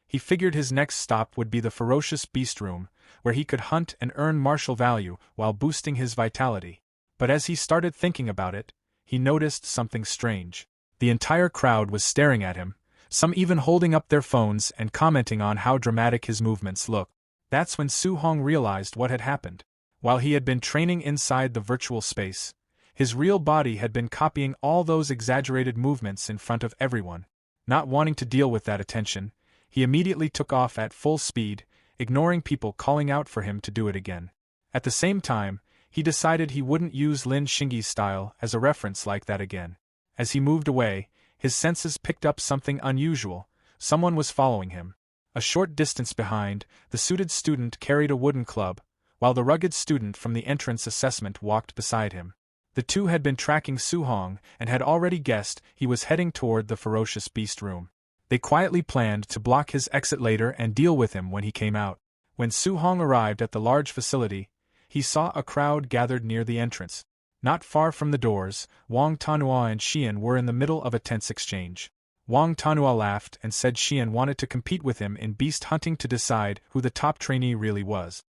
He figured his next stop would be the ferocious beast room, where he could hunt and earn martial value while boosting his vitality. But as he started thinking about it, he noticed something strange. The entire crowd was staring at him, some even holding up their phones and commenting on how dramatic his movements looked. That's when Su Hong realized what had happened. While he had been training inside the virtual space, his real body had been copying all those exaggerated movements in front of everyone. Not wanting to deal with that attention, he immediately took off at full speed, ignoring people calling out for him to do it again. At the same time, he decided he wouldn't use Lin Xingyi's style as a reference like that again. As he moved away, his senses picked up something unusual. Someone was following him. A short distance behind, the suited student carried a wooden club, while the rugged student from the entrance assessment walked beside him. The two had been tracking Su Hong and had already guessed he was heading toward the ferocious beast room. They quietly planned to block his exit later and deal with him when he came out. When Su Hong arrived at the large facility, he saw a crowd gathered near the entrance. Not far from the doors, Wang Tanua and Xian were in the middle of a tense exchange. Wang Tanua laughed and said Xian wanted to compete with him in beast hunting to decide who the top trainee really was.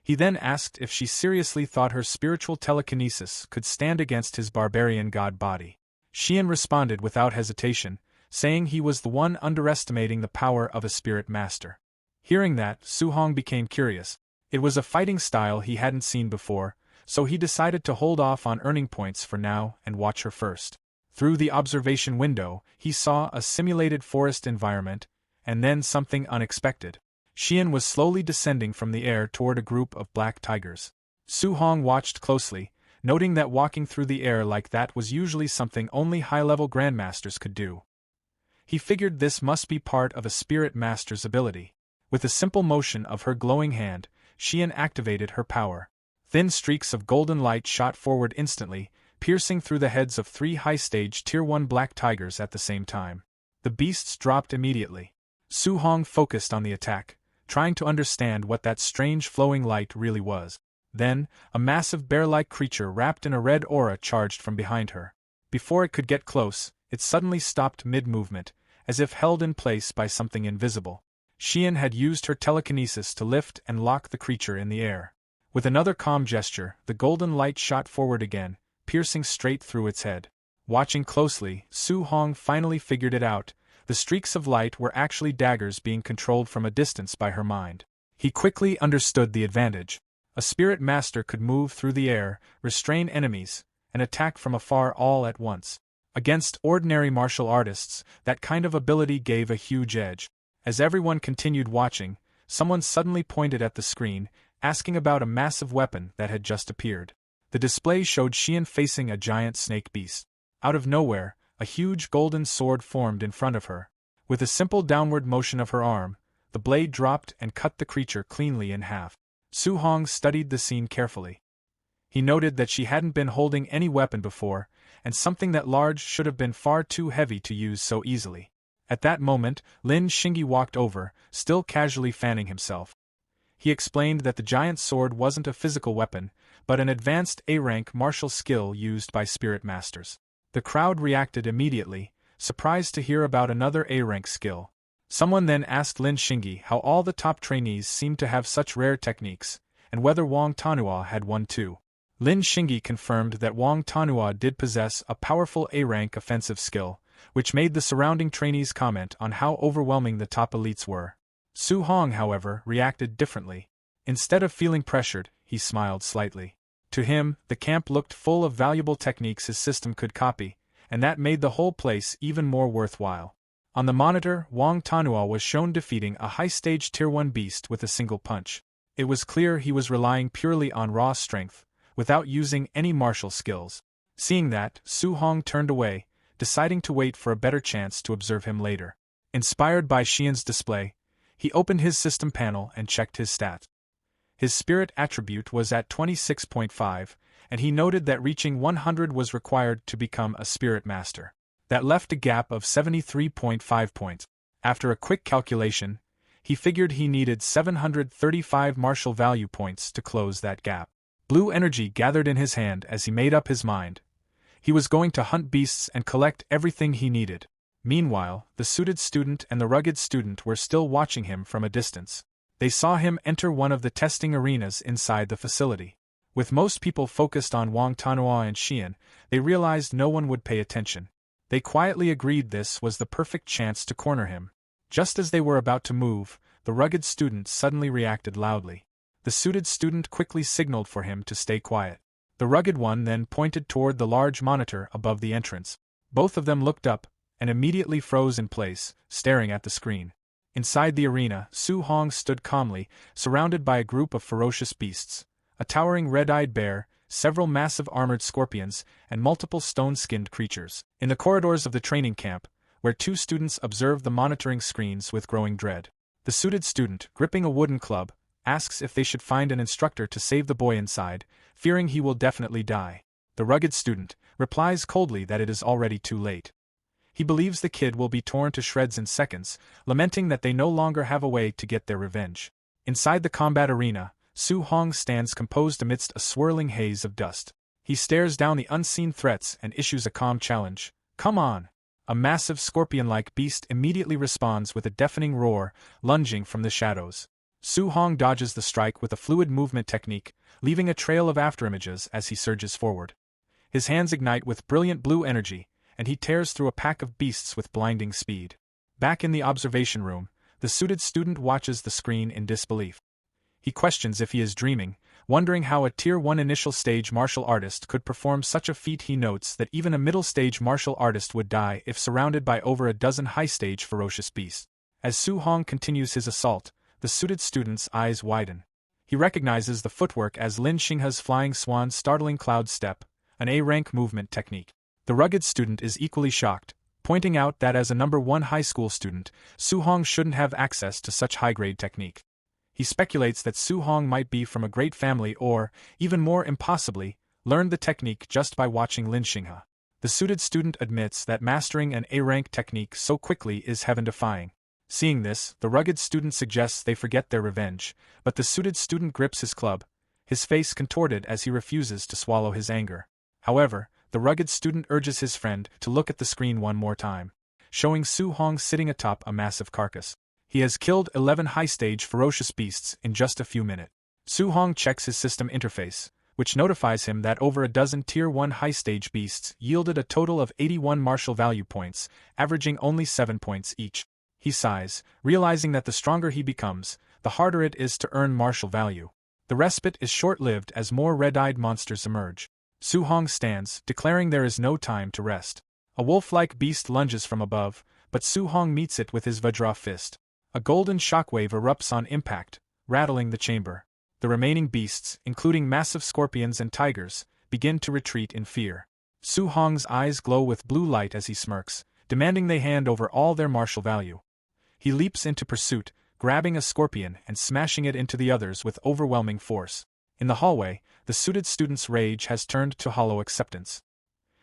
He then asked if she seriously thought her spiritual telekinesis could stand against his barbarian god body. Xian responded without hesitation, saying he was the one underestimating the power of a spirit master. Hearing that, Su Hong became curious. It was a fighting style he hadn't seen before, so he decided to hold off on earning points for now and watch her first. Through the observation window, he saw a simulated forest environment, and then something unexpected. Xian was slowly descending from the air toward a group of black tigers. Su Hong watched closely, noting that walking through the air like that was usually something only high-level grandmasters could do. He figured this must be part of a spirit master's ability. With a simple motion of her glowing hand, Xian activated her power. Thin streaks of golden light shot forward instantly, piercing through the heads of 3 high-stage Tier 1 black tigers at the same time. The beasts dropped immediately. Su Hong focused on the attack, trying to understand what that strange flowing light really was. Then, a massive bear-like creature wrapped in a red aura charged from behind her. Before it could get close, it suddenly stopped mid-movement, as if held in place by something invisible. Xian had used her telekinesis to lift and lock the creature in the air. With another calm gesture, the golden light shot forward again, piercing straight through its head. Watching closely, Su Hong finally figured it out. The streaks of light were actually daggers being controlled from a distance by her mind. He quickly understood the advantage. A spirit master could move through the air, restrain enemies, and attack from afar all at once. Against ordinary martial artists, that kind of ability gave a huge edge. As everyone continued watching, someone suddenly pointed at the screen, asking about a massive weapon that had just appeared. The display showed Xian facing a giant snake beast. Out of nowhere, a huge golden sword formed in front of her. With a simple downward motion of her arm, the blade dropped and cut the creature cleanly in half. Su Hong studied the scene carefully. He noted that she hadn't been holding any weapon before, and something that large should have been far too heavy to use so easily. At that moment, Lin Xingyi walked over, still casually fanning himself. He explained that the giant sword wasn't a physical weapon, but an advanced A-rank martial skill used by spirit masters. The crowd reacted immediately, surprised to hear about another A-rank skill. Someone then asked Lin Xingyi how all the top trainees seemed to have such rare techniques, and whether Wang Tanhua had one too. Lin Xingyi confirmed that Wang Tanhua did possess a powerful A-rank offensive skill, which made the surrounding trainees comment on how overwhelming the top elites were. Su Hong, however, reacted differently. Instead of feeling pressured, he smiled slightly. To him, the camp looked full of valuable techniques his system could copy, and that made the whole place even more worthwhile. On the monitor, Wang Tanhua was shown defeating a high-stage Tier 1 beast with a single punch. It was clear he was relying purely on raw strength, without using any martial skills. Seeing that, Su Hong turned away, deciding to wait for a better chance to observe him later. Inspired by Xian's display, he opened his system panel and checked his stats. His spirit attribute was at 26.5, and he noted that reaching 100 was required to become a spirit master. That left a gap of 73.5 points. After a quick calculation, he figured he needed 735 martial value points to close that gap. Blue energy gathered in his hand as he made up his mind. He was going to hunt beasts and collect everything he needed. Meanwhile, the suited student and the rugged student were still watching him from a distance. They saw him enter one of the testing arenas inside the facility. With most people focused on Wang Tanhua and Xian, they realized no one would pay attention. They quietly agreed this was the perfect chance to corner him. Just as they were about to move, the rugged student suddenly reacted loudly. The suited student quickly signaled for him to stay quiet. The rugged one then pointed toward the large monitor above the entrance. Both of them looked up, and immediately froze in place, staring at the screen. Inside the arena, Su Hong stood calmly, surrounded by a group of ferocious beasts. A towering red-eyed bear, several massive armored scorpions, and multiple stone-skinned creatures. In the corridors of the training camp, where 2 students observed the monitoring screens with growing dread. The suited student, gripping a wooden club, asks if they should find an instructor to save the boy inside, fearing he will definitely die. The rugged student replies coldly that it is already too late. He believes the kid will be torn to shreds in seconds, lamenting that they no longer have a way to get their revenge. Inside the combat arena, Su Hong stands composed amidst a swirling haze of dust. He stares down the unseen threats and issues a calm challenge. "Come on!" A massive scorpion-like beast immediately responds with a deafening roar, lunging from the shadows. Su Hong dodges the strike with a fluid movement technique, leaving a trail of afterimages as he surges forward. His hands ignite with brilliant blue energy, and he tears through a pack of beasts with blinding speed. Back in the observation room, the suited student watches the screen in disbelief. He questions if he is dreaming, Wondering how a Tier 1 initial stage martial artist could perform such a feat, he notes that even a middle stage martial artist would die if surrounded by over a dozen high stage ferocious beasts. As Su Hong continues his assault, the suited student's eyes widen. He recognizes the footwork as Lin Xinghe's flying swan's startling cloud step, an A-rank movement technique. The rugged student is equally shocked, pointing out that as a number 1 high school student, Su Hong shouldn't have access to such high-grade technique. He speculates that Su Hong might be from a great family or, even more impossibly, learned the technique just by watching Lin Xinghe. The suited student admits that mastering an A-rank technique so quickly is heaven-defying. Seeing this, the rugged student suggests they forget their revenge, but the suited student grips his club, his face contorted as he refuses to swallow his anger. However, the rugged student urges his friend to look at the screen one more time, showing Su Hong sitting atop a massive carcass. He has killed 11 high-stage ferocious beasts in just a few minutes. Su Hong checks his system interface, which notifies him that over a dozen Tier 1 high-stage beasts yielded a total of 81 martial value points, averaging only 7 points each. He sighs, realizing that the stronger he becomes, the harder it is to earn martial value. The respite is short-lived as more red-eyed monsters emerge. Su Hong stands, declaring there is no time to rest. A wolf-like beast lunges from above, but Su Hong meets it with his Vajra fist. A golden shockwave erupts on impact, rattling the chamber. The remaining beasts, including massive scorpions and tigers, begin to retreat in fear. Su Hong's eyes glow with blue light as he smirks, demanding they hand over all their martial value. He leaps into pursuit, grabbing a scorpion and smashing it into the others with overwhelming force. In the hallway, the suited student's rage has turned to hollow acceptance.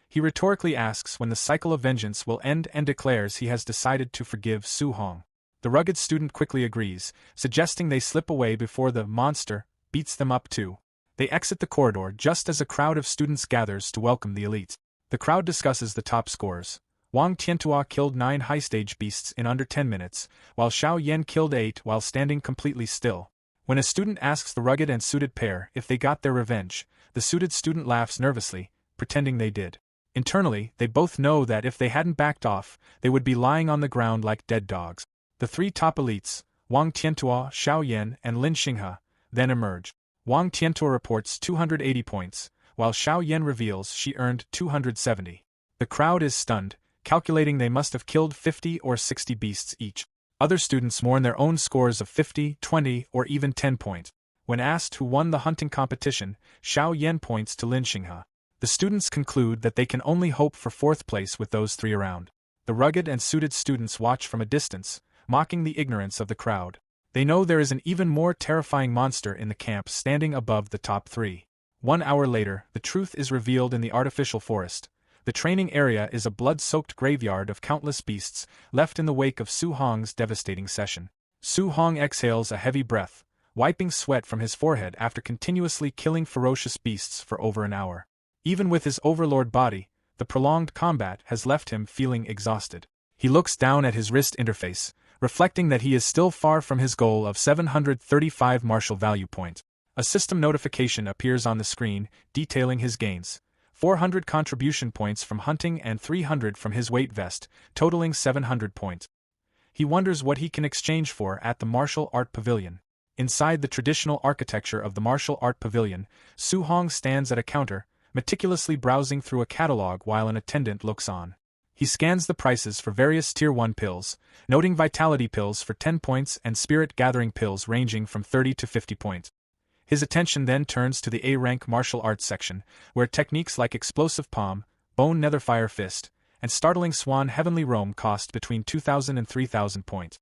He rhetorically asks when the cycle of vengeance will end and declares he has decided to forgive Su Hong. The rugged student quickly agrees, suggesting they slip away before the monster beats them up too. They exit the corridor just as a crowd of students gathers to welcome the elites. The crowd discusses the top scores. Wang Tiantua killed 9 high-stage beasts in under 10 minutes, while Xiao Yan killed 8 while standing completely still. When a student asks the rugged and suited pair if they got their revenge, the suited student laughs nervously, pretending they did. Internally, they both know that if they hadn't backed off, they would be lying on the ground like dead dogs. The 3 top elites, Wang Tiantua, Xiao Yan, and Lin Xinghe, then emerge. Wang Tiantua reports 280 points, while Xiao Yan reveals she earned 270. The crowd is stunned, calculating they must have killed 50 or 60 beasts each. Other students mourn their own scores of 50, 20, or even 10 points. When asked who won the hunting competition, Xiao Yan points to Lin Xinghe. The students conclude that they can only hope for 4th place with those 3 around. The rugged and suited students watch from a distance, mocking the ignorance of the crowd. They know there is an even more terrifying monster in the camp standing above the top 3. 1 hour later, the truth is revealed in the artificial forest. The training area is a blood-soaked graveyard of countless beasts, left in the wake of Su Hong's devastating session. Su Hong exhales a heavy breath, wiping sweat from his forehead after continuously killing ferocious beasts for over an hour. Even with his overlord body, the prolonged combat has left him feeling exhausted. He looks down at his wrist interface, reflecting that he is still far from his goal of 735 martial value points. A system notification appears on the screen, detailing his gains. 400 contribution points from hunting and 300 from his weight vest, totaling 700 points. He wonders what he can exchange for at the martial art pavilion. Inside the traditional architecture of the martial art pavilion, Su Hong stands at a counter, meticulously browsing through a catalog while an attendant looks on. He scans the prices for various Tier 1 pills, noting vitality pills for 10 points and spirit-gathering pills ranging from 30 to 50 points. His attention then turns to the A-rank martial arts section, where techniques like Explosive Palm, Bone Netherfire Fist, and Startling Swan Heavenly Roam cost between 2,000 and 3,000 points.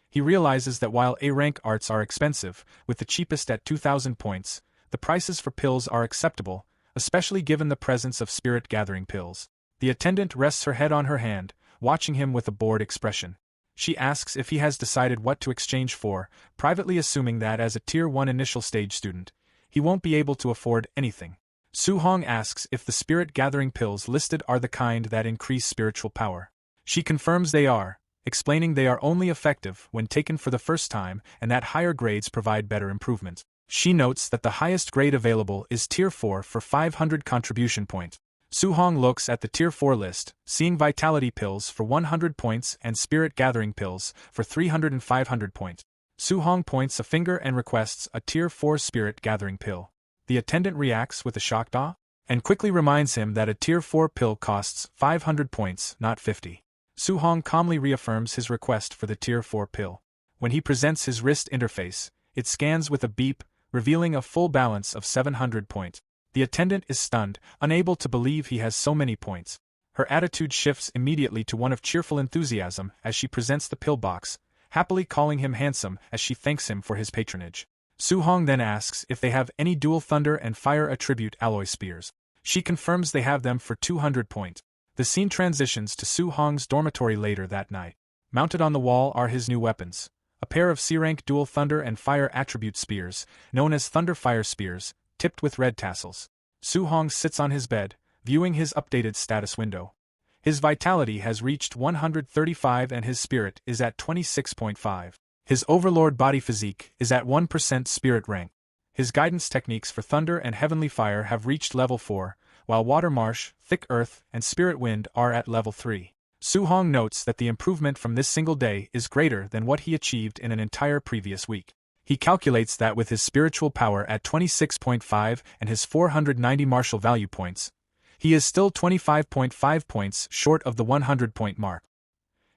He realizes that while A-rank arts are expensive, with the cheapest at 2,000 points, the prices for pills are acceptable, especially given the presence of spirit-gathering pills. The attendant rests her head on her hand, watching him with a bored expression. She asks if he has decided what to exchange for, privately assuming that as a Tier 1 initial stage student, he won't be able to afford anything. Su Hong asks if the spirit-gathering pills listed are the kind that increase spiritual power. She confirms they are, explaining they are only effective when taken for the first time and that higher grades provide better improvements. She notes that the highest grade available is Tier 4 for 500 contribution points. Su Hong looks at the Tier 4 list, seeing Vitality pills for 100 points and Spirit Gathering pills for 300 and 500 points. Su Hong points a finger and requests a Tier 4 Spirit Gathering pill. The attendant reacts with a shocked awe, and quickly reminds him that a Tier 4 pill costs 500 points, not 50. Su-hong calmly reaffirms his request for the Tier 4 pill. When he presents his wrist interface, it scans with a beep, revealing a full balance of 700 points. The attendant is stunned, unable to believe he has so many points. Her attitude shifts immediately to one of cheerful enthusiasm as she presents the pill box, happily calling him handsome as she thanks him for his patronage. Su-hong then asks if they have any dual thunder and fire attribute alloy spears. She confirms they have them for 200 points. The scene transitions to Su-hong's dormitory later that night. Mounted on the wall are his new weapons, a pair of C-rank dual thunder and fire attribute spears, known as Thunder Fire Spears, tipped with red tassels. Su-hong sits on his bed, viewing his updated status window. His vitality has reached 135 and his spirit is at 26.5. His overlord body physique is at 1% spirit rank. His guidance techniques for thunder and heavenly fire have reached level 4, while water marsh, thick earth, and spirit wind are at level 3. Su-hong notes that the improvement from this single day is greater than what he achieved in an entire previous week. He calculates that with his spiritual power at 26.5 and his 490 martial value points, he is still 25.5 points short of the 100-point mark.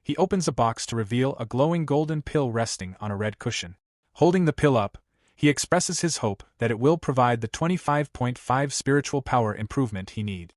He opens a box to reveal a glowing golden pill resting on a red cushion. Holding the pill up, he expresses his hope that it will provide the 25.5 spiritual power improvement he needs.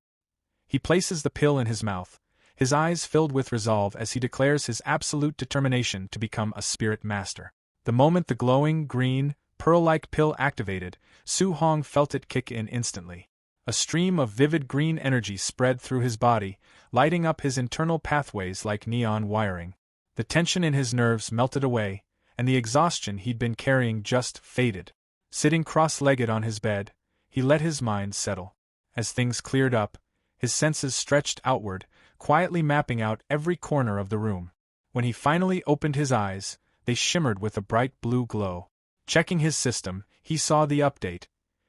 He places the pill in his mouth, his eyes filled with resolve as he declares his absolute determination to become a spirit master. The moment the glowing, green, pearl-like pill activated, Su-hong felt it kick in instantly. A stream of vivid green energy spread through his body, lighting up his internal pathways like neon wiring. The tension in his nerves melted away, and the exhaustion he'd been carrying just faded. Sitting cross-legged on his bed, he let his mind settle. As things cleared up, his senses stretched outward, quietly mapping out every corner of the room. When he finally opened his eyes, they shimmered with a bright blue glow. Checking his system, he saw the update.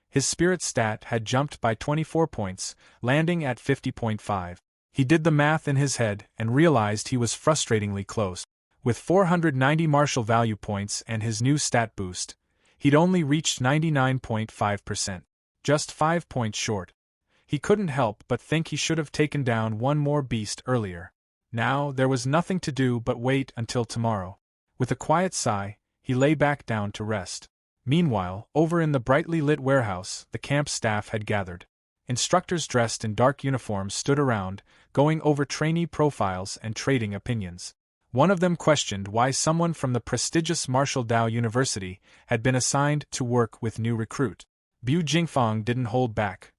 His spirit stat had jumped by 24 points, landing at 50.5. He did the math in his head and realized he was frustratingly close. With 490 martial value points and his new stat boost, he'd only reached 99.5%. Just 5 points short. He couldn't help but think he should have taken down one more beast earlier. Now there was nothing to do but wait until tomorrow. With a quiet sigh, he lay back down to rest. Meanwhile, over in the brightly lit warehouse, the camp staff had gathered. Instructors dressed in dark uniforms stood around, going over trainee profiles and trading opinions. One of them questioned why someone from the prestigious Marshall Dow University had been assigned to work with new recruit. Bu Jingfang didn't hold back.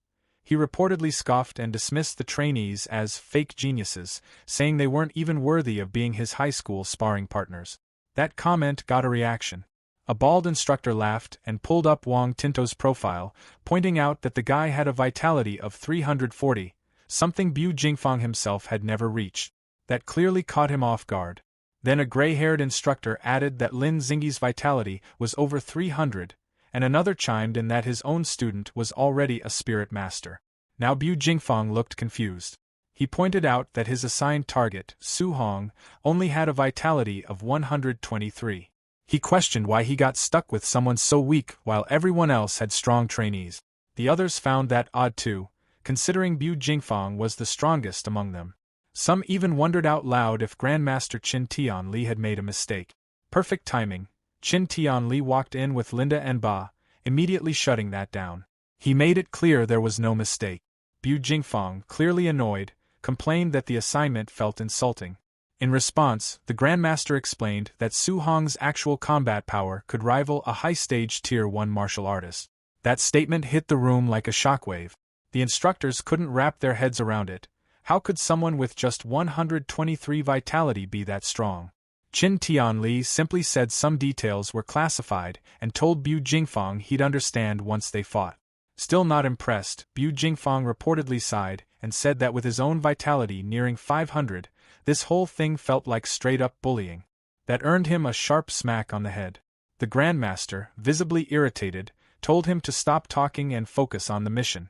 He reportedly scoffed and dismissed the trainees as fake geniuses, saying they weren't even worthy of being his high school sparring partners. That comment got a reaction. A bald instructor laughed and pulled up Wang Tinto's profile, pointing out that the guy had a vitality of 340, something Bu Jingfang himself had never reached. That clearly caught him off guard. Then a gray-haired instructor added that Lin Xingyi's vitality was over 300, and another chimed in that his own student was already a spirit master. Now Bu Jingfang looked confused. He pointed out that his assigned target, Su-hong, only had a vitality of 123. He questioned why he got stuck with someone so weak while everyone else had strong trainees. The others found that odd too, considering Bu Jingfang was the strongest among them. Some even wondered out loud if Grandmaster Qin Tianli had made a mistake. Perfect timing, Qin Tianli walked in with Linda and Ba, immediately shutting that down. He made it clear there was no mistake. Bu Jingfang, clearly annoyed, complained that the assignment felt insulting. In response, the Grandmaster explained that Su-hong's actual combat power could rival a high-stage Tier 1 martial artist. That statement hit the room like a shockwave. The instructors couldn't wrap their heads around it. How could someone with just 123 vitality be that strong? Qin Tianli simply said some details were classified and told Bu Jingfang he'd understand once they fought. Still not impressed, Bu Jingfang reportedly sighed and said that with his own vitality nearing 500, this whole thing felt like straight-up bullying. That earned him a sharp smack on the head. The Grandmaster, visibly irritated, told him to stop talking and focus on the mission.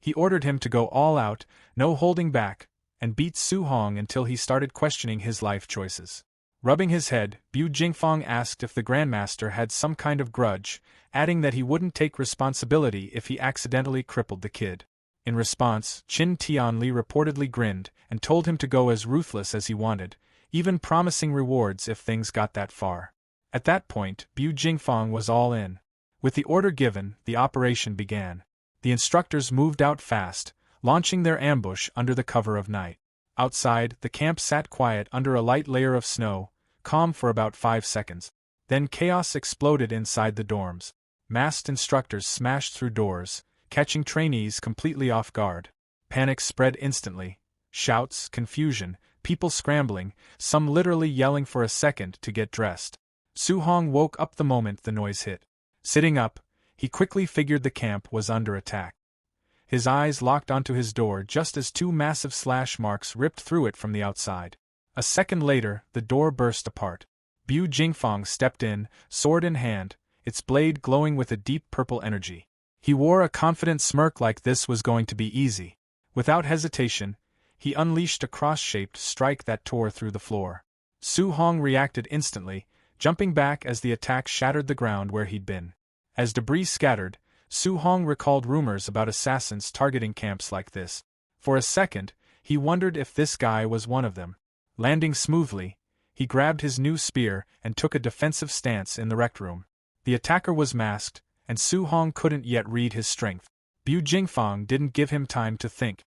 He ordered him to go all out, no holding back, and beat Su-hong until he started questioning his life choices. Rubbing his head, Bu Jingfang asked if the Grandmaster had some kind of grudge, adding that he wouldn't take responsibility if he accidentally crippled the kid. In response, Qin Tianli reportedly grinned and told him to go as ruthless as he wanted, even promising rewards if things got that far. At that point, Bu Jingfang was all in. With the order given, the operation began. The instructors moved out fast, launching their ambush under the cover of night. Outside, the camp sat quiet under a light layer of snow, calm for about 5 seconds. Then chaos exploded inside the dorms. Masked instructors smashed through doors, catching trainees completely off guard. Panic spread instantly. Shouts, confusion, people scrambling, some literally yelling for a second to get dressed. Su Hong woke up the moment the noise hit. Sitting up, he quickly figured the camp was under attack. His eyes locked onto his door just as 2 massive slash marks ripped through it from the outside. A second later, the door burst apart. Bu Jingfang stepped in, sword in hand, its blade glowing with a deep purple energy. He wore a confident smirk like this was going to be easy. Without hesitation, he unleashed a cross-shaped strike that tore through the floor. Su Hong reacted instantly, jumping back as the attack shattered the ground where he'd been. As debris scattered, Su Hong recalled rumors about assassins targeting camps like this. For a second, he wondered if this guy was one of them. Landing smoothly, he grabbed his new spear and took a defensive stance in the rec room. The attacker was masked, and Su Hong couldn't yet read his strength. Bu Jingfang didn't give him time to think.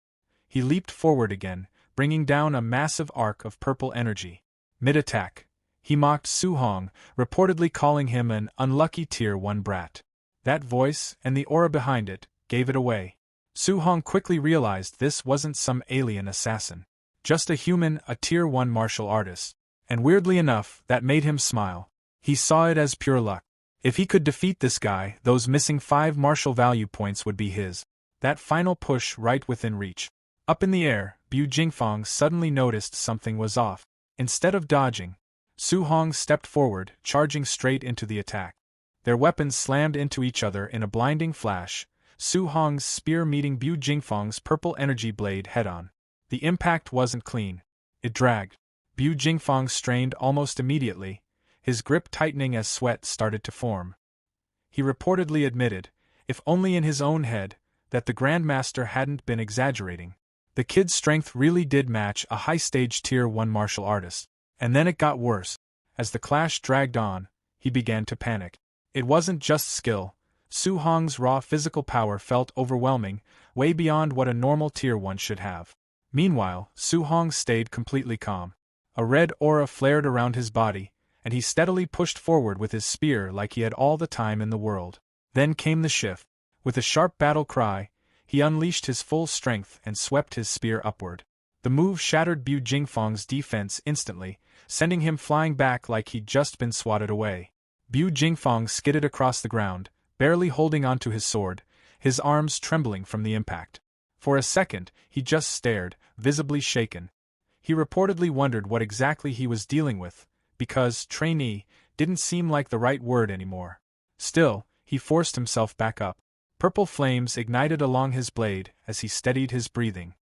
He leaped forward again, bringing down a massive arc of purple energy. Mid-attack, he mocked Su Hong, reportedly calling him an unlucky Tier 1 brat. That voice, and the aura behind it, gave it away. Su Hong quickly realized this wasn't some alien assassin. Just a human, a Tier 1 martial artist. And weirdly enough, that made him smile. He saw it as pure luck. If he could defeat this guy, those missing 5 martial value points would be his. That final push right within reach. Up in the air, Bu Jingfang suddenly noticed something was off. Instead of dodging, Su Hong stepped forward, charging straight into the attack. Their weapons slammed into each other in a blinding flash, Su Hong's spear meeting Bu Jingfang's purple energy blade head-on. The impact wasn't clean. It dragged. Bu Jingfang strained almost immediately, his grip tightening as sweat started to form. He reportedly admitted, if only in his own head, that the Grandmaster hadn't been exaggerating. The kid's strength really did match a high-stage Tier 1 martial artist. And then it got worse. As the clash dragged on, he began to panic. It wasn't just skill. Su Hong's raw physical power felt overwhelming, way beyond what a normal Tier 1 should have. Meanwhile, Su Hong stayed completely calm. A red aura flared around his body, and he steadily pushed forward with his spear like he had all the time in the world. Then came the shift. With a sharp battle cry, he unleashed his full strength and swept his spear upward. The move shattered Bu Jingfang's defense instantly, sending him flying back like he'd just been swatted away. Bu Jingfang skidded across the ground, barely holding onto his sword, his arms trembling from the impact. For a second, he just stared, visibly shaken. He reportedly wondered what exactly he was dealing with, because trainee didn't seem like the right word anymore. Still, he forced himself back up. Purple flames ignited along his blade as he steadied his breathing.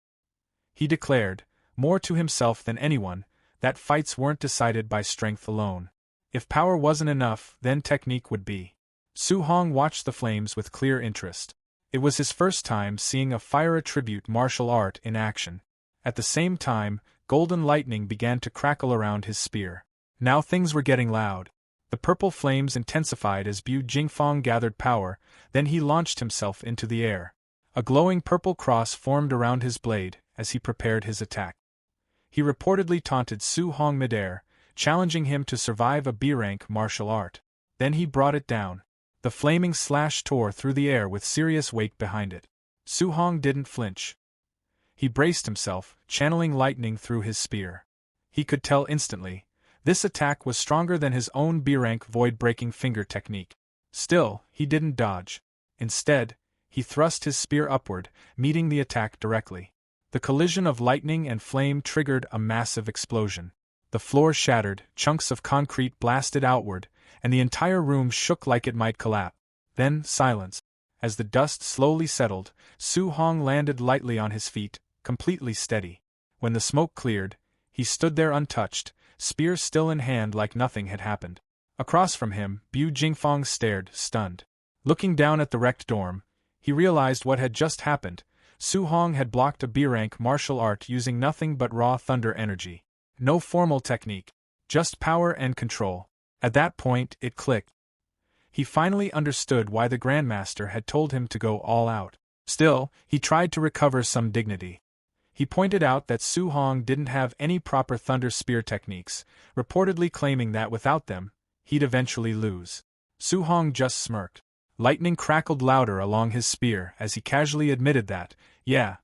He declared, more to himself than anyone, that fights weren't decided by strength alone. If power wasn't enough, then technique would be. Su Hong watched the flames with clear interest. It was his first time seeing a fire attribute martial art in action. At the same time, golden lightning began to crackle around his spear. Now things were getting loud. The purple flames intensified as Bu Jingfang gathered power, then he launched himself into the air. A glowing purple cross formed around his blade as he prepared his attack. He reportedly taunted Su Hong midair, challenging him to survive a B-rank martial art. Then he brought it down. The flaming slash tore through the air with serious weight behind it. Su Hong didn't flinch. He braced himself, channeling lightning through his spear. He could tell instantly, this attack was stronger than his own B-rank void-breaking finger technique. Still, he didn't dodge. Instead, he thrust his spear upward, meeting the attack directly. The collision of lightning and flame triggered a massive explosion. The floor shattered, chunks of concrete blasted outward, and the entire room shook like it might collapse. Then, silence. As the dust slowly settled, Su Hong landed lightly on his feet, completely steady. When the smoke cleared, he stood there untouched, spear still in hand like nothing had happened. Across from him, Bu Jingfang stared, stunned. Looking down at the wrecked dorm, he realized what had just happened. Su Hong had blocked a B-rank martial art using nothing but raw thunder energy. No formal technique. Just power and control. At that point, it clicked. He finally understood why the Grandmaster had told him to go all out. Still, he tried to recover some dignity. He pointed out that Su Hong didn't have any proper thunder spear techniques, reportedly claiming that without them, he'd eventually lose. Su Hong just smirked. Lightning crackled louder along his spear as he casually admitted that, yeah,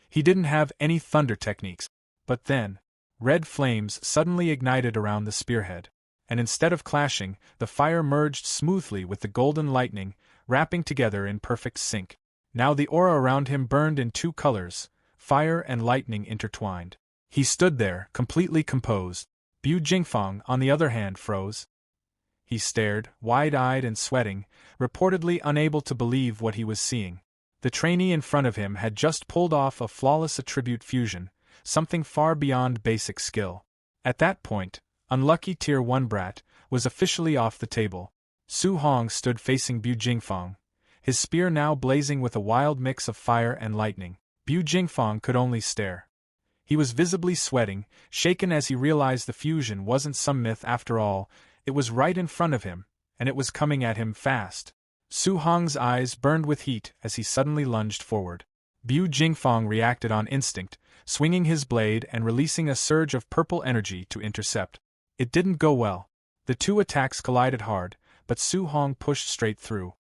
he didn't have any thunder techniques. But then, red flames suddenly ignited around the spearhead, and instead of clashing, the fire merged smoothly with the golden lightning, wrapping together in perfect sync. Now the aura around him burned in two colors, fire and lightning intertwined. He stood there, completely composed. Bu Jingfang, on the other hand, froze. He stared, wide-eyed and sweating, reportedly unable to believe what he was seeing. The trainee in front of him had just pulled off a flawless attribute fusion, something far beyond basic skill. At that point, unlucky Tier 1 brat was officially off the table. Su Hong stood facing Bu Jingfang, his spear now blazing with a wild mix of fire and lightning. Bu Jingfang could only stare. He was visibly sweating, shaken as he realized the fusion wasn't some myth after all. It was right in front of him, and it was coming at him fast. Su Hong's eyes burned with heat as he suddenly lunged forward. Bu Jingfang reacted on instinct, swinging his blade and releasing a surge of purple energy to intercept. It didn't go well. The two attacks collided hard, but Su Hong pushed straight through.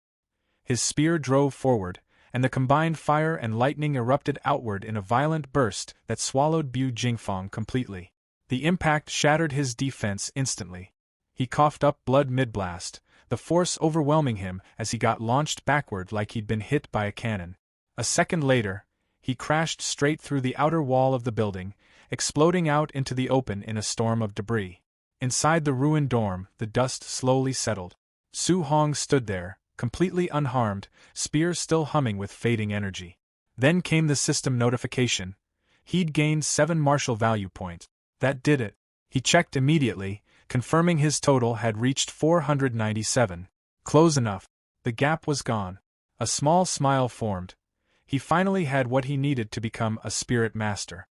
His spear drove forward, and the combined fire and lightning erupted outward in a violent burst that swallowed Bu Jingfang completely. The impact shattered his defense instantly. He coughed up blood mid-blast, the force overwhelming him as he got launched backward like he'd been hit by a cannon. A second later, he crashed straight through the outer wall of the building, exploding out into the open in a storm of debris. Inside the ruined dorm, the dust slowly settled. Su Hong stood there, completely unharmed, spear still humming with fading energy. Then came the system notification. He'd gained 7 martial value points. That did it. He checked immediately, confirming his total had reached 497. Close enough. The gap was gone. A small smile formed. He finally had what he needed to become a spirit master.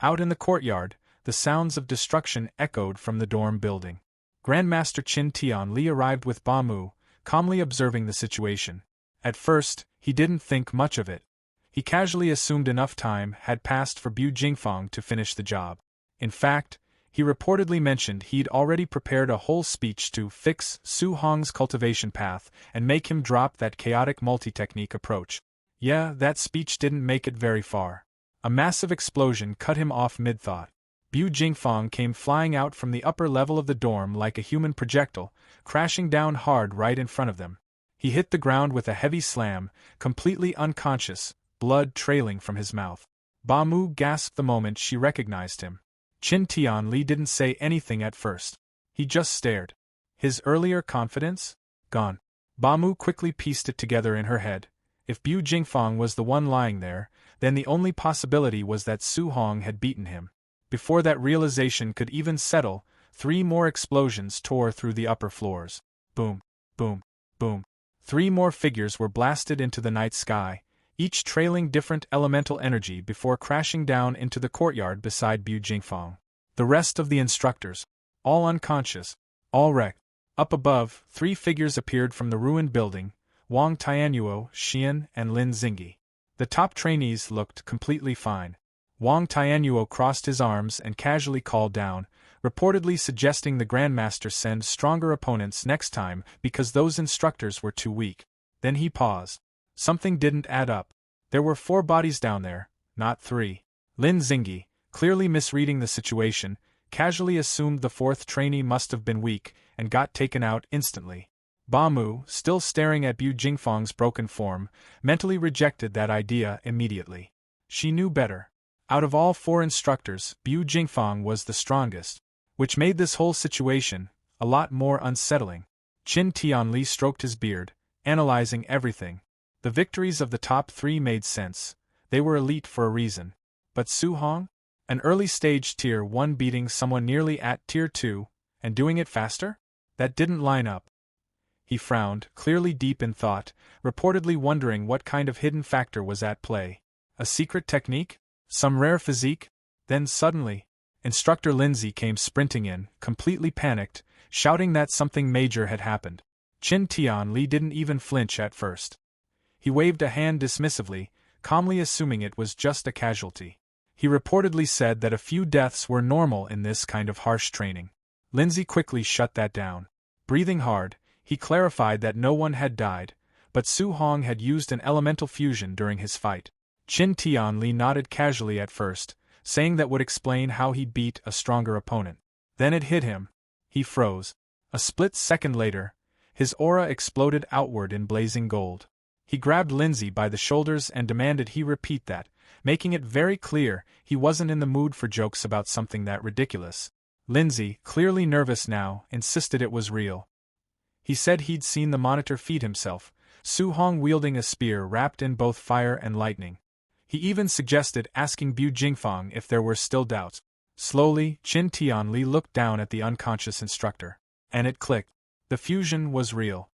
Out in the courtyard, the sounds of destruction echoed from the dorm building. Grandmaster Qin Tianli arrived with Ba Mu, calmly observing the situation. At first, he didn't think much of it. He casually assumed enough time had passed for Bu Jingfang to finish the job. In fact, he reportedly mentioned he'd already prepared a whole speech to fix Su Hong's cultivation path and make him drop that chaotic multi-technique approach. Yeah, that speech didn't make it very far. A massive explosion cut him off mid-thought. Bu Jingfang came flying out from the upper level of the dorm like a human projectile, crashing down hard right in front of them. He hit the ground with a heavy slam, completely unconscious, blood trailing from his mouth. Ba Mu gasped the moment she recognized him. Qin Tianli didn't say anything at first. He just stared. His earlier confidence? Gone. Ba Mu quickly pieced it together in her head. If Bu Jingfang was the one lying there, then the only possibility was that Su Hong had beaten him. Before that realization could even settle, 3 more explosions tore through the upper floors. Boom, boom, boom. 3 more figures were blasted into the night sky, each trailing different elemental energy before crashing down into the courtyard beside Bu Jingfang. The rest of the instructors, all unconscious, all wrecked. Up above, 3 figures appeared from the ruined building: Wang Tianyuo, Xian, and Lin Xingyi. The top trainees looked completely fine. Wang Tianyuo crossed his arms and casually called down, reportedly suggesting the Grandmaster send stronger opponents next time because those instructors were too weak. Then he paused. Something didn't add up. There were 4 bodies down there, not 3. Lin Xingyi, clearly misreading the situation, casually assumed the 4th trainee must have been weak and got taken out instantly. Ba Mu, still staring at Bu Jingfang's broken form, mentally rejected that idea immediately. She knew better. Out of all 4 instructors, Bu Jingfang was the strongest, which made this whole situation a lot more unsettling. Qin Tianli stroked his beard, analyzing everything. The victories of the top 3 made sense. They were elite for a reason. But Su Hong? An early stage Tier 1 beating someone nearly at Tier 2, and doing it faster? That didn't line up. He frowned, clearly deep in thought, reportedly wondering what kind of hidden factor was at play. A secret technique? Some rare physique? Then suddenly, Instructor Lindsay came sprinting in, completely panicked, shouting that something major had happened. Qin Tianli didn't even flinch at first. He waved a hand dismissively, calmly assuming it was just a casualty. He reportedly said that a few deaths were normal in this kind of harsh training. Lindsay quickly shut that down. Breathing hard, he clarified that no one had died, but Su Hong had used an elemental fusion during his fight. Qin Tianli nodded casually at first, saying that would explain how he beat a stronger opponent. Then it hit him. He froze. A split second later, his aura exploded outward in blazing gold. He grabbed Lindsay by the shoulders and demanded he repeat that, making it very clear he wasn't in the mood for jokes about something that ridiculous. Lindsay, clearly nervous now, insisted it was real. He said he'd seen the monitor feed himself, Su Hong wielding a spear wrapped in both fire and lightning. He even suggested asking Bu Jingfang if there were still doubts. Slowly, Qin Tianli looked down at the unconscious instructor. And it clicked. The fusion was real.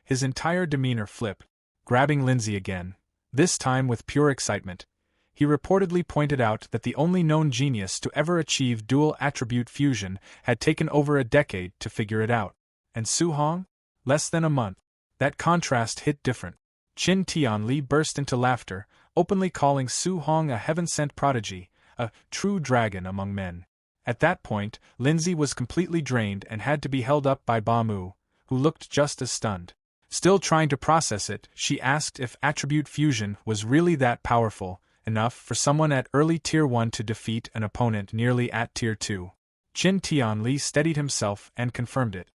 His entire demeanor flipped. Grabbing Lindsay again, this time with pure excitement, he reportedly pointed out that the only known genius to ever achieve dual attribute fusion had taken over a decade to figure it out. And Su Hong? Less than a month. That contrast hit different. Qin Tianli burst into laughter, openly calling Su Hong a heaven-sent prodigy, a true dragon among men. At that point, Lindsay was completely drained and had to be held up by Ba Mu, who looked just as stunned. Still trying to process it, she asked if attribute fusion was really that powerful, enough for someone at early Tier 1 to defeat an opponent nearly at Tier 2. Qin Tianli steadied himself and confirmed it.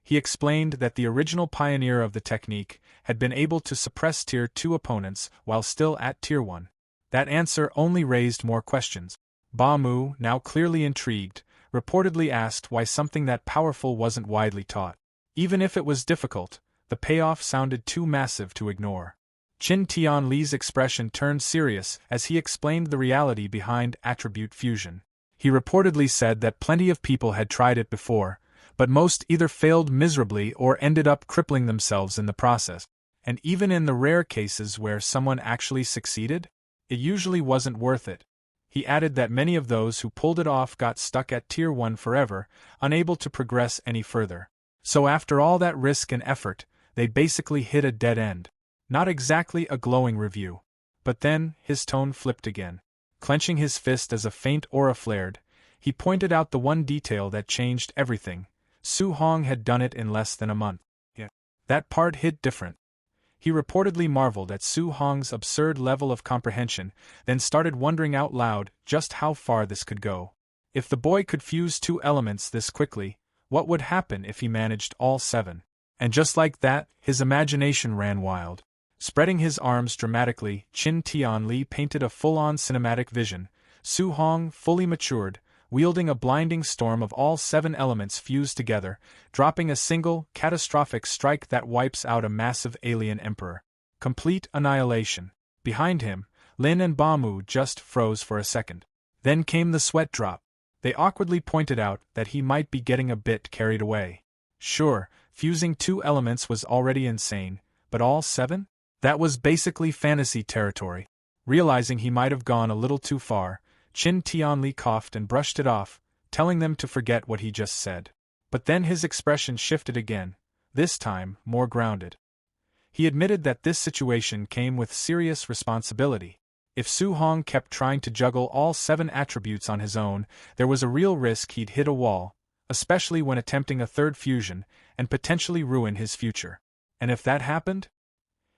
He explained that the original pioneer of the technique had been able to suppress Tier 2 opponents while still at Tier 1. That answer only raised more questions. Ba Mu, now clearly intrigued, reportedly asked why something that powerful wasn't widely taught. Even if it was difficult, the payoff sounded too massive to ignore. Qin Tianli's expression turned serious as he explained the reality behind attribute fusion. He reportedly said that plenty of people had tried it before, but most either failed miserably or ended up crippling themselves in the process. And even in the rare cases where someone actually succeeded, it usually wasn't worth it. He added that many of those who pulled it off got stuck at Tier 1 forever, unable to progress any further. So after all that risk and effort, they basically hit a dead end. Not exactly a glowing review. But then, his tone flipped again. Clenching his fist as a faint aura flared, he pointed out the one detail that changed everything. Su Hong had done it in less than a month. That part hit different. He reportedly marveled at Su Hong's absurd level of comprehension, then started wondering out loud just how far this could go. If the boy could fuse two elements this quickly, what would happen if he managed all 7? And just like that, his imagination ran wild. Spreading his arms dramatically, Qin Tianli painted a full-on cinematic vision. Su Hong, fully matured, wielding a blinding storm of all 7 elements fused together, dropping a single, catastrophic strike that wipes out a massive alien emperor. Complete annihilation. Behind him, Lin and Ba Mu just froze for a second. Then came the sweat drop. They awkwardly pointed out that he might be getting a bit carried away. Sure, fusing 2 elements was already insane, but all 7? That was basically fantasy territory. Realizing he might have gone a little too far, Qin Tianli coughed and brushed it off, telling them to forget what he just said. But then his expression shifted again, this time more grounded. He admitted that this situation came with serious responsibility. If Su Hong kept trying to juggle all 7 attributes on his own, there was a real risk he'd hit a wall, especially when attempting a third fusion, and potentially ruin his future. And if that happened?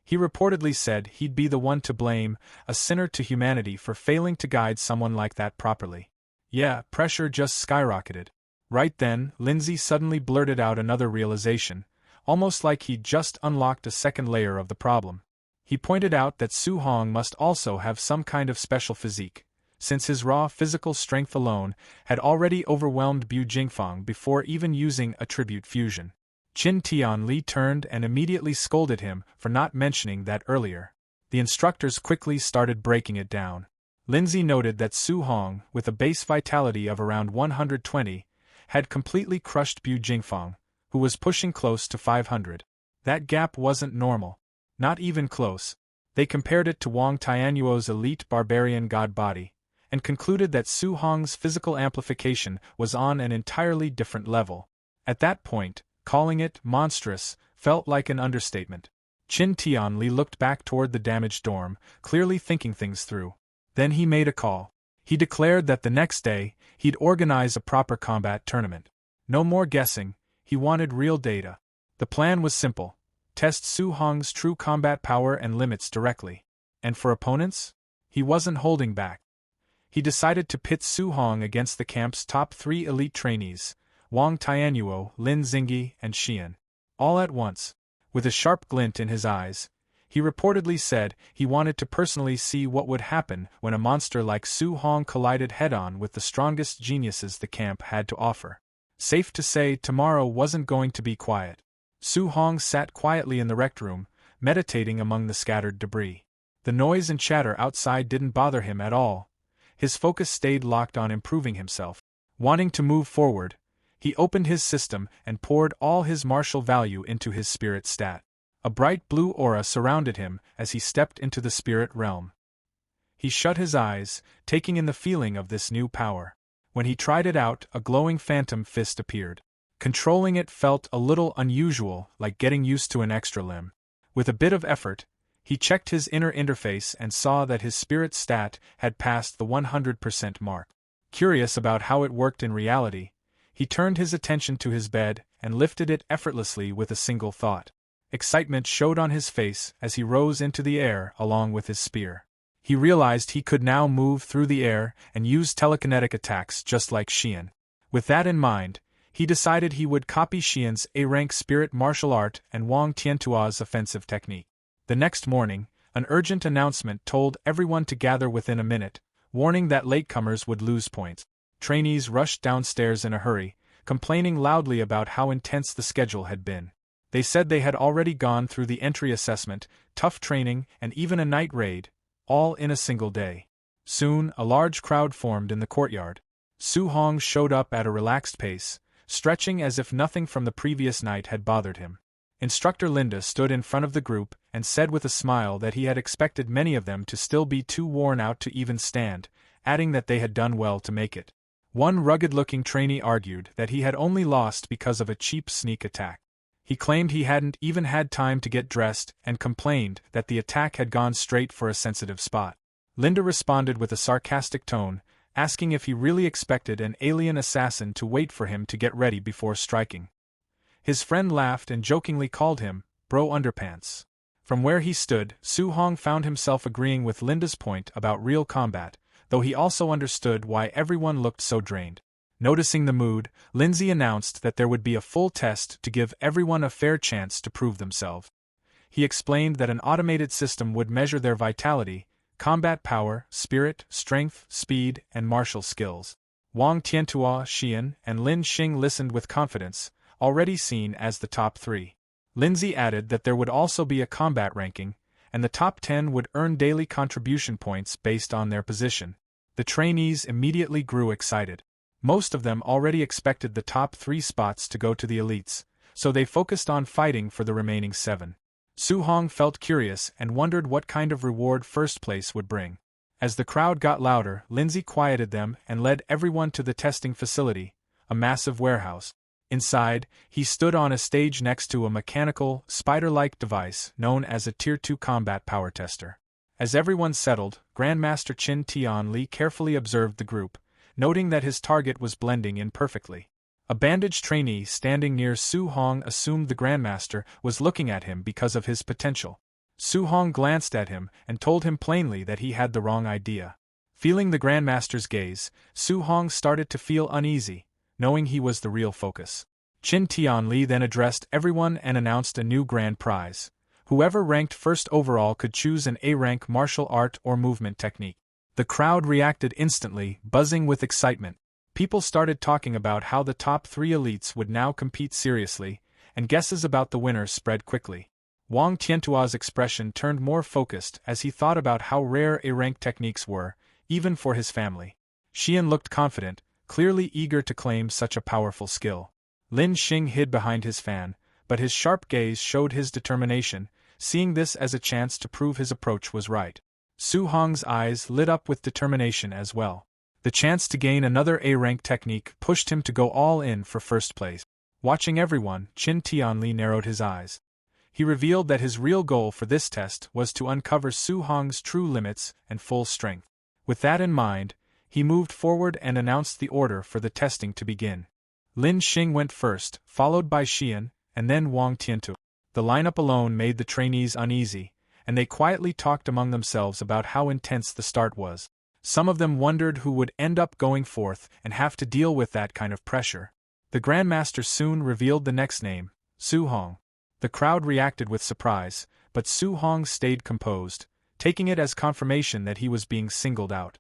He reportedly said he'd be the one to blame, a sinner to humanity for failing to guide someone like that properly. Yeah, pressure just skyrocketed. Right then, Lindsay suddenly blurted out another realization, almost like he'd just unlocked a second layer of the problem. He pointed out that Su Hong must also have some kind of special physique, since his raw physical strength alone had already overwhelmed Bu Jingfang before even using attribute fusion. Qin Tianli turned and immediately scolded him for not mentioning that earlier. The instructors quickly started breaking it down. Lindsay noted that Su Hong, with a base vitality of around 120, had completely crushed Bu Jingfang, who was pushing close to 500. That gap wasn't normal. Not even close. They compared it to Wang Tianyuo's elite barbarian god body, and concluded that Su Hong's physical amplification was on an entirely different level. At that point, calling it monstrous felt like an understatement. Qin Tianli looked back toward the damaged dorm, clearly thinking things through. Then he made a call. He declared that the next day, he'd organize a proper combat tournament. No more guessing, he wanted real data. The plan was simple: test Su Hong's true combat power and limits directly. And for opponents? He wasn't holding back. He decided to pit Su Hong against the camp's top 3 elite trainees, Wang Tianyuo, Lin Xingyi, and Xian. All at once. With a sharp glint in his eyes, he reportedly said he wanted to personally see what would happen when a monster like Su Hong collided head-on with the strongest geniuses the camp had to offer. Safe to say, tomorrow wasn't going to be quiet. Su Hong sat quietly in the rec room, meditating among the scattered debris. The noise and chatter outside didn't bother him at all. His focus stayed locked on improving himself. Wanting to move forward, he opened his system and poured all his martial value into his spirit stat. A bright blue aura surrounded him as he stepped into the spirit realm. He shut his eyes, taking in the feeling of this new power. When he tried it out, a glowing phantom fist appeared. Controlling it felt a little unusual, like getting used to an extra limb. With a bit of effort, he checked his inner interface and saw that his spirit stat had passed the 100% mark. Curious about how it worked in reality, he turned his attention to his bed and lifted it effortlessly with a single thought. Excitement showed on his face as he rose into the air along with his spear. He realized he could now move through the air and use telekinetic attacks just like Xian. With that in mind, he decided he would copy Xian's A-rank spirit martial art and Wang Tiantua's offensive technique. The next morning, an urgent announcement told everyone to gather within a minute, warning that latecomers would lose points. Trainees rushed downstairs in a hurry, complaining loudly about how intense the schedule had been. They said they had already gone through the entry assessment, tough training, and even a night raid, all in a single day. Soon, a large crowd formed in the courtyard. Su Hong showed up at a relaxed pace, stretching as if nothing from the previous night had bothered him. Instructor Linda stood in front of the group and said with a smile that he had expected many of them to still be too worn out to even stand, adding that they had done well to make it. One rugged-looking trainee argued that he had only lost because of a cheap sneak attack. He claimed he hadn't even had time to get dressed and complained that the attack had gone straight for a sensitive spot. Linda responded with a sarcastic tone, asking if he really expected an alien assassin to wait for him to get ready before striking. His friend laughed and jokingly called him, Bro Underpants. From where he stood, Su Hong found himself agreeing with Linda's point about real combat, though he also understood why everyone looked so drained. Noticing the mood, Lindsay announced that there would be a full test to give everyone a fair chance to prove themselves. He explained that an automated system would measure their vitality, combat power, spirit, strength, speed, and martial skills. Wang Tiantua, Xian, and Lin Xing listened with confidence, already seen as the top 3. Lindsay added that there would also be a combat ranking, and the top 10 would earn daily contribution points based on their position. The trainees immediately grew excited. Most of them already expected the top 3 spots to go to the elites, so they focused on fighting for the remaining 7. Su Hong felt curious and wondered what kind of reward first place would bring. As the crowd got louder, Lindsay quieted them and led everyone to the testing facility, a massive warehouse. Inside, he stood on a stage next to a mechanical, spider-like device known as a Tier 2 combat power tester. As everyone settled, Grandmaster Qin Tianli carefully observed the group, noting that his target was blending in perfectly. A bandaged trainee standing near Su Hong assumed the Grandmaster was looking at him because of his potential. Su Hong glanced at him and told him plainly that he had the wrong idea. Feeling the Grandmaster's gaze, Su Hong started to feel uneasy, knowing he was the real focus. Qin Tianli then addressed everyone and announced a new grand prize. Whoever ranked first overall could choose an A-rank martial art or movement technique. The crowd reacted instantly, buzzing with excitement. People started talking about how the top 3 elites would now compete seriously, and guesses about the winner spread quickly. Wang Tiantua's expression turned more focused as he thought about how rare A-rank techniques were, even for his family. Xian looked confident, clearly eager to claim such a powerful skill. Lin Xing hid behind his fan, but his sharp gaze showed his determination, seeing this as a chance to prove his approach was right. Su Hong's eyes lit up with determination as well. The chance to gain another A-rank technique pushed him to go all in for first place. Watching everyone, Qin Tianli narrowed his eyes. He revealed that his real goal for this test was to uncover Su Hong's true limits and full strength. With that in mind, he moved forward and announced the order for the testing to begin. Lin Xing went first, followed by Xian, and then Wang Tiantu. The lineup alone made the trainees uneasy, and they quietly talked among themselves about how intense the start was. Some of them wondered who would end up going forth and have to deal with that kind of pressure. The Grandmaster soon revealed the next name, Su Hong. The crowd reacted with surprise, but Su Hong stayed composed, taking it as confirmation that he was being singled out.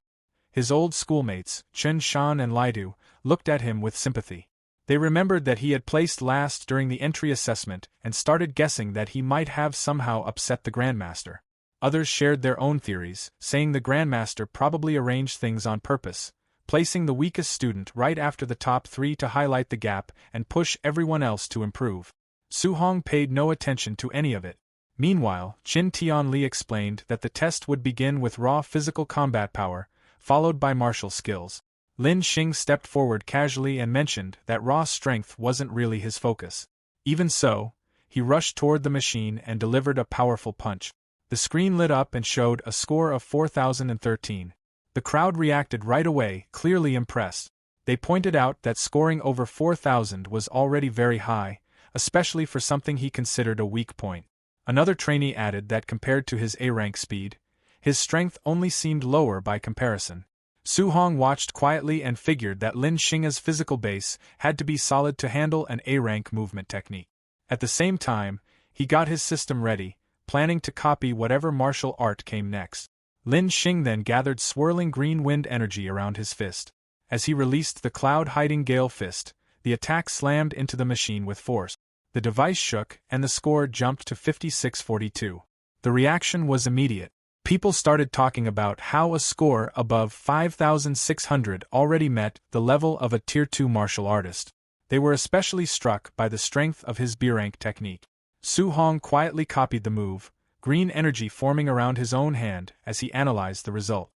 His old schoolmates, Chen Shan and Lidu, looked at him with sympathy. They remembered that he had placed last during the entry assessment and started guessing that he might have somehow upset the Grandmaster. Others shared their own theories, saying the Grandmaster probably arranged things on purpose, placing the weakest student right after the top 3 to highlight the gap and push everyone else to improve. Su Hong paid no attention to any of it. Meanwhile, Qin Tianli explained that the test would begin with raw physical combat power, followed by martial skills. Lin Xing stepped forward casually and mentioned that raw strength wasn't really his focus. Even so, he rushed toward the machine and delivered a powerful punch. The screen lit up and showed a score of 4013. The crowd reacted right away, clearly impressed. They pointed out that scoring over 4000 was already very high, especially for something he considered a weak point. Another trainee added that compared to his A-rank speed, his strength only seemed lower by comparison. Su Hong watched quietly and figured that Lin Xing's physical base had to be solid to handle an A-rank movement technique. At the same time, he got his system ready, planning to copy whatever martial art came next. Lin Xing then gathered swirling green wind energy around his fist. As he released the cloud-hiding gale fist, the attack slammed into the machine with force. The device shook, and the score jumped to 5642. The reaction was immediate. People started talking about how a score above 5,600 already met the level of a Tier 2 martial artist. They were especially struck by the strength of his B-rank technique. Su Hong quietly copied the move, green energy forming around his own hand as he analyzed the result.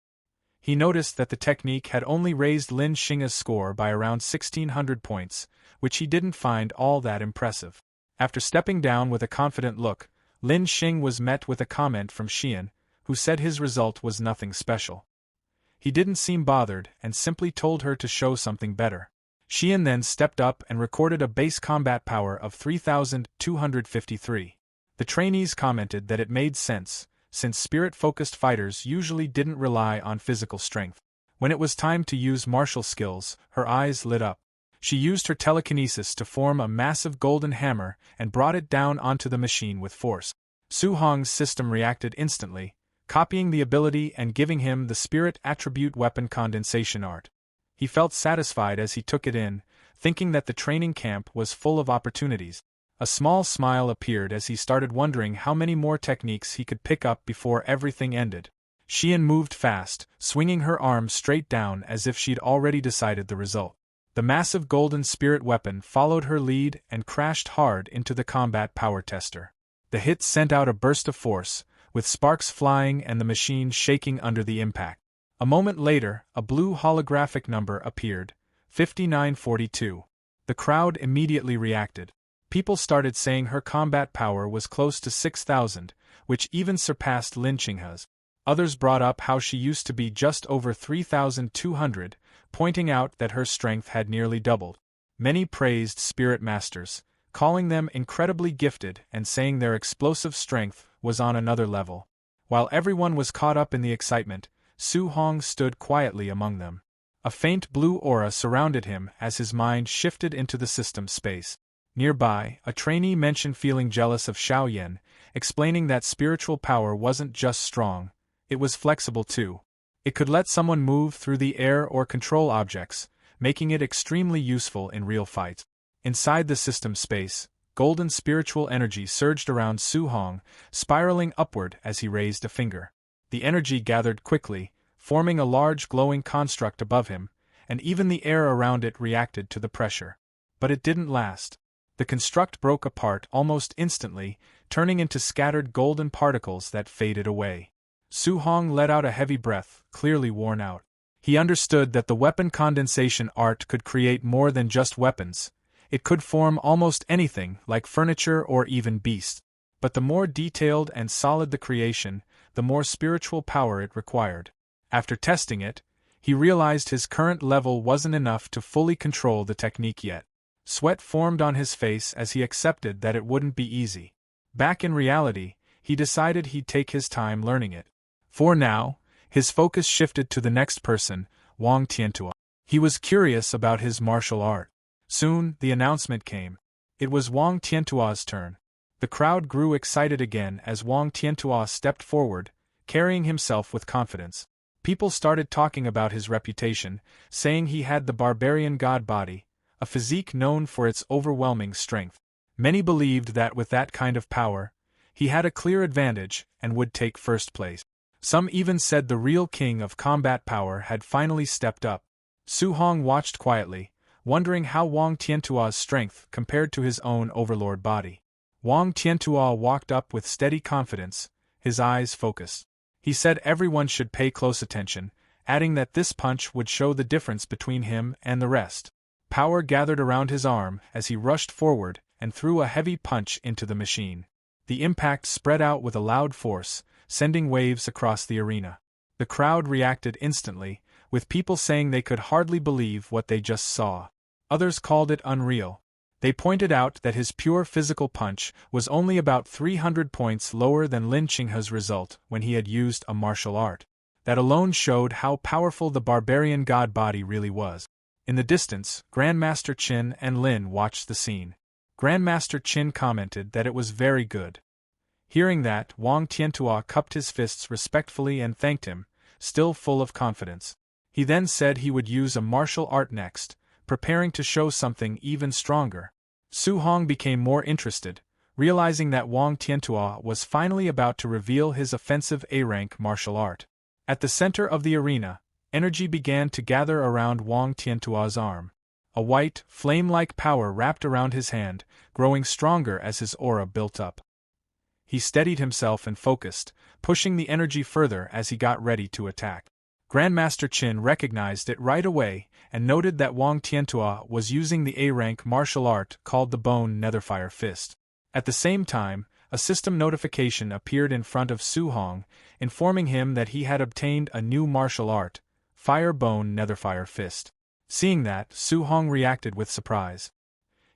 He noticed that the technique had only raised Lin Xing's score by around 1,600 points, which he didn't find all that impressive. After stepping down with a confident look, Lin Xing was met with a comment from Xian, who said his result was nothing special. He didn't seem bothered and simply told her to show something better. Xian then stepped up and recorded a base combat power of 3,253. The trainees commented that it made sense, since spirit-focused fighters usually didn't rely on physical strength. When it was time to use martial skills, her eyes lit up. She used her telekinesis to form a massive golden hammer and brought it down onto the machine with force. Su Hong's system reacted instantly, copying the ability and giving him the spirit attribute weapon condensation art. He felt satisfied as he took it in, thinking that the training camp was full of opportunities. A small smile appeared as he started wondering how many more techniques he could pick up before everything ended. Xian moved fast, swinging her arm straight down as if she'd already decided the result. The massive golden spirit weapon followed her lead and crashed hard into the combat power tester. The hit sent out a burst of force, with sparks flying and the machine shaking under the impact. A moment later, a blue holographic number appeared, 5942. The crowd immediately reacted. People started saying her combat power was close to 6,000, which even surpassed Lin Xing's. Others brought up how she used to be just over 3,200, pointing out that her strength had nearly doubled. Many praised spirit masters, calling them incredibly gifted and saying their explosive strength was on another level. While everyone was caught up in the excitement, Su Hong stood quietly among them. A faint blue aura surrounded him as his mind shifted into the system space. Nearby, a trainee mentioned feeling jealous of Xiao Yan, explaining that spiritual power wasn't just strong, it was flexible too. It could let someone move through the air or control objects, making it extremely useful in real fights. Inside the system space, golden spiritual energy surged around Su Hong, spiraling upward as he raised a finger. The energy gathered quickly, forming a large glowing construct above him, and even the air around it reacted to the pressure. But it didn't last. The construct broke apart almost instantly, turning into scattered golden particles that faded away. Su Hong let out a heavy breath, clearly worn out. He understood that the weapon condensation art could create more than just weapons. It could form almost anything, like furniture or even beasts. But the more detailed and solid the creation, the more spiritual power it required. After testing it, he realized his current level wasn't enough to fully control the technique yet. Sweat formed on his face as he accepted that it wouldn't be easy. Back in reality, he decided he'd take his time learning it. For now, his focus shifted to the next person, Wang Tiantua. He was curious about his martial art. Soon, the announcement came. It was Wang Tiantua's turn. The crowd grew excited again as Wang Tiantua stepped forward, carrying himself with confidence. People started talking about his reputation, saying he had the barbarian god body, a physique known for its overwhelming strength. Many believed that with that kind of power, he had a clear advantage and would take first place. Some even said the real king of combat power had finally stepped up. Su Hong watched quietly, wondering how Wang Tiantua's strength compared to his own overlord body. Wang Tiantua walked up with steady confidence, his eyes focused. He said everyone should pay close attention, adding that this punch would show the difference between him and the rest. Power gathered around his arm as he rushed forward and threw a heavy punch into the machine. The impact spread out with a loud force, sending waves across the arena. The crowd reacted instantly, with people saying they could hardly believe what they just saw. Others called it unreal. They pointed out that his pure physical punch was only about 300 points lower than Lin Qinghe's result when he had used a martial art. That alone showed how powerful the barbarian god body really was. In the distance, Grandmaster Qin and Lin watched the scene. Grandmaster Qin commented that it was very good. Hearing that, Wang Tiantua cupped his fists respectfully and thanked him, still full of confidence. He then said he would use a martial art next, preparing to show something even stronger. Su Hong became more interested, realizing that Wang Tiantua was finally about to reveal his offensive A-rank martial art. At the center of the arena, energy began to gather around Wang Tiantua's arm. A white, flame-like power wrapped around his hand, growing stronger as his aura built up. He steadied himself and focused, pushing the energy further as he got ready to attack. Grandmaster Qin recognized it right away and noted that Wang Tiantua was using the A-rank martial art called the Bone Netherfire Fist. At the same time, a system notification appeared in front of Su Hong, informing him that he had obtained a new martial art, Fire Bone Netherfire Fist. Seeing that, Su Hong reacted with surprise.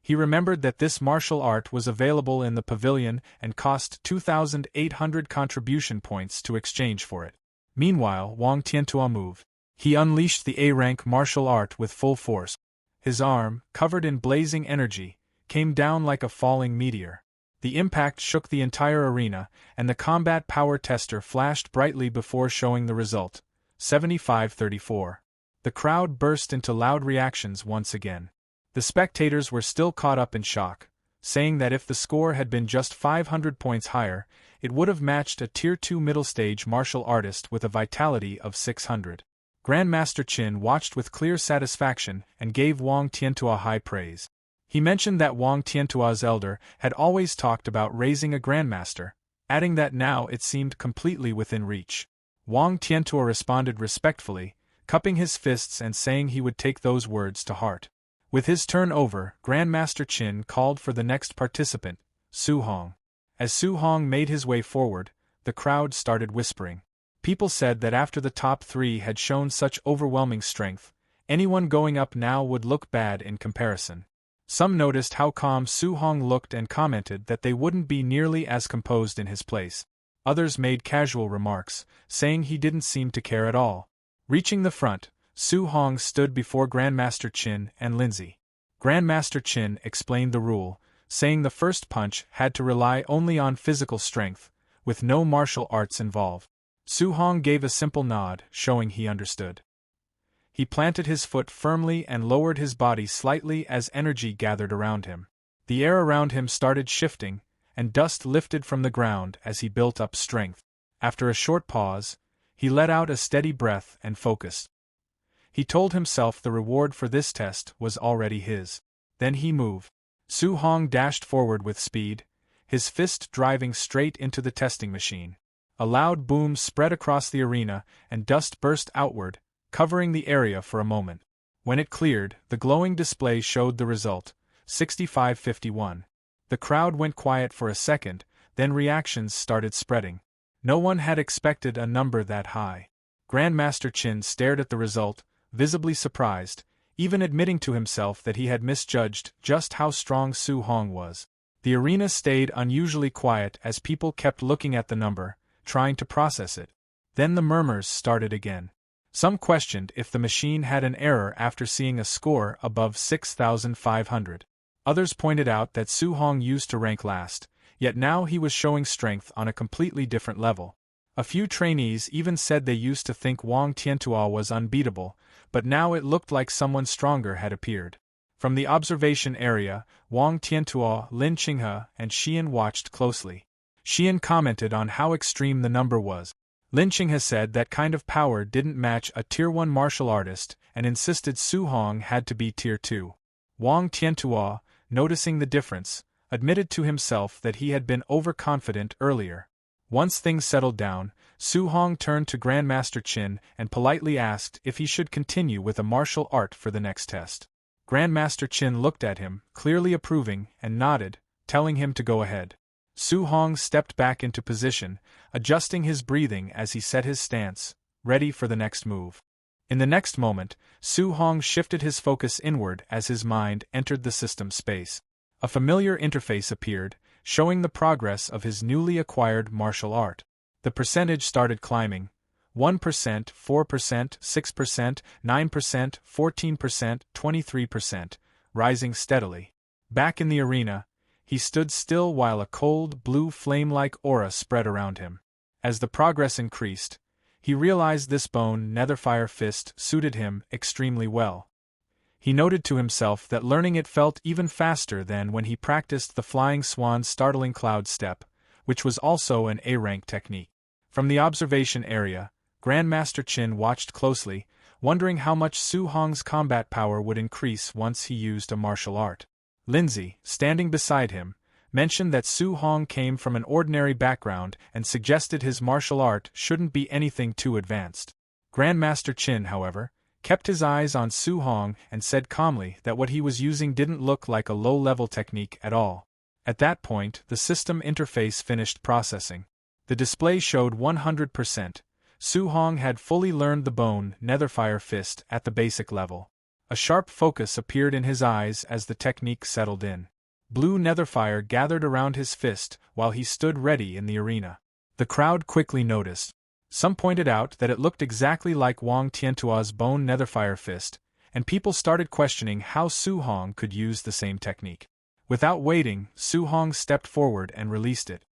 He remembered that this martial art was available in the pavilion and cost 2,800 contribution points to exchange for it. Meanwhile, Wang Tiantua moved. He unleashed the A-rank martial art with full force. His arm, covered in blazing energy, came down like a falling meteor. The impact shook the entire arena, and the combat power tester flashed brightly before showing the result, 7534. The crowd burst into loud reactions once again. The spectators were still caught up in shock, saying that if the score had been just 500 points higher, it would have matched a Tier 2 middle-stage martial artist with a vitality of 600. Grandmaster Qin watched with clear satisfaction and gave Wang Tiantua high praise. He mentioned that Wang Tiantua's elder had always talked about raising a grandmaster, adding that now it seemed completely within reach. Wang Tiantua responded respectfully, cupping his fists and saying he would take those words to heart. With his turn over, Grandmaster Qin called for the next participant, Su Hong. As Su Hong made his way forward, the crowd started whispering. People said that after the top three had shown such overwhelming strength, anyone going up now would look bad in comparison. Some noticed how calm Su Hong looked and commented that they wouldn't be nearly as composed in his place. Others made casual remarks, saying he didn't seem to care at all. Reaching the front, Su Hong stood before Grandmaster Qin and Lindsay. Grandmaster Qin explained the rule, saying the first punch had to rely only on physical strength, with no martial arts involved. Su Hong gave a simple nod, showing he understood. He planted his foot firmly and lowered his body slightly as energy gathered around him. The air around him started shifting, and dust lifted from the ground as he built up strength. After a short pause, He let out a steady breath and focused. He told himself the reward for this test was already his. Then he moved. Su Hong dashed forward with speed, his fist driving straight into the testing machine. A loud boom spread across the arena, and dust burst outward, covering the area for a moment. When it cleared, the glowing display showed the result, 6551. The crowd went quiet for a second, then reactions started spreading. No one had expected a number that high. Grandmaster Qin stared at the result, visibly surprised, even admitting to himself that he had misjudged just how strong Su Hong was. The arena stayed unusually quiet as people kept looking at the number, trying to process it. Then the murmurs started again. Some questioned if the machine had an error after seeing a score above 6,500. Others pointed out that Su Hong used to rank last, yet now he was showing strength on a completely different level. A few trainees even said they used to think Wang Tiantua was unbeatable, but now it looked like someone stronger had appeared. From the observation area, Wang Tiantua, Lin Qinghe, and Xian watched closely. Xian commented on how extreme the number was. Lin Qinghe said that kind of power didn't match a Tier 1 martial artist and insisted Su Hong had to be Tier 2. Wang Tiantua, noticing the difference, admitted to himself that he had been overconfident earlier. Once things settled down, Su Hong turned to Grandmaster Qin and politely asked if he should continue with a martial art for the next test. Grandmaster Qin looked at him, clearly approving, and nodded, telling him to go ahead. Su Hong stepped back into position, adjusting his breathing as he set his stance, ready for the next move. In the next moment, Su Hong shifted his focus inward as his mind entered the system space. A familiar interface appeared, showing the progress of his newly acquired martial art. The percentage started climbing: 1%, 4%, 6%, 9%, 14%, 23%, rising steadily. Back in the arena, he stood still while a cold, blue flame-like aura spread around him. As the progress increased, he realized this bone netherfire fist suited him extremely well. He noted to himself that learning it felt even faster than when he practiced the Flying Swan's startling cloud step, which was also an A-rank technique. From the observation area, Grandmaster Qin watched closely, wondering how much Su Hong's combat power would increase once he used a martial art. Lindsay, standing beside him, mentioned that Su Hong came from an ordinary background and suggested his martial art shouldn't be anything too advanced. Grandmaster Qin, however, kept his eyes on Su Hong and said calmly that what he was using didn't look like a low-level technique at all. At that point, the system interface finished processing. The display showed 100%. Su Hong had fully learned the bone netherfire fist at the basic level. A sharp focus appeared in his eyes as the technique settled in. Blue netherfire gathered around his fist while he stood ready in the arena. The crowd quickly noticed. Some pointed out that it looked exactly like Wang Tiantua's bone netherfire fist, and people started questioning how Su Hong could use the same technique. Without waiting, Su Hong stepped forward and released it.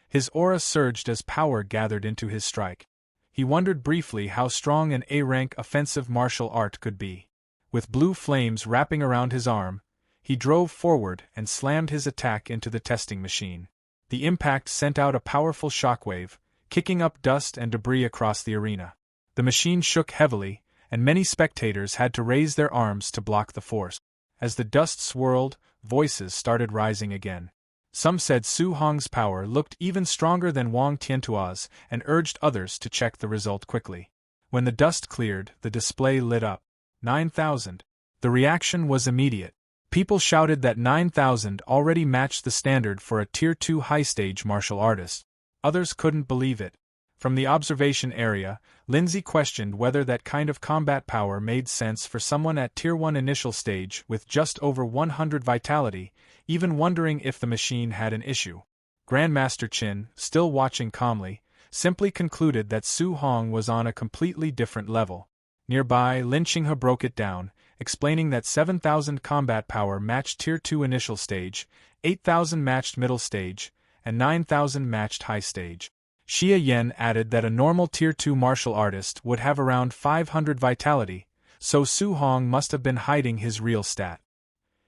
His aura surged as power gathered into his strike. He wondered briefly how strong an A-rank offensive martial art could be. With blue flames wrapping around his arm, he drove forward and slammed his attack into the testing machine. The impact sent out a powerful shockwave, kicking up dust and debris across the arena. The machine shook heavily, and many spectators had to raise their arms to block the force. As the dust swirled, voices started rising again. Some said Su Hong's power looked even stronger than Wang Tiantua's and urged others to check the result quickly. When the dust cleared, the display lit up. 9,000. The reaction was immediate. People shouted that 9,000 already matched the standard for a Tier 2 high-stage martial artist. Others couldn't believe it. From the observation area, Lindsay questioned whether that kind of combat power made sense for someone at Tier 1 initial stage with just over 100 vitality, even wondering if the machine had an issue. Grandmaster Qin, still watching calmly, simply concluded that Su Hong was on a completely different level. Nearby, Lin Qinghe broke it down, explaining that 7,000 combat power matched Tier 2 initial stage, 8,000 matched middle stage, and 9,000 matched high stage. Xia Yan added that a normal Tier 2 martial artist would have around 500 vitality, so Su Hong must have been hiding his real stat.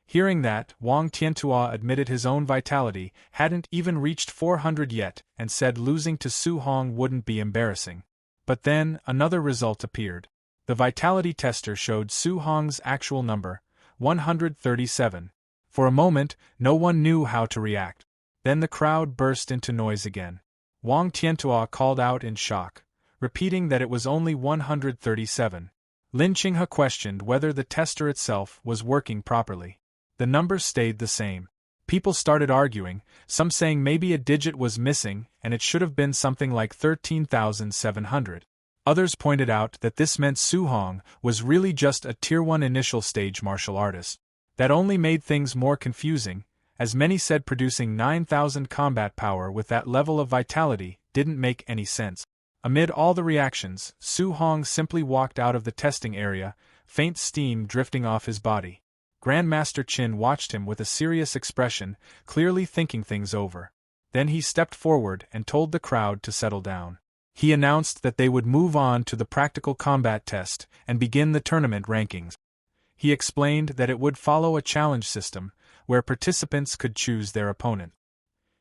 Hearing that, Wang Tiantua admitted his own vitality hadn't even reached 400 yet and said losing to Su Hong wouldn't be embarrassing. But then, another result appeared. The vitality tester showed Su Hong's actual number, 137. For a moment, no one knew how to react. Then the crowd burst into noise again. Wang Tiantua called out in shock, repeating that it was only 137. Lin Qinghe questioned whether the tester itself was working properly. The number stayed the same. People started arguing, some saying maybe a digit was missing and it should have been something like 13,700. Others pointed out that this meant Su Hong was really just a Tier 1 initial stage martial artist. That only made things more confusing, as many said producing 9,000 combat power with that level of vitality didn't make any sense. Amid all the reactions, Su Hong simply walked out of the testing area, faint steam drifting off his body. Grandmaster Qin watched him with a serious expression, clearly thinking things over. Then he stepped forward and told the crowd to settle down. He announced that they would move on to the practical combat test and begin the tournament rankings. He explained that it would follow a challenge system, where participants could choose their opponent.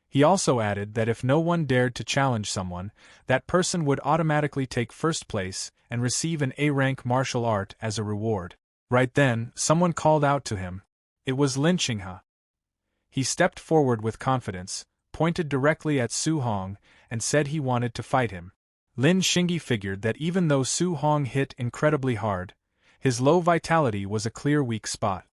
He also added that if no one dared to challenge someone, that person would automatically take first place and receive an A-rank martial art as a reward. Right then, someone called out to him. It was Lin Qinghe. He stepped forward with confidence, pointed directly at Su Hong, and said he wanted to fight him. Lin Qinghe figured that even though Su Hong hit incredibly hard, his low vitality was a clear weak spot.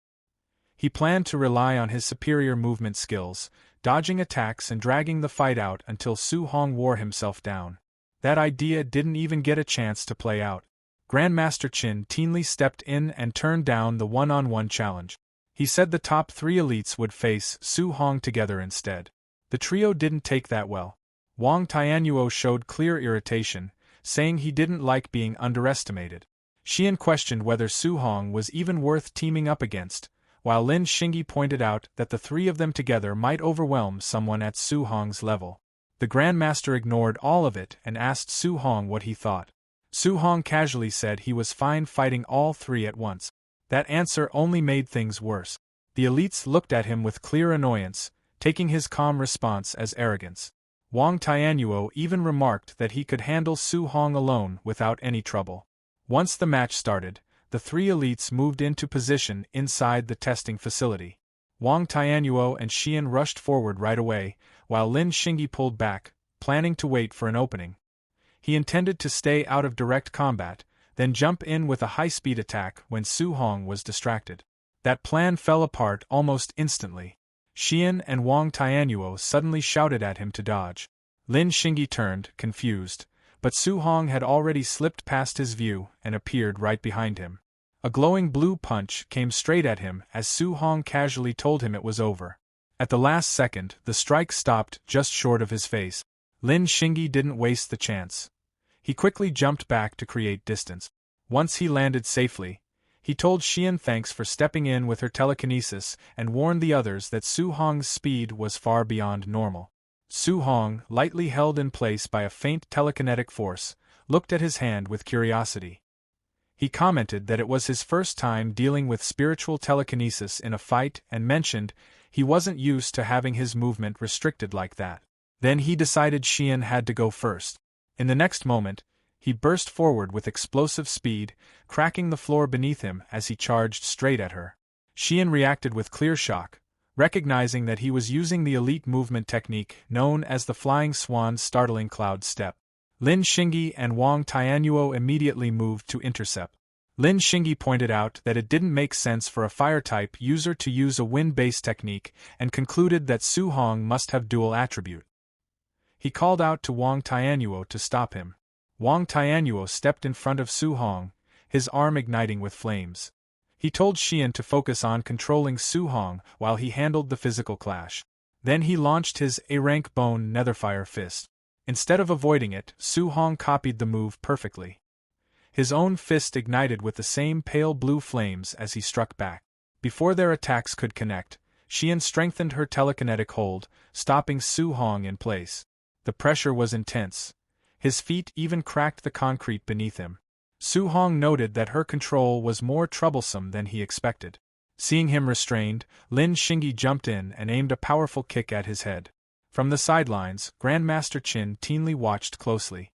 He planned to rely on his superior movement skills, dodging attacks and dragging the fight out until Su Hong wore himself down. That idea didn't even get a chance to play out. Grandmaster Qin keenly stepped in and turned down the one-on-one challenge. He said the top 3 elites would face Su Hong together instead. The trio didn't take that well. Wang Tianyuo showed clear irritation, saying he didn't like being underestimated. Xian questioned whether Su Hong was even worth teaming up against, while Lin Qinghe pointed out that the 3 of them together might overwhelm someone at Su Hong's level. The Grandmaster ignored all of it and asked Su Hong what he thought. Su Hong casually said he was fine fighting all 3 at once. That answer only made things worse. The elites looked at him with clear annoyance, taking his calm response as arrogance. Wang Tianyuo even remarked that he could handle Su Hong alone without any trouble. Once the match started, the 3 elites moved into position inside the testing facility. Wang Tianyuo and Xian rushed forward right away, while Lin Qinghe pulled back, planning to wait for an opening. He intended to stay out of direct combat, then jump in with a high-speed attack when Su Hong was distracted. That plan fell apart almost instantly. Xian and Wang Tianyuo suddenly shouted at him to dodge. Lin Qinghe turned, confused, but Su Hong had already slipped past his view and appeared right behind him. A glowing blue punch came straight at him as Su Hong casually told him it was over. At the last second, the strike stopped just short of his face. Lin Qinghe didn't waste the chance. He quickly jumped back to create distance. Once he landed safely, he told Xian thanks for stepping in with her telekinesis and warned the others that Su Hong's speed was far beyond normal. Su Hong, lightly held in place by a faint telekinetic force, looked at his hand with curiosity. He commented that it was his first time dealing with spiritual telekinesis in a fight and mentioned he wasn't used to having his movement restricted like that. Then he decided Xian had to go first. In the next moment, he burst forward with explosive speed, cracking the floor beneath him as he charged straight at her. Xian reacted with clear shock, recognizing that he was using the elite movement technique known as the Flying Swan's startling cloud step. Lin Qinghe and Wang Tianyuo immediately moved to intercept. Lin Qinghe pointed out that it didn't make sense for a fire-type user to use a wind-based technique and concluded that Su Hong must have dual attribute. He called out to Wang Tianyuo to stop him. Wang Tianyuo stepped in front of Su Hong, his arm igniting with flames. He told Xian to focus on controlling Su Hong while he handled the physical clash. Then he launched his A-rank bone netherfire fist. Instead of avoiding it, Su Hong copied the move perfectly. His own fist ignited with the same pale blue flames as he struck back. Before their attacks could connect, Xian strengthened her telekinetic hold, stopping Su Hong in place. The pressure was intense. His feet even cracked the concrete beneath him. Su Hong noted that her control was more troublesome than he expected. Seeing him restrained, Lin Qinghe jumped in and aimed a powerful kick at his head. From the sidelines, Grandmaster Qin keenly watched closely.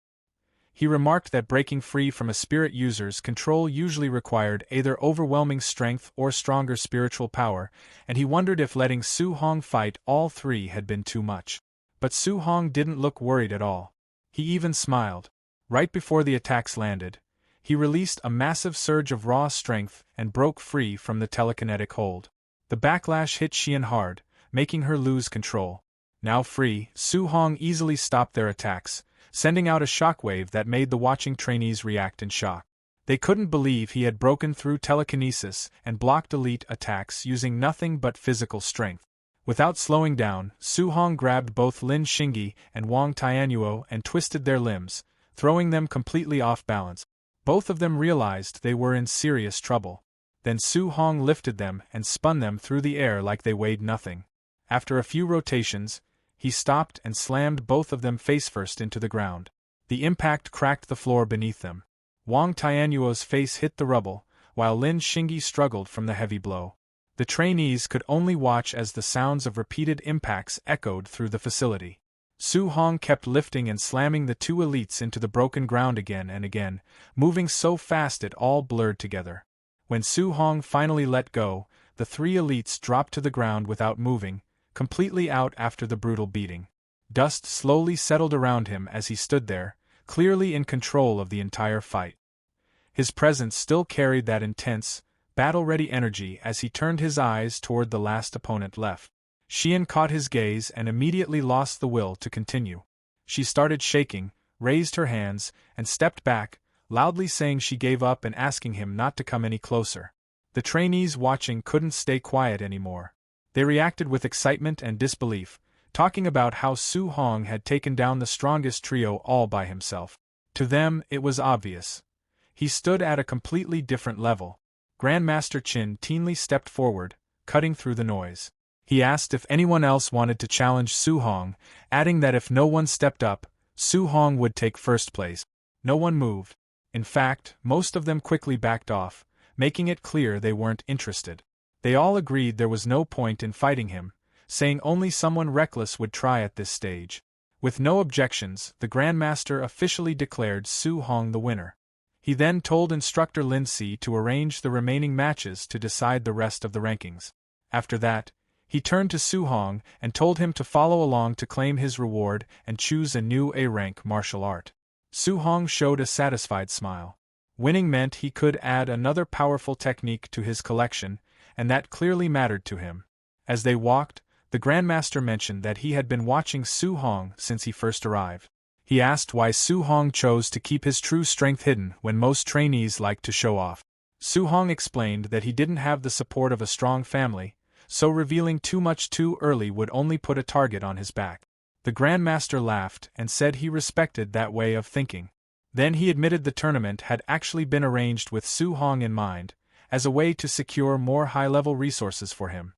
He remarked that breaking free from a spirit user's control usually required either overwhelming strength or stronger spiritual power, and he wondered if letting Su Hong fight all three had been too much. But Su Hong didn't look worried at all. He even smiled. Right before the attacks landed, he released a massive surge of raw strength and broke free from the telekinetic hold. The backlash hit Xian hard, making her lose control. Now free, Su Hong easily stopped their attacks, sending out a shockwave that made the watching trainees react in shock. They couldn't believe he had broken through telekinesis and blocked elite attacks using nothing but physical strength. Without slowing down, Su Hong grabbed both Lin Xingyi and Wang Tianyuo and twisted their limbs, throwing them completely off balance. Both of them realized they were in serious trouble. Then Su Hong lifted them and spun them through the air like they weighed nothing. After a few rotations, he stopped and slammed both of them face-first into the ground. The impact cracked the floor beneath them. Wang Tianyuo's face hit the rubble, while Lin Xingyi struggled from the heavy blow. The trainees could only watch as the sounds of repeated impacts echoed through the facility. Su Hong kept lifting and slamming the two elites into the broken ground again and again, moving so fast it all blurred together. When Su Hong finally let go, the three elites dropped to the ground without moving, completely out after the brutal beating. Dust slowly settled around him as he stood there, clearly in control of the entire fight. His presence still carried that intense, battle-ready energy as he turned his eyes toward the last opponent left. Xian caught his gaze and immediately lost the will to continue. She started shaking, raised her hands, and stepped back, loudly saying she gave up and asking him not to come any closer. The trainees watching couldn't stay quiet anymore. They reacted with excitement and disbelief, talking about how Su Hong had taken down the strongest trio all by himself. To them, it was obvious. He stood at a completely different level. Grandmaster Qin Tianli stepped forward, cutting through the noise. He asked if anyone else wanted to challenge Su Hong, adding that if no one stepped up, Su Hong would take first place. No one moved. In fact, most of them quickly backed off, making it clear they weren't interested. They all agreed there was no point in fighting him, saying only someone reckless would try at this stage. With no objections, the Grandmaster officially declared Su Hong the winner. He then told instructor Lin Si to arrange the remaining matches to decide the rest of the rankings. After that, he turned to Su Hong and told him to follow along to claim his reward and choose a new A-rank martial art. Su Hong showed a satisfied smile. Winning meant he could add another powerful technique to his collection, and that clearly mattered to him. As they walked, the Grandmaster mentioned that he had been watching Su Hong since he first arrived. He asked why Su Hong chose to keep his true strength hidden when most trainees like to show off. Su Hong explained that he didn't have the support of a strong family, so revealing too much too early would only put a target on his back. The Grandmaster laughed and said he respected that way of thinking. Then he admitted the tournament had actually been arranged with Su Hong in mind, as a way to secure more high-level resources for him.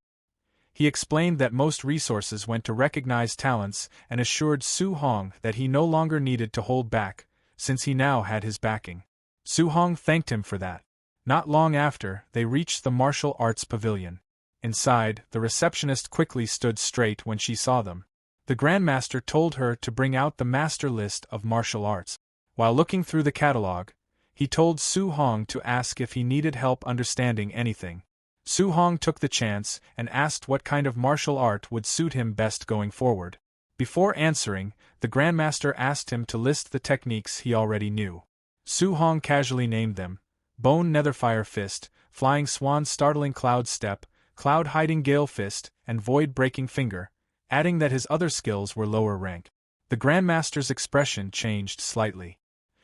He explained that most resources went to recognize talents and assured Su Hong that he no longer needed to hold back, since he now had his backing. Su Hong thanked him for that. Not long after, they reached the martial arts pavilion. Inside, the receptionist quickly stood straight when she saw them. The Grandmaster told her to bring out the master list of martial arts. While looking through the catalog, he told Su Hong to ask if he needed help understanding anything. Su Hong took the chance and asked what kind of martial art would suit him best going forward. Before answering, the Grandmaster asked him to list the techniques he already knew. Su Hong casually named them: Bone Netherfire Fist, Flying Swan Startling Cloud Step, Cloud Hiding Gale Fist, and Void Breaking Finger, adding that his other skills were lower rank. The Grandmaster's expression changed slightly.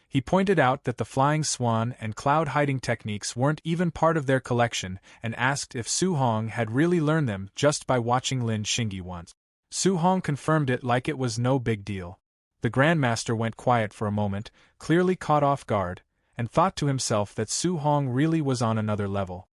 He pointed out that the Flying Swan and Cloud Hiding techniques weren't even part of their collection and asked if Su Hong had really learned them just by watching Lin Xingyi once. Su Hong confirmed it like it was no big deal. The Grandmaster went quiet for a moment, clearly caught off guard, and thought to himself that Su Hong really was on another level.